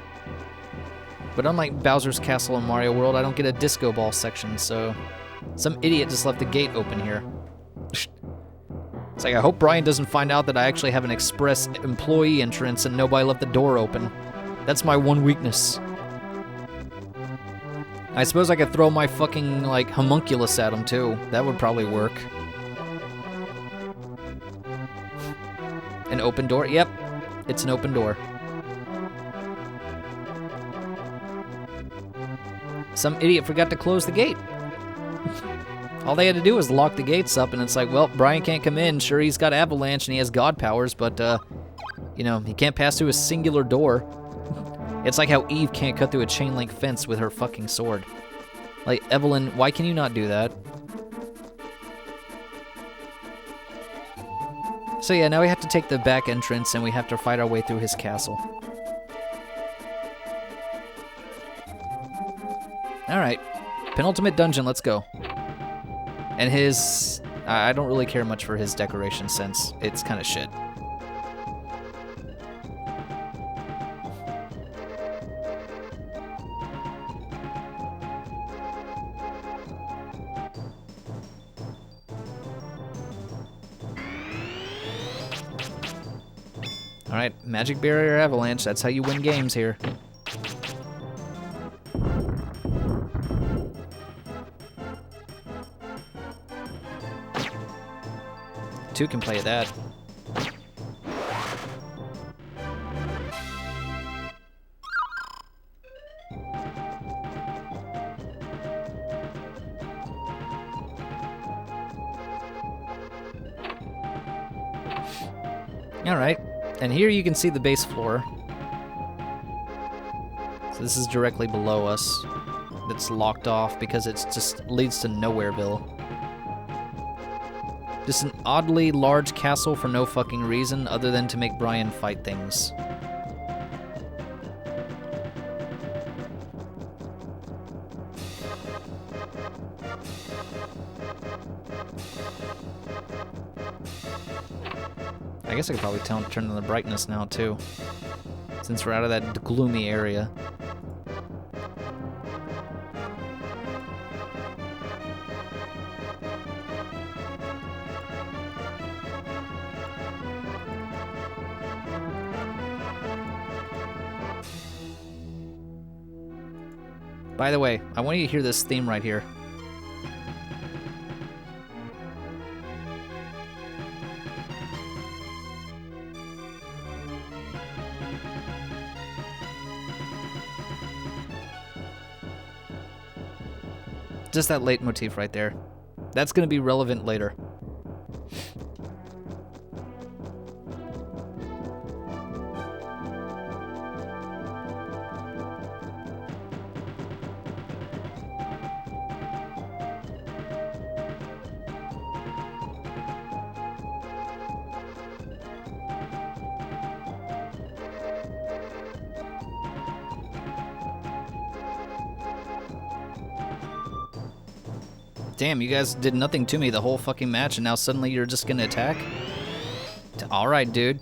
But unlike Bowser's castle in Mario World, I don't get a disco ball section, so some idiot just left the gate open here. It's like, I hope Brian doesn't find out that I actually have an express employee entrance and nobody left the door open. That's my one weakness. I suppose I could throw my fucking, like, homunculus at him, too. That would probably work. An open door? Yep, it's an open door. Some idiot forgot to close the gate. All they had to do was lock the gates up, and it's like, well, Brian can't come in. Sure, he's got avalanche and he has god powers, but, you know, he can't pass through a singular door. It's like how Eve can't cut through a chain link fence with her fucking sword. Like, Evelyn, why can you not do that? So yeah, now we have to take the back entrance and we have to fight our way through his castle. Alright, penultimate dungeon, let's go. And his... I don't really care much for his decoration sense. It's kind of shit. Alright, Magic Barrier Avalanche, that's how you win games here. Two can play that. Alright, and here you can see the base floor. So this is directly below us. It's locked off because it just leads to Nowhereville. Just an oddly large castle for no fucking reason other than to make Brian fight things. I guess I could probably turn on the brightness now too, since we're out of that gloomy area. By the way, I want you to hear this theme right here. Just that leitmotif right there. That's going to be relevant later. Damn, you guys did nothing to me the whole fucking match, and now suddenly you're just gonna attack? Alright, dude.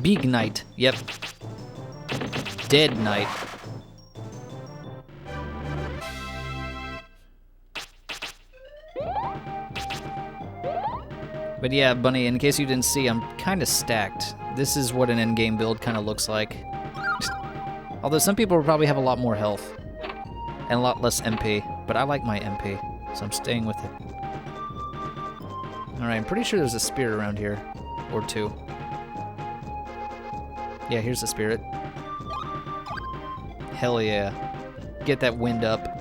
Big Knight, yep. Dead Knight. But yeah, Bunny, in case you didn't see, I'm kind of stacked. This is what an endgame build kind of looks like. Although some people will probably have a lot more health and a lot less MP, but I like my MP, so I'm staying with it. Alright, I'm pretty sure there's a spirit around here, or two. Yeah, here's the spirit. Hell yeah. Get that wind up.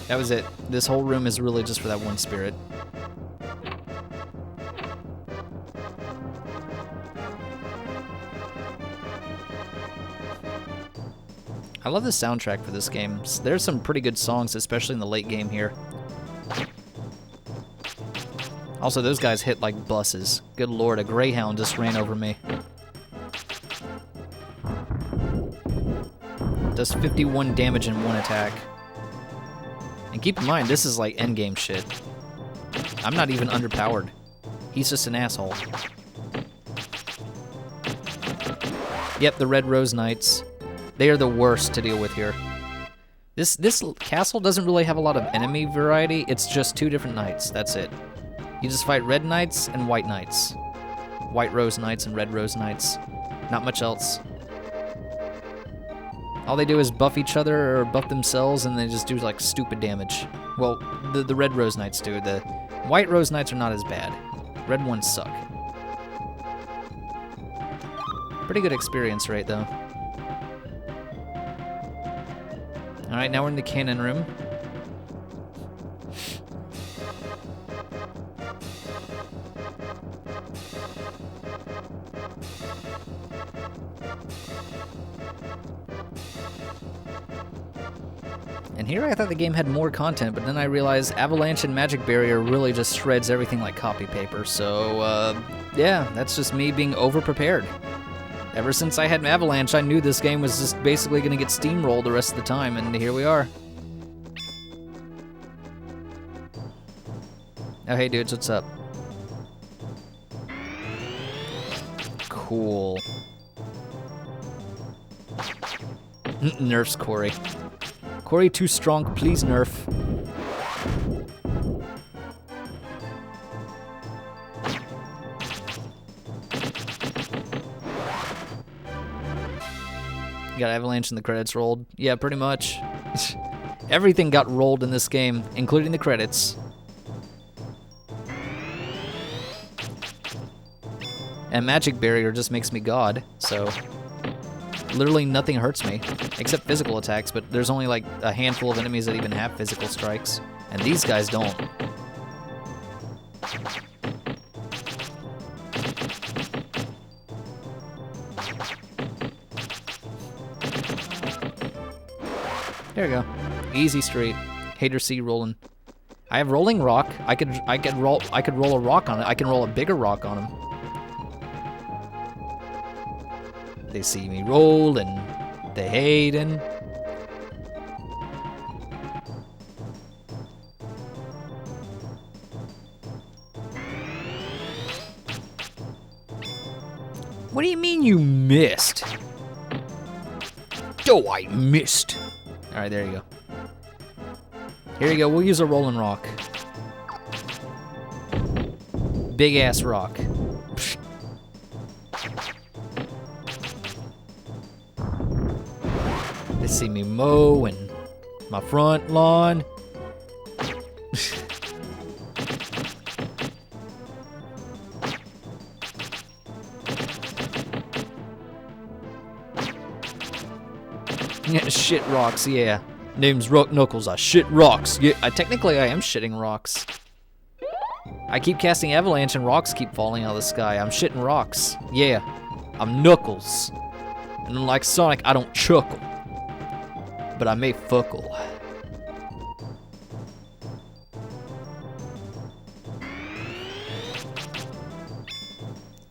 That was it. This whole room is really just for that one spirit. I love the soundtrack for this game. There's some pretty good songs, especially in the late game here. Also, those guys hit like buses. Good lord, a greyhound just ran over me. Does 51 damage in one attack. And keep in mind, this is like endgame shit. I'm not even underpowered. He's just an asshole. Yep, the Red Rose Knights. They are the worst to deal with here. This castle doesn't really have a lot of enemy variety. It's just two different knights. That's it. You just fight Red Knights and White Knights. White Rose Knights and Red Rose Knights. Not much else. All they do is buff each other or buff themselves, and they just do like stupid damage. Well, the Red Rose Knights do. The White Rose Knights are not as bad. Red ones suck. Pretty good experience rate though. Alright, now we're in the cannon room. And here I thought the game had more content, but then I realized Avalanche and Magic Barrier really just shreds everything like copy paper. So, yeah, that's just me being over-prepared. Ever since I had Avalanche, I knew this game was just basically going to get steamrolled the rest of the time, and here we are. Oh, hey dudes, what's up? Cool. Nerfs Kouri. Kouri too strong, please nerf. Got Avalanche and the credits rolled. Yeah, pretty much. Everything got rolled in this game, including the credits. And Magic Barrier just makes me God, so literally nothing hurts me, except physical attacks, but there's only like a handful of enemies that even have physical strikes, and these guys don't. There we go. Easy street. Hater C rolling. I have rolling rock. I could roll a rock on it. I can roll a bigger rock on him. They see me roll and they hating. What do you mean you missed? Oh, I missed. All right, there you go. Here you go. We'll use a rolling rock. big ass rock. They see me mowing my front lawn. Yeah, shit rocks, yeah. Name's Rock Knuckles, I shit rocks. Yeah, technically I am shitting rocks. I keep casting avalanche and rocks keep falling out of the sky. I'm shitting rocks. Yeah, I'm Knuckles. And unlike Sonic, I don't chuckle. But I may fuckle.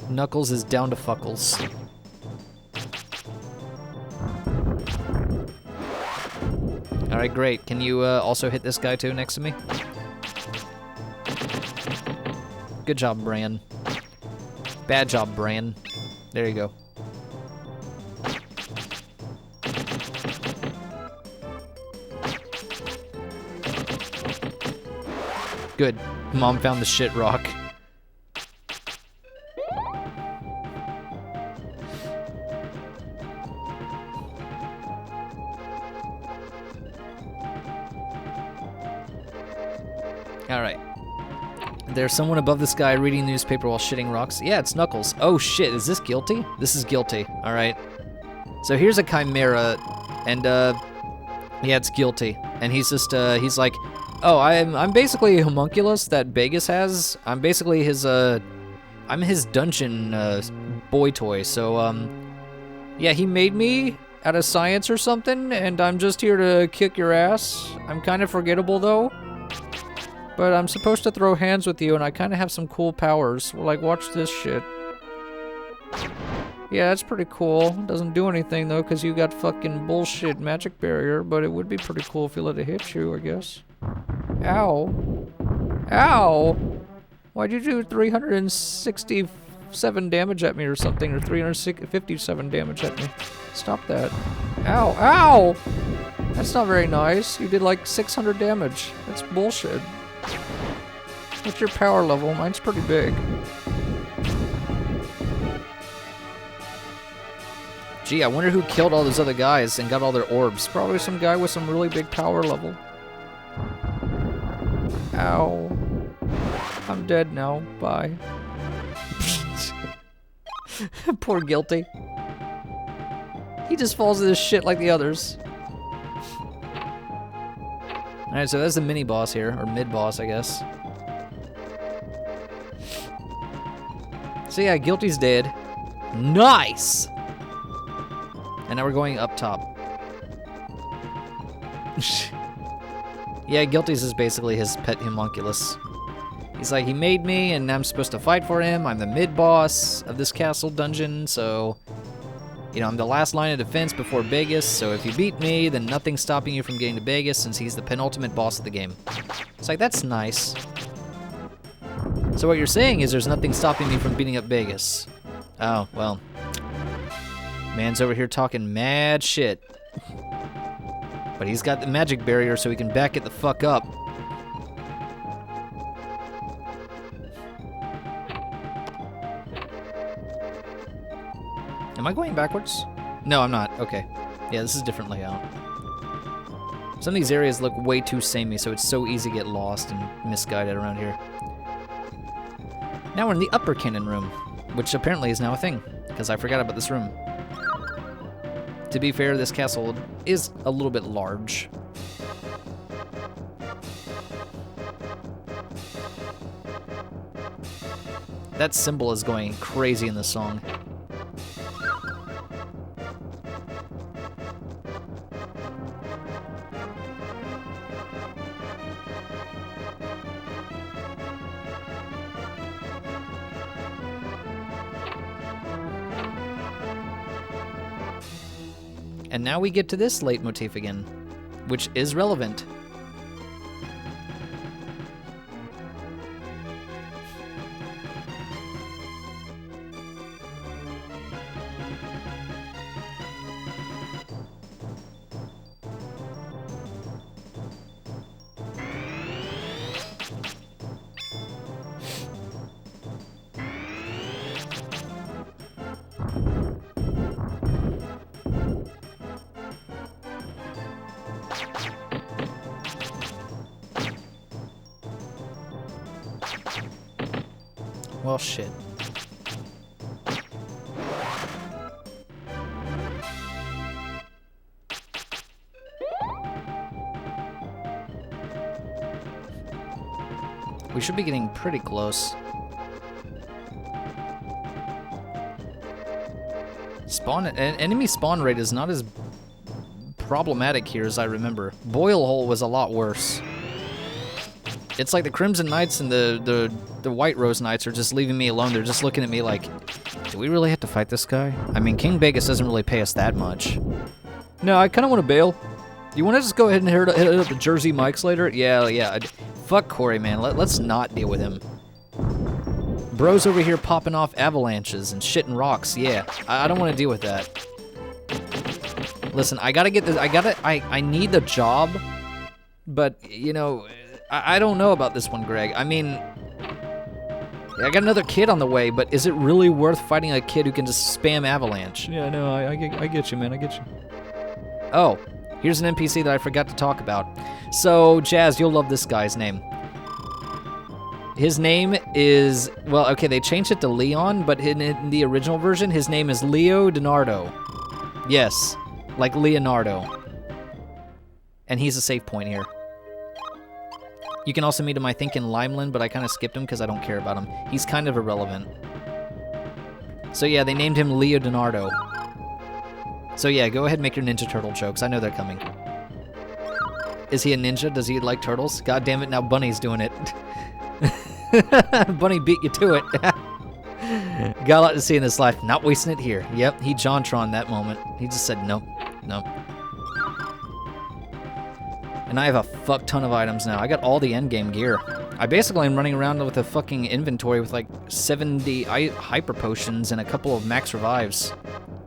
Knuckles is down to fuckles. Alright, great. Can you also hit this guy too next to me? Good job, Bran. Bad job, Bran. There you go. Good. Mom found the shit rock. Alright. There's someone above this guy reading the newspaper while shitting rocks. Yeah, it's Knuckles. Oh shit, is this guilty? This is guilty. Alright. So here's a chimera, and yeah, it's guilty. And he's just he's like, oh, I'm basically a homunculus that Vegas has. I'm basically his I'm his dungeon boy toy. So yeah, he made me out of science or something, and I'm just here to kick your ass. I'm kind of forgettable though. But I'm supposed to throw hands with you, and I kind of have some cool powers. Well, like, watch this shit. Yeah, that's pretty cool. Doesn't do anything, though, because you got fucking bullshit magic barrier, but it would be pretty cool if you let it hit you, I guess. Ow. Ow! Why'd you do 367 damage at me or something, or 357 damage at me? Stop that. Ow. Ow! That's not very nice. You did like 600 damage. That's bullshit. What's your power level? Mine's pretty big. Gee, I wonder who killed all those other guys and got all their orbs. Probably some guy with some really big power level. Ow. I'm dead now. Bye. Poor Guilty. He just falls into this shit like the others. Alright, so that's the mini-boss here, or mid-boss, I guess. So yeah, Guilty's dead. Nice! And now we're going up top. Yeah, Guilty's is basically his pet homunculus. He's like, he made me, and I'm supposed to fight for him. I'm the mid-boss of this castle dungeon, so... You know, I'm the last line of defense before Vegas, so if you beat me, then nothing's stopping you from getting to Vegas since he's the penultimate boss of the game. It's like, that's nice. So what you're saying is there's nothing stopping me from beating up Vegas. Oh, well. Man's over here talking mad shit. But he's got the magic barrier so he can back it the fuck up. Am I going backwards? No, I'm not. Okay. Yeah, this is a different layout. Some of these areas look way too samey, so it's so easy to get lost and misguided around here. Now we're in the upper cannon room, which apparently is now a thing, because I forgot about this room. To be fair, this castle is a little bit large. That cymbal is going crazy in this song. And now we get to this leitmotif again, which is relevant. Well, shit. We should be getting pretty close. Enemy spawn rate is not as problematic here as I remember. Boil hole was a lot worse. It's like the Crimson Knights and the White Rose Knights are just leaving me alone. They're just looking at me like, do we really have to fight this guy? I mean, King Vegas doesn't really pay us that much. No, I kind of want to bail. You want to just go ahead and hit up the Jersey Mikes later? Yeah. Fuck Kouri, man. Let's not deal with him. Bro's over here popping off avalanches and shitting rocks. Yeah, I don't want to deal with that. Listen, I gotta get this. I need the job, but you know, I don't know about this one, Greg. I mean, I got another kid on the way, but is it really worth fighting a kid who can just spam avalanche? Yeah, no, I get you, man. I get you. Oh, here's an NPC that I forgot to talk about. So, Jazz, you'll love this guy's name. His name is, well, okay, they changed it to Leon, but in the original version, his name is Leo Donardo. Yes, like Leonardo. And he's a save point here. You can also meet him, I think, in Limeland, but I kind of skipped him because I don't care about him. He's kind of irrelevant. So yeah, they named him Leo Donardo. So yeah, go ahead and make your Ninja Turtle jokes. I know they're coming. Is he a ninja? Does he like turtles? God damn it, now Bunny's doing it. Bunny beat you to it. Got a lot to see in this life. Not wasting it here. Yep, he JonTron that moment. He just said nope. And I have a fuck ton of items now. I got all the endgame gear. I basically am running around with a fucking inventory with like 70 hyper potions and a couple of max revives.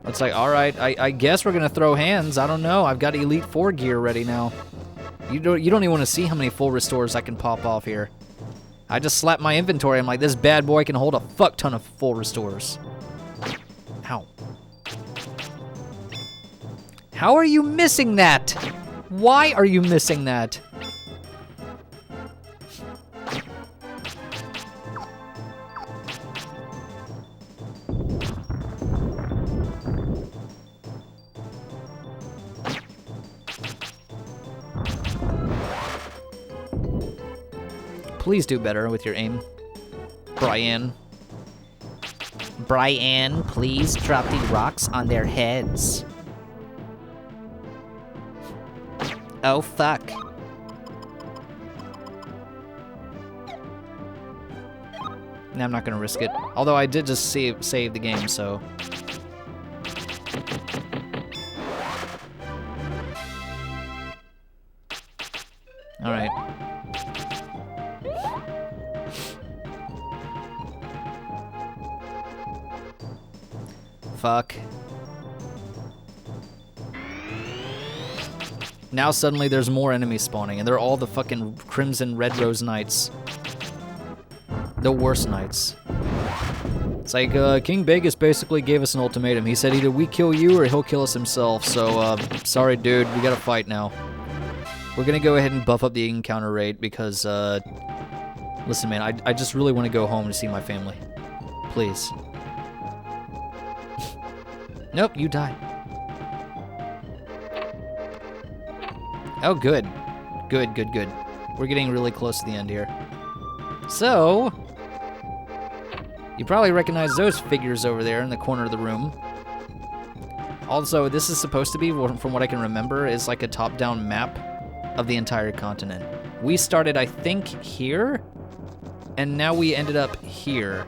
It's like, alright, I guess we're gonna throw hands. I don't know. I've got Elite 4 gear ready now. You don't even want to see how many full restores I can pop off here. I just slapped my inventory. I'm like, this bad boy can hold a fuck ton of full restores. Ow. How are you missing that? Why are you missing that? Please do better with your aim, Brian. Brian, please drop the rocks on their heads. Oh, fuck. Nah, I'm not gonna risk it. Although I did just save the game, so... Alright. Fuck. Now suddenly there's more enemies spawning, and they're all the fucking Crimson Red Rose Knights. The worst knights. It's like, King Vegas basically gave us an ultimatum. He said either we kill you or he'll kill us himself, so, sorry dude, we gotta fight now. We're gonna go ahead and buff up the encounter rate because, listen man, I just really want to go home to see my family. Please. Nope, you die. Oh, good. Good. We're getting really close to the end here. So, you probably recognize those figures over there in the corner of the room. Also, this is supposed to be, from what I can remember, is like a top-down map of the entire continent. We started, I think, here, and now we ended up here.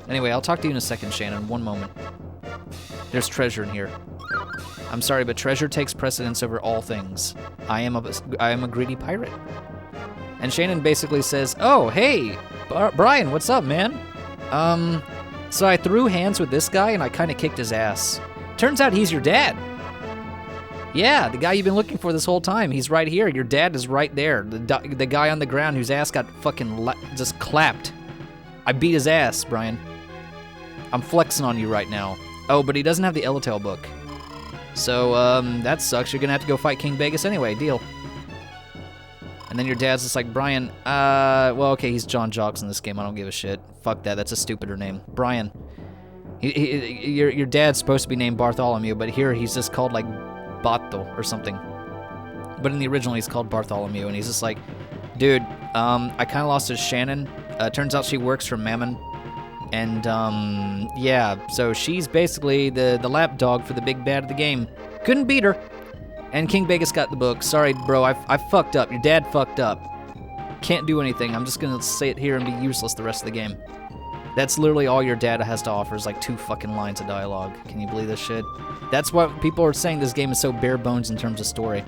Anyway, I'll talk to you in a second, Shannon. One moment. There's treasure in here. I'm sorry, but treasure takes precedence over all things. I am a greedy pirate. And Shannon basically says, oh, hey, Brian, what's up, man? So I threw hands with this guy, and I kind of kicked his ass. Turns out he's your dad. Yeah, the guy you've been looking for this whole time. He's right here. Your dad is right there. The guy on the ground whose ass got fucking just clapped. I beat his ass, Brian. I'm flexing on you right now. Oh, but he doesn't have the Eletale book. So, that sucks. You're gonna have to go fight King Vegas anyway. Deal. And then your dad's just like, Brian, well, okay, he's John Jocks in this game. I don't give a shit. Fuck that. That's a stupider name. Brian. Your dad's supposed to be named Bartholomew, but here he's just called, like, Bato or something. But in the original, he's called Bartholomew, and he's just like, dude, I kind of lost to Shannon. Turns out she works for Mammon. And, yeah, so she's basically the lapdog for the big bad of the game. Couldn't beat her. And King Vegas got the book. Sorry, bro, I fucked up. Your dad fucked up. Can't do anything. I'm just gonna sit here and be useless the rest of the game. That's literally all your dad has to offer is like 2 fucking lines of dialogue. Can you believe this shit? That's what people are saying this game is so bare bones in terms of story.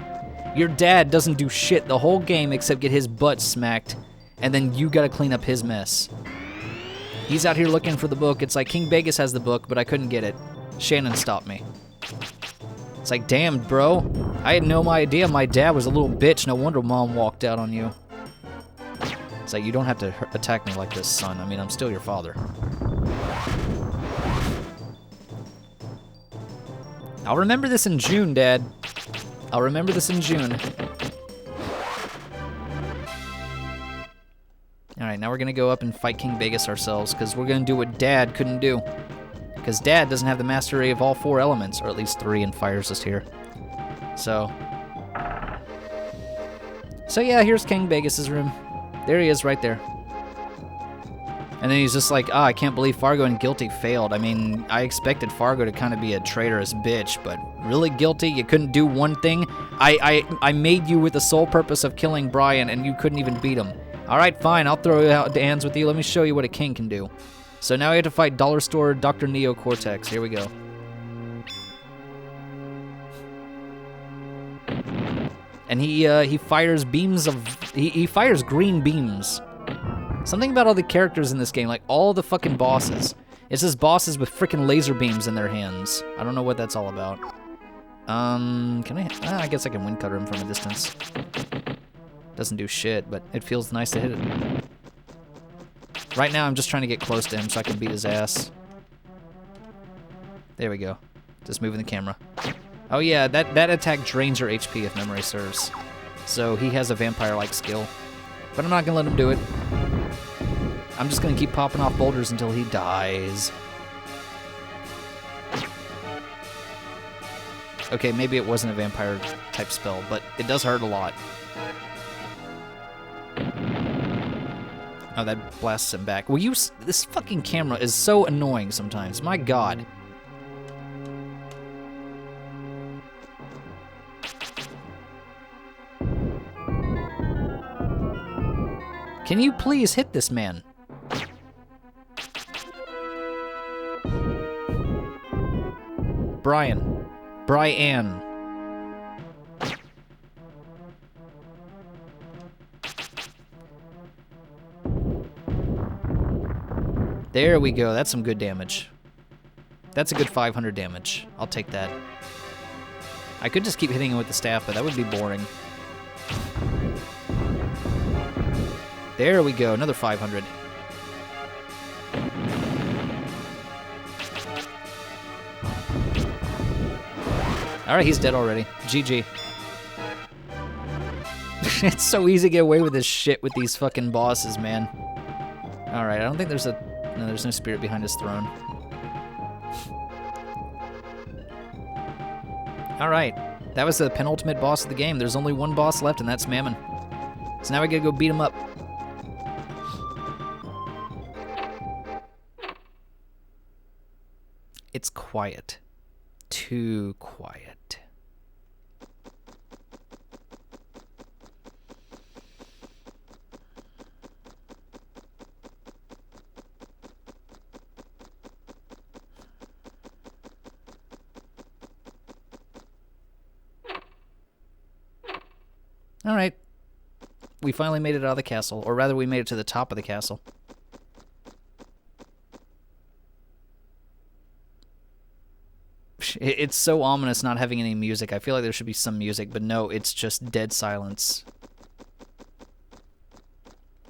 Your dad doesn't do shit the whole game except get his butt smacked, and then you gotta clean up his mess. He's out here looking for the book. It's like King Vegas has the book, but I couldn't get it. Shannon stopped me. It's like, damn, bro. I had no idea my dad was a little bitch. No wonder Mom walked out on you. It's like, you don't have to attack me like this, son. I mean, I'm still your father. I'll remember this in June, Dad. I'll remember this in June. Alright, now we're gonna go up and fight King Vegas ourselves, because we're gonna do what Dad couldn't do. Because Dad doesn't have the mastery of all 4 elements, or at least 3, and Fire's just here. So yeah, here's King Vegas' room. There he is, right there. And then he's just like, I can't believe Fargo and Guilty failed. I mean, I expected Fargo to kind of be a traitorous bitch, but really, Guilty? You couldn't do one thing? I made you with the sole purpose of killing Brian, and you couldn't even beat him. Alright, fine, I'll throw out the hands with you. Let me show you what a king can do. So now we have to fight Dollar Store Dr. Neo Cortex. Here we go. And he fires beams of... He fires green beams. Something about all the characters in this game, like all the fucking bosses. It's just bosses with freaking laser beams in their hands. I don't know what that's all about. Can I... I guess I can wind cutter him from a distance. Doesn't do shit, but it feels nice to hit it. Right now, I'm just trying to get close to him so I can beat his ass. There we go. Just moving the camera. Oh yeah, that attack drains your HP if memory serves. So he has a vampire-like skill. But I'm not gonna let him do it. I'm just gonna keep popping off boulders until he dies. Okay, maybe it wasn't a vampire-type spell, but it does hurt a lot. Oh, that blasts him back. Will you... This fucking camera is so annoying sometimes. My God. Can you please hit this man? Brian. Brian. There we go. That's some good damage. That's a good 500 damage. I'll take that. I could just keep hitting him with the staff, but that would be boring. There we go. Another 500. Alright, he's dead already. GG. It's so easy to get away with this shit with these fucking bosses, man. Alright, I don't think there's a... No, there's no spirit behind his throne. Alright, that was the penultimate boss of the game. There's only one boss left, and that's Mammon. So now we gotta go beat him up. It's quiet. Too quiet. Alright. We finally made it out of the castle, or rather we made it to the top of the castle. It's so ominous not having any music. I feel like there should be some music, but no, it's just dead silence.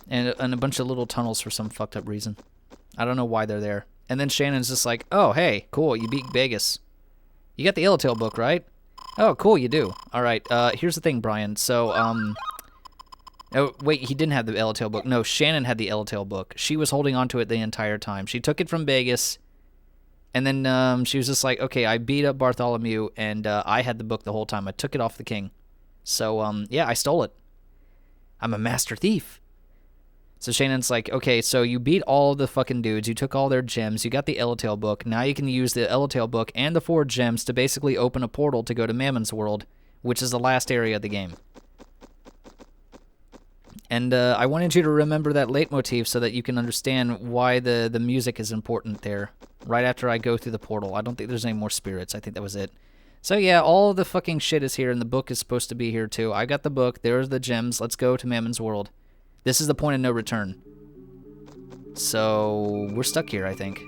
And a bunch of little tunnels for some fucked up reason. I don't know why they're there. And then Shannon's just like, oh, hey, cool, you beat Vegas. You got the Eletale book, right? Oh, cool, you do. All right, here's the thing, Brian. So, Oh, wait, he didn't have the Eletale book. No, Shannon had the Eletale book. She was holding on to it the entire time. She took it from Vegas, and then she was just like, okay, I beat up Bartholomew, and I had the book the whole time. I took it off the king. So, yeah, I stole it. I'm a master thief. So Shannon's like, okay, so you beat all of the fucking dudes. You took all their gems. You got the Eletale book. Now you can use the Eletale book and the 4 gems to basically open a portal to go to Mammon's world, which is the last area of the game. And I wanted you to remember that leitmotif so that you can understand why the music is important there. Right after I go through the portal. I don't think there's any more spirits. I think that was it. So yeah, all the fucking shit is here, and the book is supposed to be here too. I got the book. There's the gems. Let's go to Mammon's world. This is the point of no return. So we're stuck here, I think.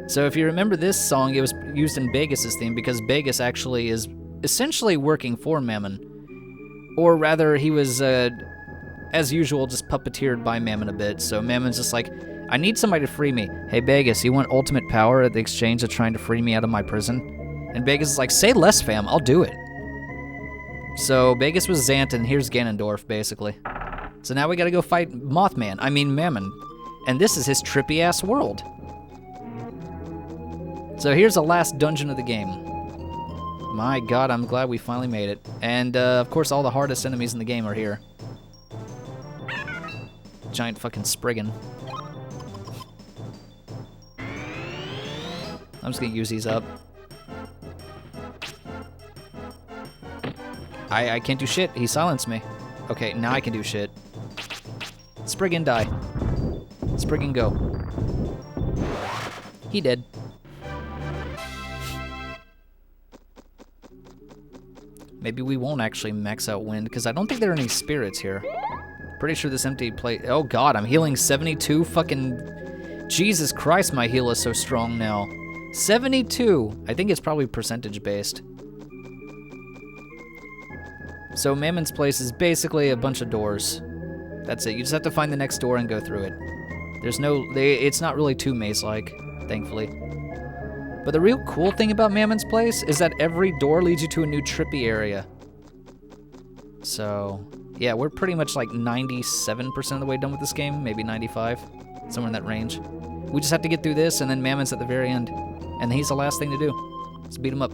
So if you remember this song, it was used in Vegas' theme because Vegas actually is essentially working for Mammon. Or rather, he was, as usual, just puppeteered by Mammon a bit. So Mammon's just like, I need somebody to free me. Hey, Vegas, you want ultimate power at the exchange of trying to free me out of my prison? And Vegas is like, say less, fam. I'll do it. So Vegas was Zant, and here's Ganondorf, basically. So now we gotta go fight Mammon. And this is his trippy-ass world. So here's the last dungeon of the game. My god, I'm glad we finally made it. And, of course, all the hardest enemies in the game are here. Giant fucking Spriggan. I'm just gonna use these up. I can't do shit. He silenced me. Okay, now I can do shit. Spriggan, die. Spriggan, go. He did. Maybe we won't actually max out wind, because I don't think there are any spirits here. Pretty sure this empty plate... Oh god, I'm healing 72 fucking... Jesus Christ, my heal is so strong now. 72! I think it's probably percentage-based. So Mammon's place is basically a bunch of doors. That's it. You just have to find the next door and go through it. There's no... It's not really too maze-like, thankfully. But the real cool thing about Mammon's place is that every door leads you to a new trippy area. So, yeah, we're pretty much like 97% of the way done with this game, maybe 95, somewhere in that range. We just have to get through this, and then Mammon's at the very end. And he's the last thing to do. Let's beat him up.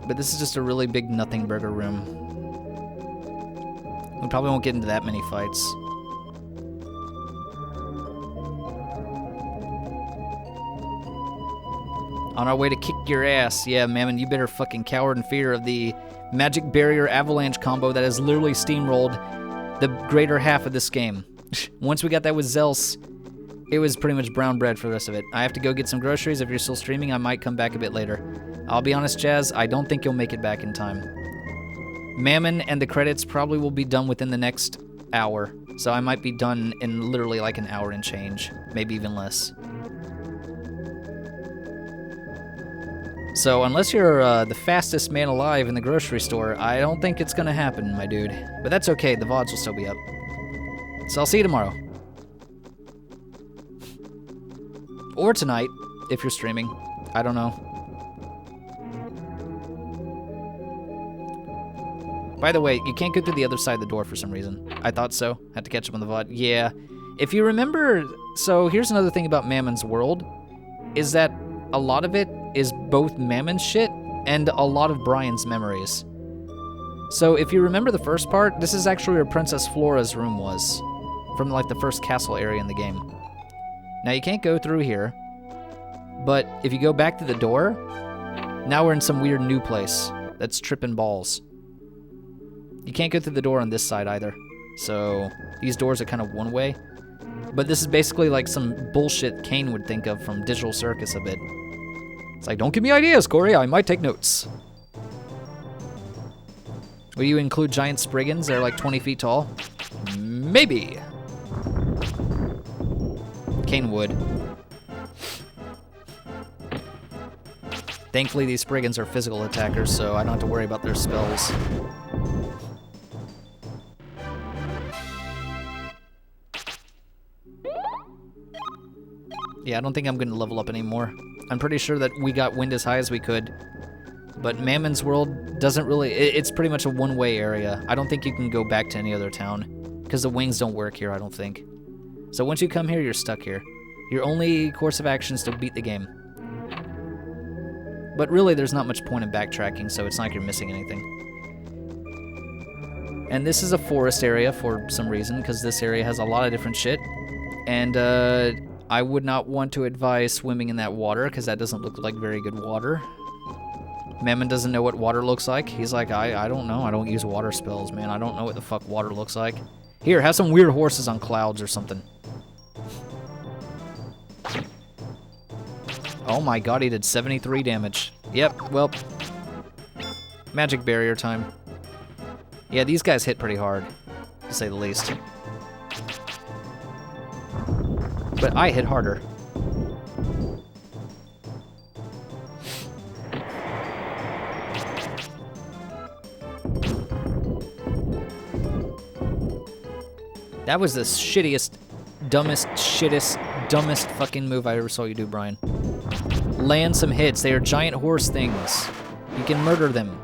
But this is just a really big nothing burger room. We probably won't get into that many fights. On our way to kick your ass. Yeah, Mammon, you better fucking cower in fear of the magic barrier avalanche combo that has literally steamrolled the greater half of this game. Once we got that with Zels, it was pretty much brown bread for the rest of it. I have to go get some groceries. If you're still streaming, I might come back a bit later. I'll be honest, Jazz, I don't think you'll make it back in time. Mammon and the credits probably will be done within the next hour, so I might be done in literally like an hour and change, maybe even less. So unless you're the fastest man alive in the grocery store, I don't think it's gonna happen, my dude. But that's okay, the VODs will still be up. So I'll see you tomorrow. Or tonight, if you're streaming. I don't know. By the way, you can't go through the other side of the door for some reason. I thought so. Had to catch up on the VOD. Yeah. If you remember... So here's another thing about Mammon's world, is that a lot of it is both Mammon's shit and a lot of Brian's memories. So if you remember the first part, this is actually where Princess Flora's room was. From like the first castle area in the game. Now you can't go through here, but if you go back to the door, now we're in some weird new place that's tripping balls. You can't go through the door on this side either. So these doors are kind of one way. But this is basically like some bullshit Kane would think of from Digital Circus a bit. It's like, don't give me ideas, Kouri, I might take notes. Will you include giant Spriggans that are like 20 feet tall? Maybe. Kane would. Thankfully, these Spriggans are physical attackers, so I don't have to worry about their spells. Yeah, I don't think I'm going to level up anymore. I'm pretty sure that we got wind as high as we could. But Mammon's World doesn't really... It's pretty much a one-way area. I don't think you can go back to any other town. Because the wings don't work here, I don't think. So once you come here, you're stuck here. Your only course of action is to beat the game. But really, there's not much point in backtracking, so it's not like you're missing anything. And this is a forest area for some reason, because this area has a lot of different shit. And I would not want to advise swimming in that water, because that doesn't look like very good water. Mammon doesn't know what water looks like. He's like, I don't know. I don't use water spells, man. I don't know what the fuck water looks like. Here, have some weird horses on clouds or something. Oh my god, he did 73 damage. Yep, well, magic barrier time. Yeah, these guys hit pretty hard, to say the least. But I hit harder. That was the shittiest, dumbest fucking move I ever saw you do, Brian. Land some hits. They are giant horse things. You can murder them.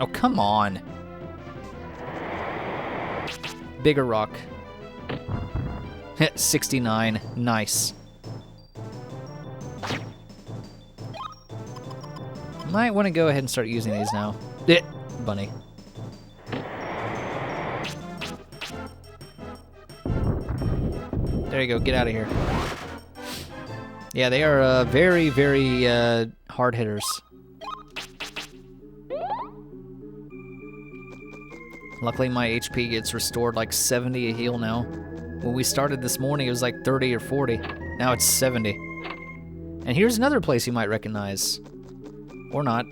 Oh, come on. Bigger rock. 69. Nice. Might want to go ahead and start using these now. Bunny. There you go, get out of here. Yeah, they are very, very hard hitters. Luckily my HP gets restored like 70 a heal now. When we started this morning it was like 30 or 40. Now it's 70. And here's another place you might recognize. Or not.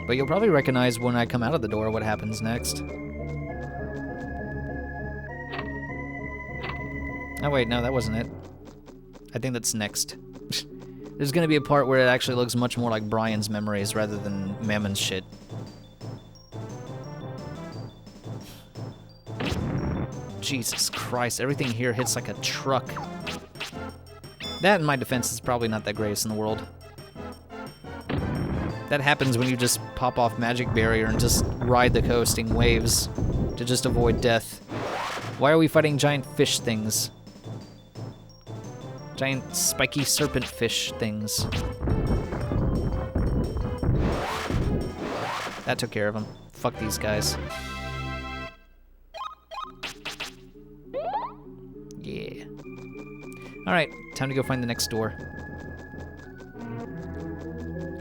But you'll probably recognize when I come out of the door what happens next. Oh wait, no, that wasn't it. I think that's next. There's gonna be a part where it actually looks much more like Brian's memories rather than Mammon's shit. Jesus Christ, everything here hits like a truck. That, in my defense, is probably not that greatest in the world. That happens when you just pop off magic barrier and just ride the coasting waves to just avoid death. Why are we fighting giant fish things? Giant spiky serpent fish things. That took care of them. Fuck these guys. Yeah. Alright, time to go find the next door.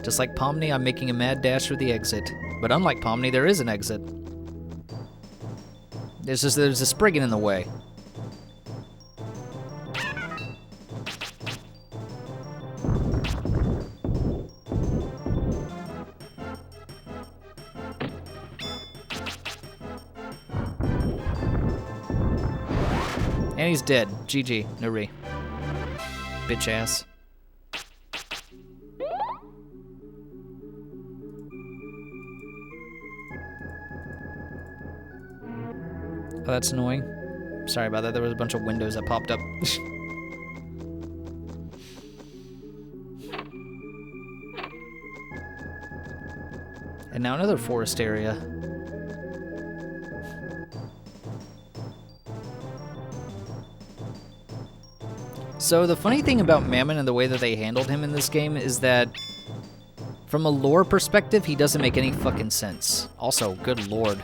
Just like Pomni, I'm making a mad dash for the exit. But unlike Pomni, there is an exit. There's a Spriggan in the way. And he's dead. GG. No re. Bitch ass. Oh, that's annoying. Sorry about that. There was a bunch of windows that popped up. And now another forest area. So the funny thing about Mammon and the way that they handled him in this game is that from a lore perspective, he doesn't make any fucking sense. Also, good lord.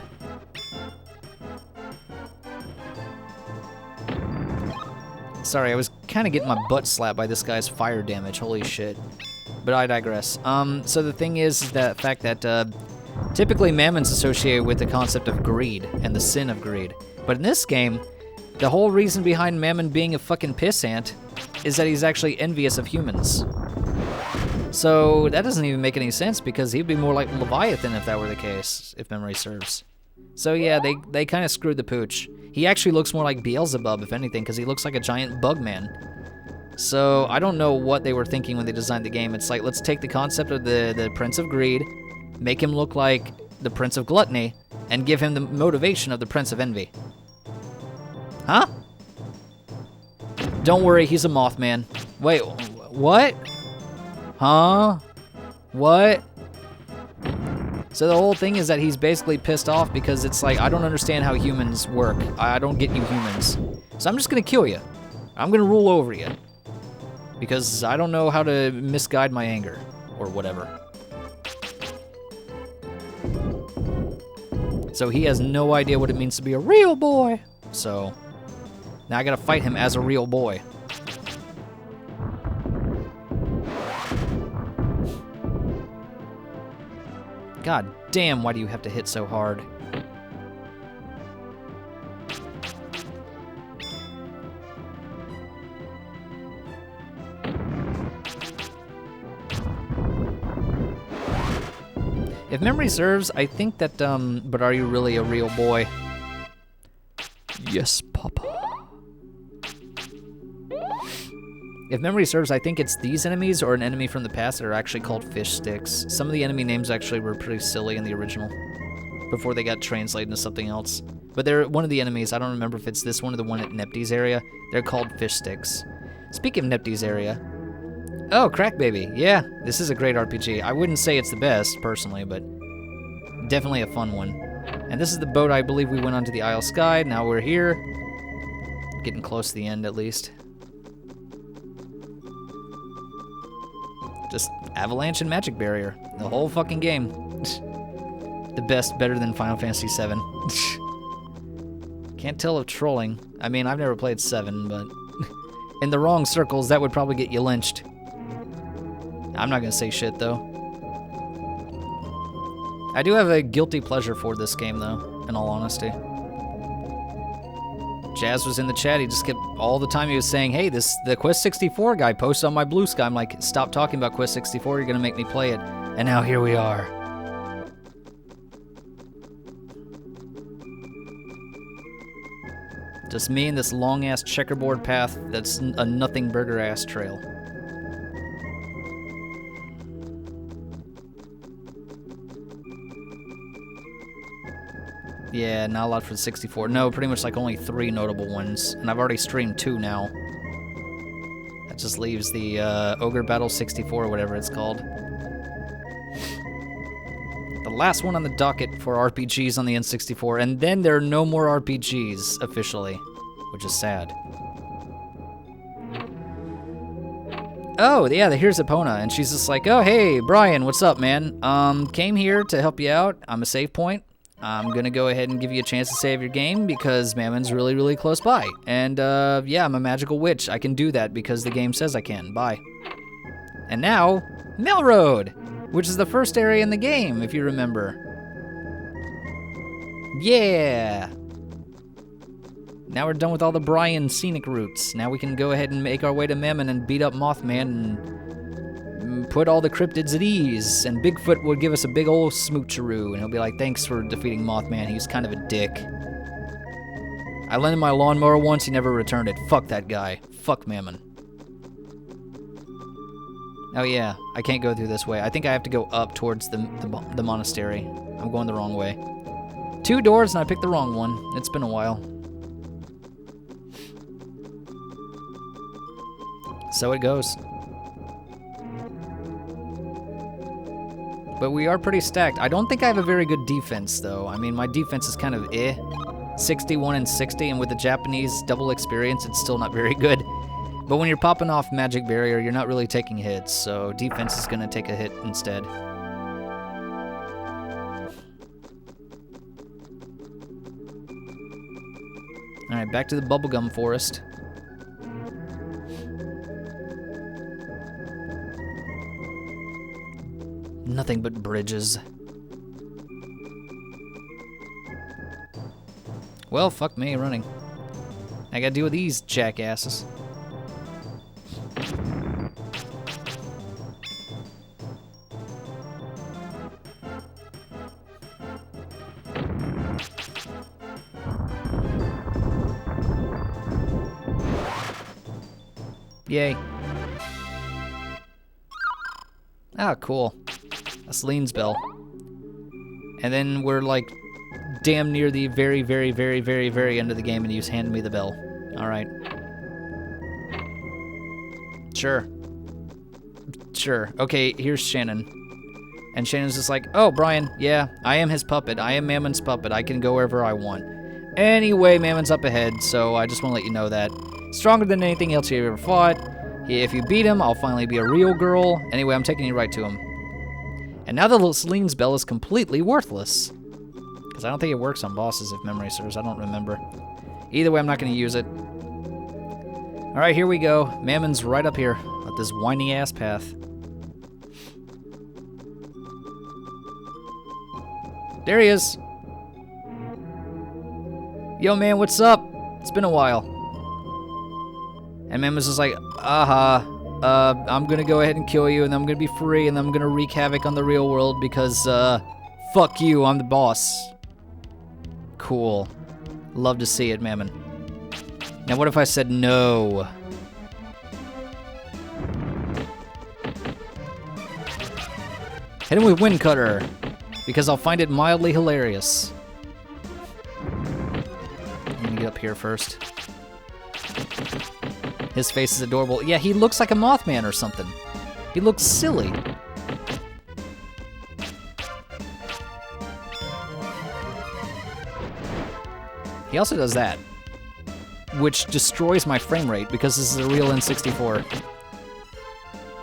Sorry, I was kind of getting my butt slapped by this guy's fire damage. Holy shit. But I digress. So the thing is the fact that typically Mammon's associated with the concept of greed and the sin of greed. But in this game, the whole reason behind Mammon being a fucking pissant is that he's actually envious of humans. So that doesn't even make any sense because he'd be more like Leviathan if that were the case, if memory serves. So yeah, they kind of screwed the pooch. He actually looks more like Beelzebub, if anything, because he looks like a giant bug man. So I don't know what they were thinking when they designed the game. It's like, let's take the concept of the Prince of Greed, make him look like the Prince of Gluttony, and give him the motivation of the Prince of Envy. Huh? Don't worry, he's a Mothman. Wait, what? Huh? What? So the whole thing is that he's basically pissed off because it's like, I don't understand how humans work. I don't get you humans. So I'm just gonna kill you. I'm gonna rule over you. Because I don't know how to misguide my anger, or whatever. So he has no idea what it means to be a real boy. So now I gotta fight him as a real boy. God damn, why do you have to hit so hard? If memory serves, I think that, but are you really a real boy? Yes, Papa. If memory serves, I think it's these enemies or an enemy from the past that are actually called fish sticks. Some of the enemy names actually were pretty silly in the original, before they got translated into something else. But they're one of the enemies, I don't remember if it's this one or the one at Nepty's area, they're called fish sticks. Speaking of Nepty's area, oh, Crack Baby. Yeah, this is a great RPG. I wouldn't say it's the best, personally, but definitely a fun one. And this is the boat I believe we went onto the Isle Sky. Now we're here. Getting close to the end, at least. Just Avalanche and Magic Barrier. The whole fucking game. The best, better than Final Fantasy VII. Can't tell if trolling. I mean, I've never played 7, but in the wrong circles, that would probably get you lynched. I'm not gonna say shit, though. I do have a guilty pleasure for this game, though, in all honesty. Jazz was in the chat, he just kept, all the time he was saying, hey, the Quest 64 guy posts on my Blue Sky. I'm like, stop talking about Quest 64, you're gonna make me play it. And now here we are. Just me and this long-ass checkerboard path that's a nothing burger-ass trail. Yeah, not a lot for the 64. No, pretty much like only 3 notable ones. And I've already streamed 2 now. That just leaves the Ogre Battle 64 or whatever it's called. The last one on the docket for RPGs on the N64, and then there are no more RPGs officially, which is sad. Oh, yeah, here's Epona, and she's just like, oh, hey, Brian, what's up, man? Came here to help you out. I'm a save point. I'm gonna go ahead and give you a chance to save your game because Mammon's really, really close by. And, yeah, I'm a magical witch. I can do that because the game says I can. Bye. And now, Melroad, which is the first area in the game, if you remember. Yeah! Now we're done with all the Brian scenic routes. Now we can go ahead and make our way to Mammon and beat up Mothman and put all the cryptids at ease. And Bigfoot will give us a big old smoocheroo, and he'll be like, thanks for defeating Mothman, he was kind of a dick. I lent him my lawnmower once, he never returned it. Fuck that guy. Fuck Mammon. Oh yeah, I can't go through this way. I think I have to go up towards the monastery. I'm going the wrong way. 2 doors and I picked the wrong one. It's been a while. So it goes. But we are pretty stacked. I don't think I have a very good defense, though. I mean, my defense is kind of 61 and 60, and with the Japanese double experience, it's still not very good. But when you're popping off Magic Barrier, you're not really taking hits, so defense is going to take a hit instead. Alright, back to the Bubblegum Forest. Nothing but bridges. Well, fuck me, running. I gotta deal with these jackasses. Yay. Ah, cool. That's Lean's bell. And then we're like damn near the very, very, very, very, very end of the game and you just hand me the bell. Alright. Sure. Sure. Okay, here's Shannon. And Shannon's just like, oh, Brian, yeah, I am his puppet. I am Mammon's puppet. I can go wherever I want. Anyway, Mammon's up ahead, so I just want to let you know that. Stronger than anything else you've ever fought. If you beat him, I'll finally be a real girl. Anyway, I'm taking you right to him. And now the Celine's bell is completely worthless. Because I don't think it works on bosses, if memory serves. I don't remember. Either way, I'm not going to use it. Alright, here we go. Mammon's right up here at this whiny-ass path. There he is. Yo, man, what's up? It's been a while. And Mammon's just like, I'm gonna go ahead and kill you, and I'm gonna be free, and I'm gonna wreak havoc on the real world because, fuck you, I'm the boss. Cool. Love to see it, Mammon. Now, what if I said no? Hit him with Wind Cutter, because I'll find it mildly hilarious. I'm gonna get up here first. His face is adorable. Yeah, he looks like a Mothman or something. He looks silly. He also does that, which destroys my frame rate because this is a real N64.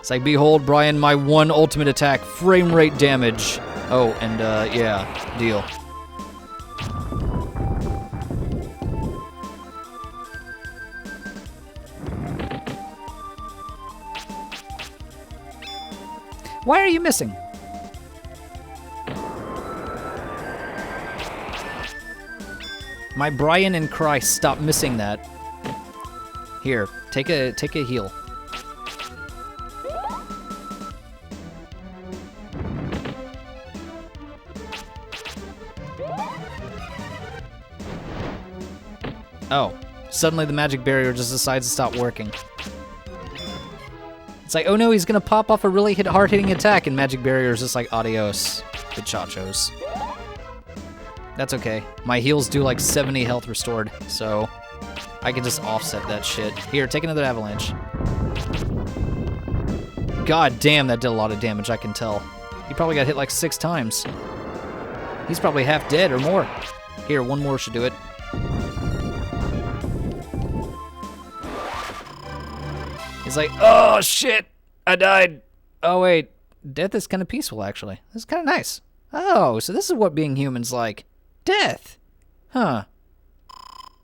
It's like, behold, Brian, my one ultimate attack, frame rate damage. Oh, and yeah, deal. Why are you missing? My Brian and Christ, stop missing that. Here, take a heal. Oh, suddenly the magic barrier just decides to stop working. It's like, oh no, he's gonna pop off a really hard-hitting attack, and magic barrier is just like, adios, bichachos. That's okay. My heals do like 70 health restored, so I can just offset that shit. Here, take another avalanche. God damn, that did a lot of damage, I can tell. He probably got hit like 6 times. He's probably half dead or more. Here, one more should do it. He's like, oh shit, I died. Oh wait, death is kind of peaceful actually. This is kind of nice. Oh, so this is what being human's like. Death. Huh.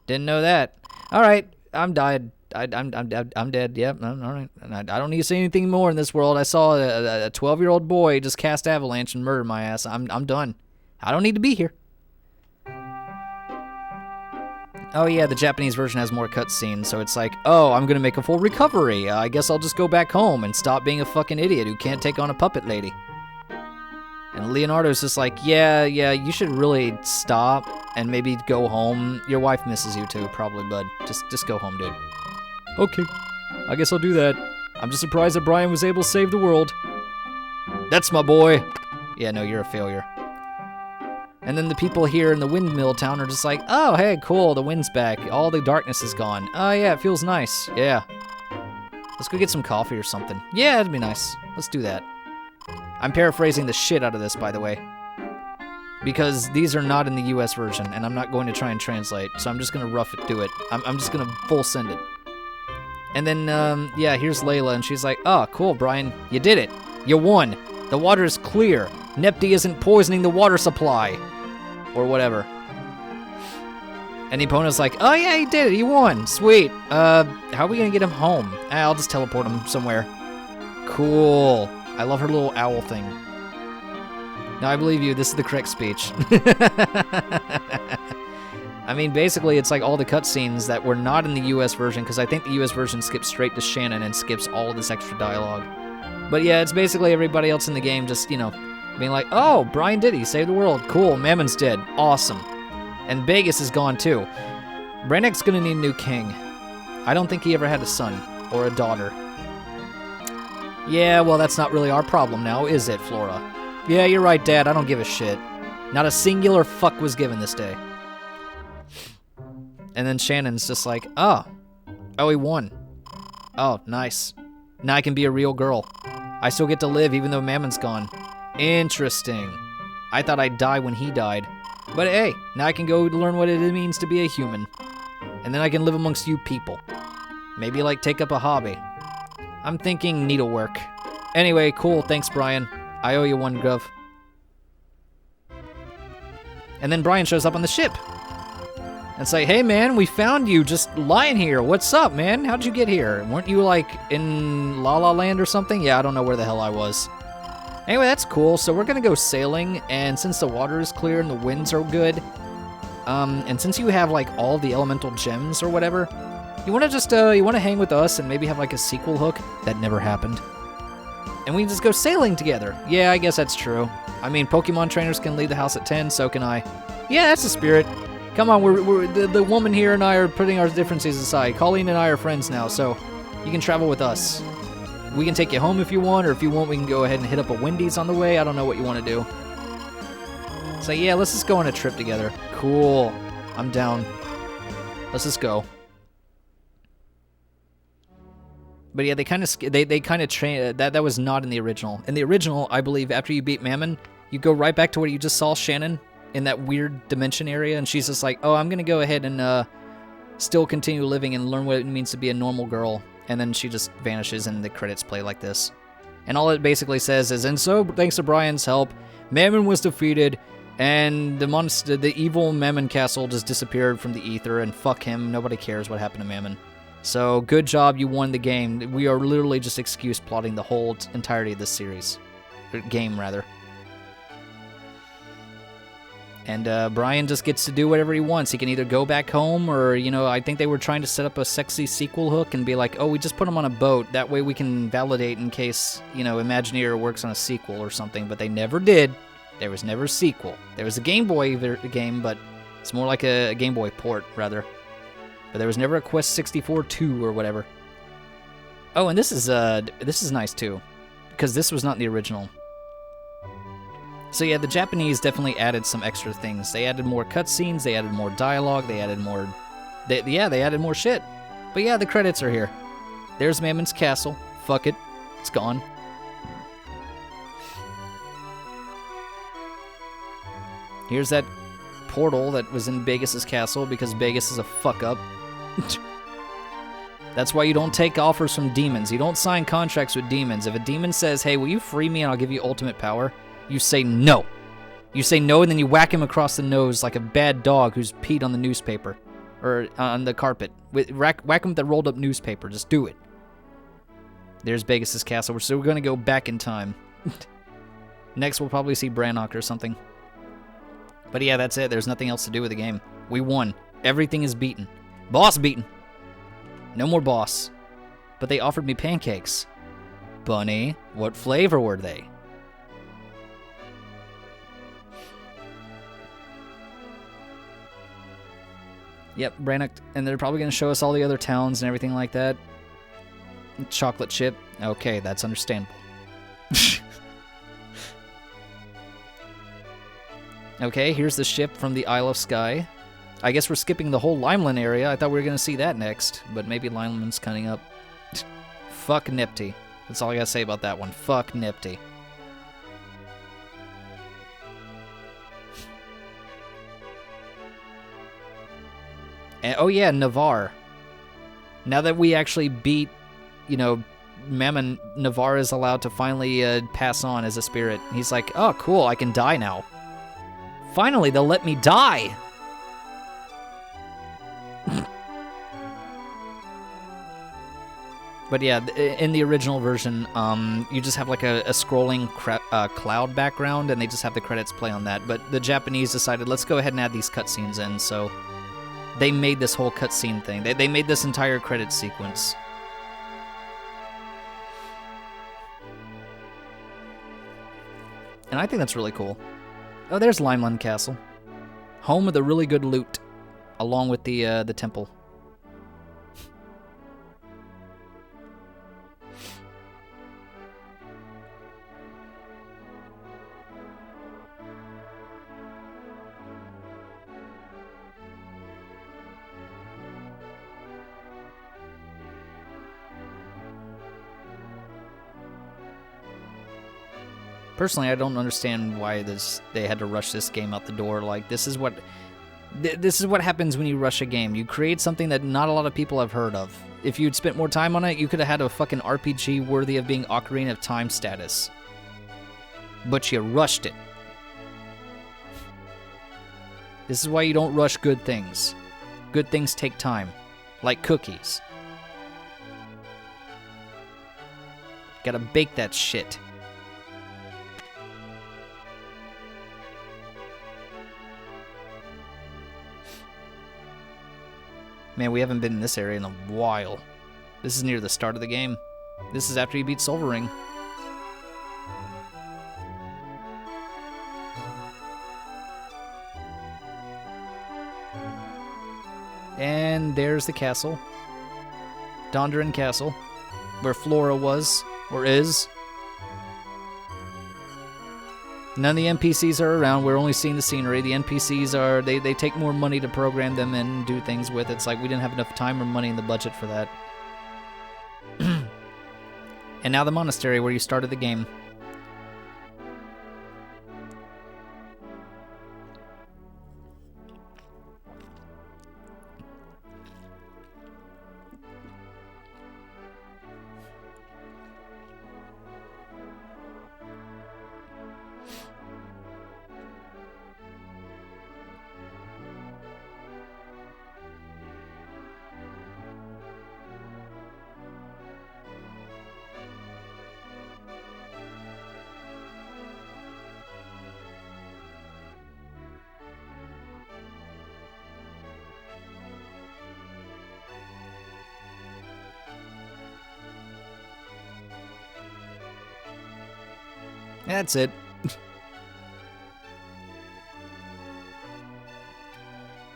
Didn't know that. All right, I'm died. I'm dead. Yep. All right. I don't need to say anything more in this world. I saw a 12-year-old boy just cast avalanche and murder my ass. I'm done. I don't need to be here. Oh yeah, the Japanese version has more cutscenes, so it's like, oh, I'm gonna make a full recovery. I guess I'll just go back home and stop being a fucking idiot who can't take on a puppet lady. And Leonardo's just like, yeah, you should really stop and maybe go home. Your wife misses you too, probably, bud. Just go home, dude. Okay, I guess I'll do that. I'm just surprised that Brian was able to save the world. That's my boy. Yeah, no, you're a failure. And then the people here in the windmill town are just like, oh, hey, cool, the wind's back. All the darkness is gone. Oh, yeah, it feels nice. Yeah. Let's go get some coffee or something. Yeah, it'd be nice. Let's do that. I'm paraphrasing the shit out of this, by the way. Because these are not in the US version, and I'm not going to try and translate, so I'm just going to do it. I'm just going to full send it. And then, yeah, here's Layla, and she's like, oh, cool, Brian, you did it. You won. The water is clear. Nepti isn't poisoning the water supply. Or whatever. And Epona's like, oh yeah, he did it, he won. Sweet. How are we gonna get him home? I'll just teleport him somewhere. Cool. I love her little owl thing. No, I believe you, this is the correct speech. I mean, basically, it's like all the cutscenes that were not in the US version, because I think the US version skips straight to Shannon and skips all of this extra dialogue. But yeah, it's basically everybody else in the game just, you know, being like, oh, Brian did it, he saved the world. Cool, Mammon's dead. Awesome. And Vegas is gone too. Brandek's gonna need a new king. I don't think he ever had a son. or a daughter. Yeah, well, that's not really our problem now, is it, Flora? Yeah, you're right, Dad. I don't give a shit. Not a singular fuck was given this day. And then Shannon's just like, oh, he won. Oh, nice. Now I can be a real girl. I still get to live even though Mammon's gone. Interesting. I thought I'd die when he died. But hey, now I can go learn what it means to be a human. And then I can live amongst you people. Maybe, like, take up a hobby. I'm thinking needlework. Anyway, cool. Thanks, Brian. I owe you one, Gruv. And then Brian shows up on the ship. And say, hey, man, we found you just lying here. What's up, man? How'd you get here? Weren't you, like, in La La Land or something? Yeah, I don't know where the hell I was. Anyway, that's cool. So we're going to go sailing. And since the water is clear and the winds are good, and since you have, like, all the elemental gems or whatever, you want to just, you want to hang with us and maybe have, like, a sequel hook? That never happened. And we can just go sailing together. Yeah, I guess that's true. I mean, Pokemon trainers can leave the house at 10, so can I. Yeah, that's the spirit. Come on, the woman here and I are putting our differences aside. Colleen and I are friends now, so you can travel with us. We can take you home if you want, or if you want, we can go ahead and hit up a Wendy's on the way. I don't know what you want to do. So yeah, let's just go on a trip together. Cool. I'm down. Let's just go. But yeah, they kind of train that was not in the original. In the original, I believe after you beat Mammon, you go right back to where you just saw Shannon in that weird dimension area, and she's just like, oh, I'm gonna go ahead and still continue living and learn what it means to be a normal girl. And then she just vanishes and the credits play like this. And all it basically says is, and so thanks to Brian's help, Mammon was defeated, and the evil Mammon Castle just disappeared from the ether, and fuck him, nobody cares what happened to Mammon. So, good job, you won the game. We are literally just excuse plotting the whole entirety of this series. Game, rather. And Brian just gets to do whatever he wants. He can either go back home, or, you know, I think they were trying to set up a sexy sequel hook and be like, oh, we just put him on a boat. That way we can validate in case, you know, Imagineer works on a sequel or something. But they never did. There was never a sequel. There was a Game Boy game, but it's more like a Game Boy port, rather. But there was never a Quest 64 2 or whatever. Oh, and this is nice too, because this was not in the original. So yeah, the Japanese definitely added some extra things. They added more cutscenes, they added more dialogue, they added more... they added more shit. But yeah, the credits are here. There's Mammon's castle. Fuck it. It's gone. Here's that portal that was in Vegas' castle, because Vegas is a fuck-up. That's why you don't take offers from demons. You don't sign contracts with demons. If a demon says, hey, will you free me and I'll give you ultimate power? You say no. You say no, and then you whack him across the nose like a bad dog who's peed on the newspaper. Or on the carpet. Whack him with the rolled up newspaper. Just do it. There's Vegas' castle. So we're going to go back in time. Next, we'll probably see Brannock or something. But yeah, that's it. There's nothing else to do with the game. We won. Everything is beaten. Boss beaten. No more boss. But they offered me pancakes. Bunny, what flavor were they? Yep, Brannock, and they're probably going to show us all the other towns and everything like that. Chocolate chip. Okay, that's understandable. Okay, here's the ship from the Isle of Skye. I guess we're skipping the whole Limeland area. I thought we were going to see that next, but maybe Limeland's coming up. Fuck Nipty. That's all I got to say about that one. Fuck Nipty. And, oh yeah, Navarre. Now that we actually beat, you know, Mammon, Navarre is allowed to finally pass on as a spirit. He's like, oh cool, I can die now. Finally, they'll let me die! But yeah, in the original version, you just have like a scrolling cloud background, and they just have the credits play on that. But the Japanese decided, let's go ahead and add these cutscenes in, so they made this whole cutscene thing. They made this entire credit sequence. And I think that's really cool. Oh, there's Limeland Castle. Home of the really good loot, along with the temple. Personally, I don't understand why they had to rush this game out the door. Like, this is what happens when you rush a game. You create something that not a lot of people have heard of. If you'd spent more time on it, you could have had a fucking RPG worthy of being Ocarina of Time status. But you rushed it. This is why you don't rush good things. Good things take time. Like cookies. Gotta bake that shit. Man, we haven't been in this area in a while. This is near the start of the game. This is after you beat Solvering. And there's the castle. Dondarin Castle. Where Flora was, or is. None of the NPCs are around. We're only seeing the scenery. The NPCs are... They take more money to program them and do things with. It's like we didn't have enough time or money in the budget for that. And now the monastery where you started the game. That's it.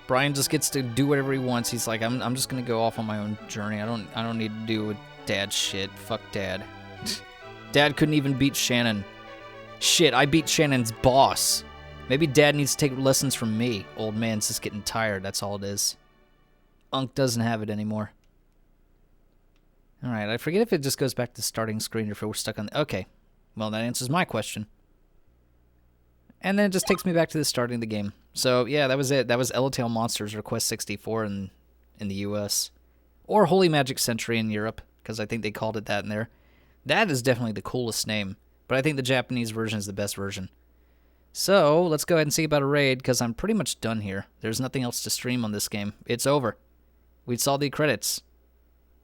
Brian just gets to do whatever he wants. He's like, I'm just gonna go off on my own journey. I don't need to do Dad's shit. Fuck Dad. Dad couldn't even beat Shannon. Shit, I beat Shannon's boss. Maybe Dad needs to take lessons from me. Old man's just getting tired. That's all it is. Unc doesn't have it anymore. All right, I forget if it just goes back to the starting screen or if we're stuck on the... Okay. Well, that answers my question. And then it just takes me back to the starting of the game. So, yeah, that was it. That was Eletale Monsters, or Quest 64 in the US. Or Holy Magic Century in Europe, because I think they called it that in there. That is definitely the coolest name. But I think the Japanese version is the best version. So, let's go ahead and see about a raid, because I'm pretty much done here. There's nothing else to stream on this game. It's over. We saw the credits.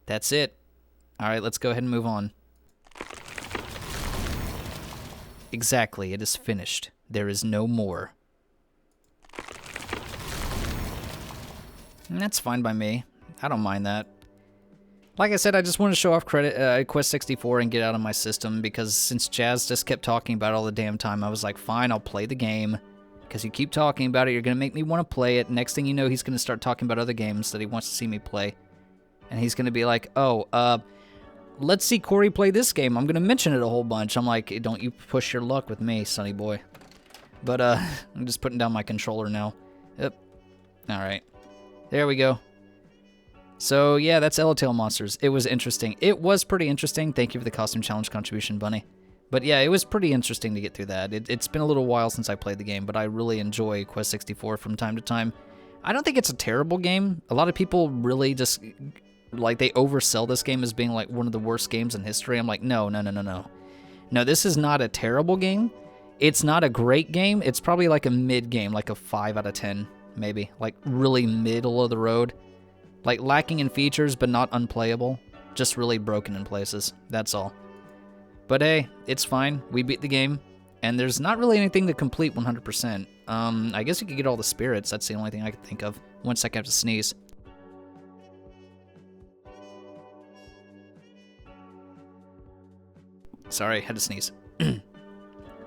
That's it. Alright, let's go ahead and move on. Exactly, it is finished. There is no more. And that's fine by me. I don't mind that. Like I said, I just want to show off Quest 64 and get out of my system, because since Jazz just kept talking about it all the damn time, I was like, fine, I'll play the game. Because you keep talking about it, you're going to make me want to play it. Next thing you know, he's going to start talking about other games that he wants to see me play. And he's going to be like, oh, let's see Kouri play this game. I'm going to mention it a whole bunch. I'm like, don't you push your luck with me, sonny boy. But, I'm just putting down my controller now. Yep. Alright. There we go. So, yeah, that's Eletale Monsters. It was interesting. It was pretty interesting. Thank you for the costume challenge contribution, Bunny. But, yeah, it was pretty interesting to get through that. It's been a little while since I played the game, but I really enjoy Quest 64 from time to time. I don't think it's a terrible game. A lot of people really just... Like, they oversell this game as being, like, one of the worst games in history. I'm like, no. No, this is not a terrible game. It's not a great game. It's probably, like, a mid game, like a 5 out of 10, maybe. Like, really middle of the road. Like, lacking in features, but not unplayable. Just really broken in places. That's all. But, hey, it's fine. We beat the game. And there's not really anything to complete 100%. I guess you could get all the spirits. That's the only thing I could think of. 1 second, I have to sneeze. Sorry, had to sneeze.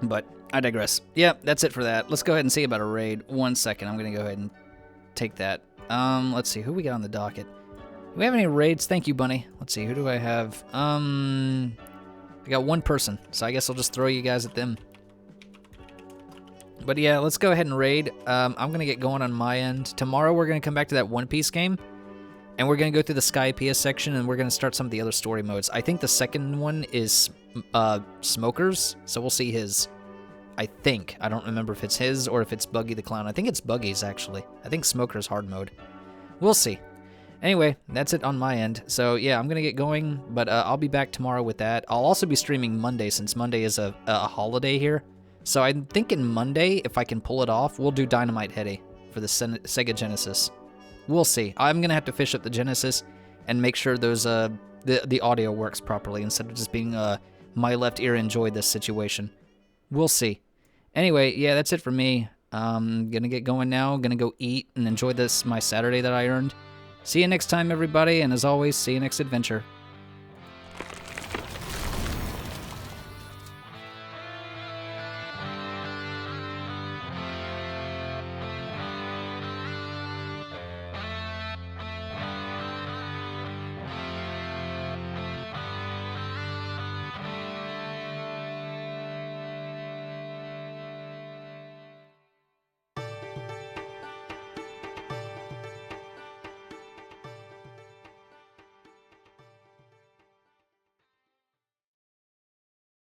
But I digress. Yeah, that's it for that. Let's go ahead and see about a raid. 1 second, I'm going to go ahead and take that. Let's see, who we got on the docket? Do we have any raids? Thank you, Bunny. Let's see, who do I have? I got one person, so I guess I'll just throw you guys at them. But yeah, let's go ahead and raid. I'm going to get going on my end. Tomorrow we're going to come back to that One Piece game. And we're going to go through the Skypiea section, and we're going to start some of the other story modes. I think the second one is Smokers, so we'll see his. I think. I don't remember if it's his or if it's Buggy the Clown. I think it's Buggy's, actually. I think Smoker's hard mode. We'll see. Anyway, that's it on my end. So, yeah, I'm going to get going, but I'll be back tomorrow with that. I'll also be streaming Monday, since Monday is a holiday here. So I'm thinking Monday, if I can pull it off, we'll do Dynamite Heady for the Sega Genesis. We'll see. I'm going to have to fish up the Genesis and make sure those the audio works properly instead of just being my left ear enjoyed this situation. We'll see. Anyway, yeah, that's it for me. Gonna get going now. Gonna go eat and enjoy my Saturday that I earned. See you next time, everybody, and as always, see you next adventure.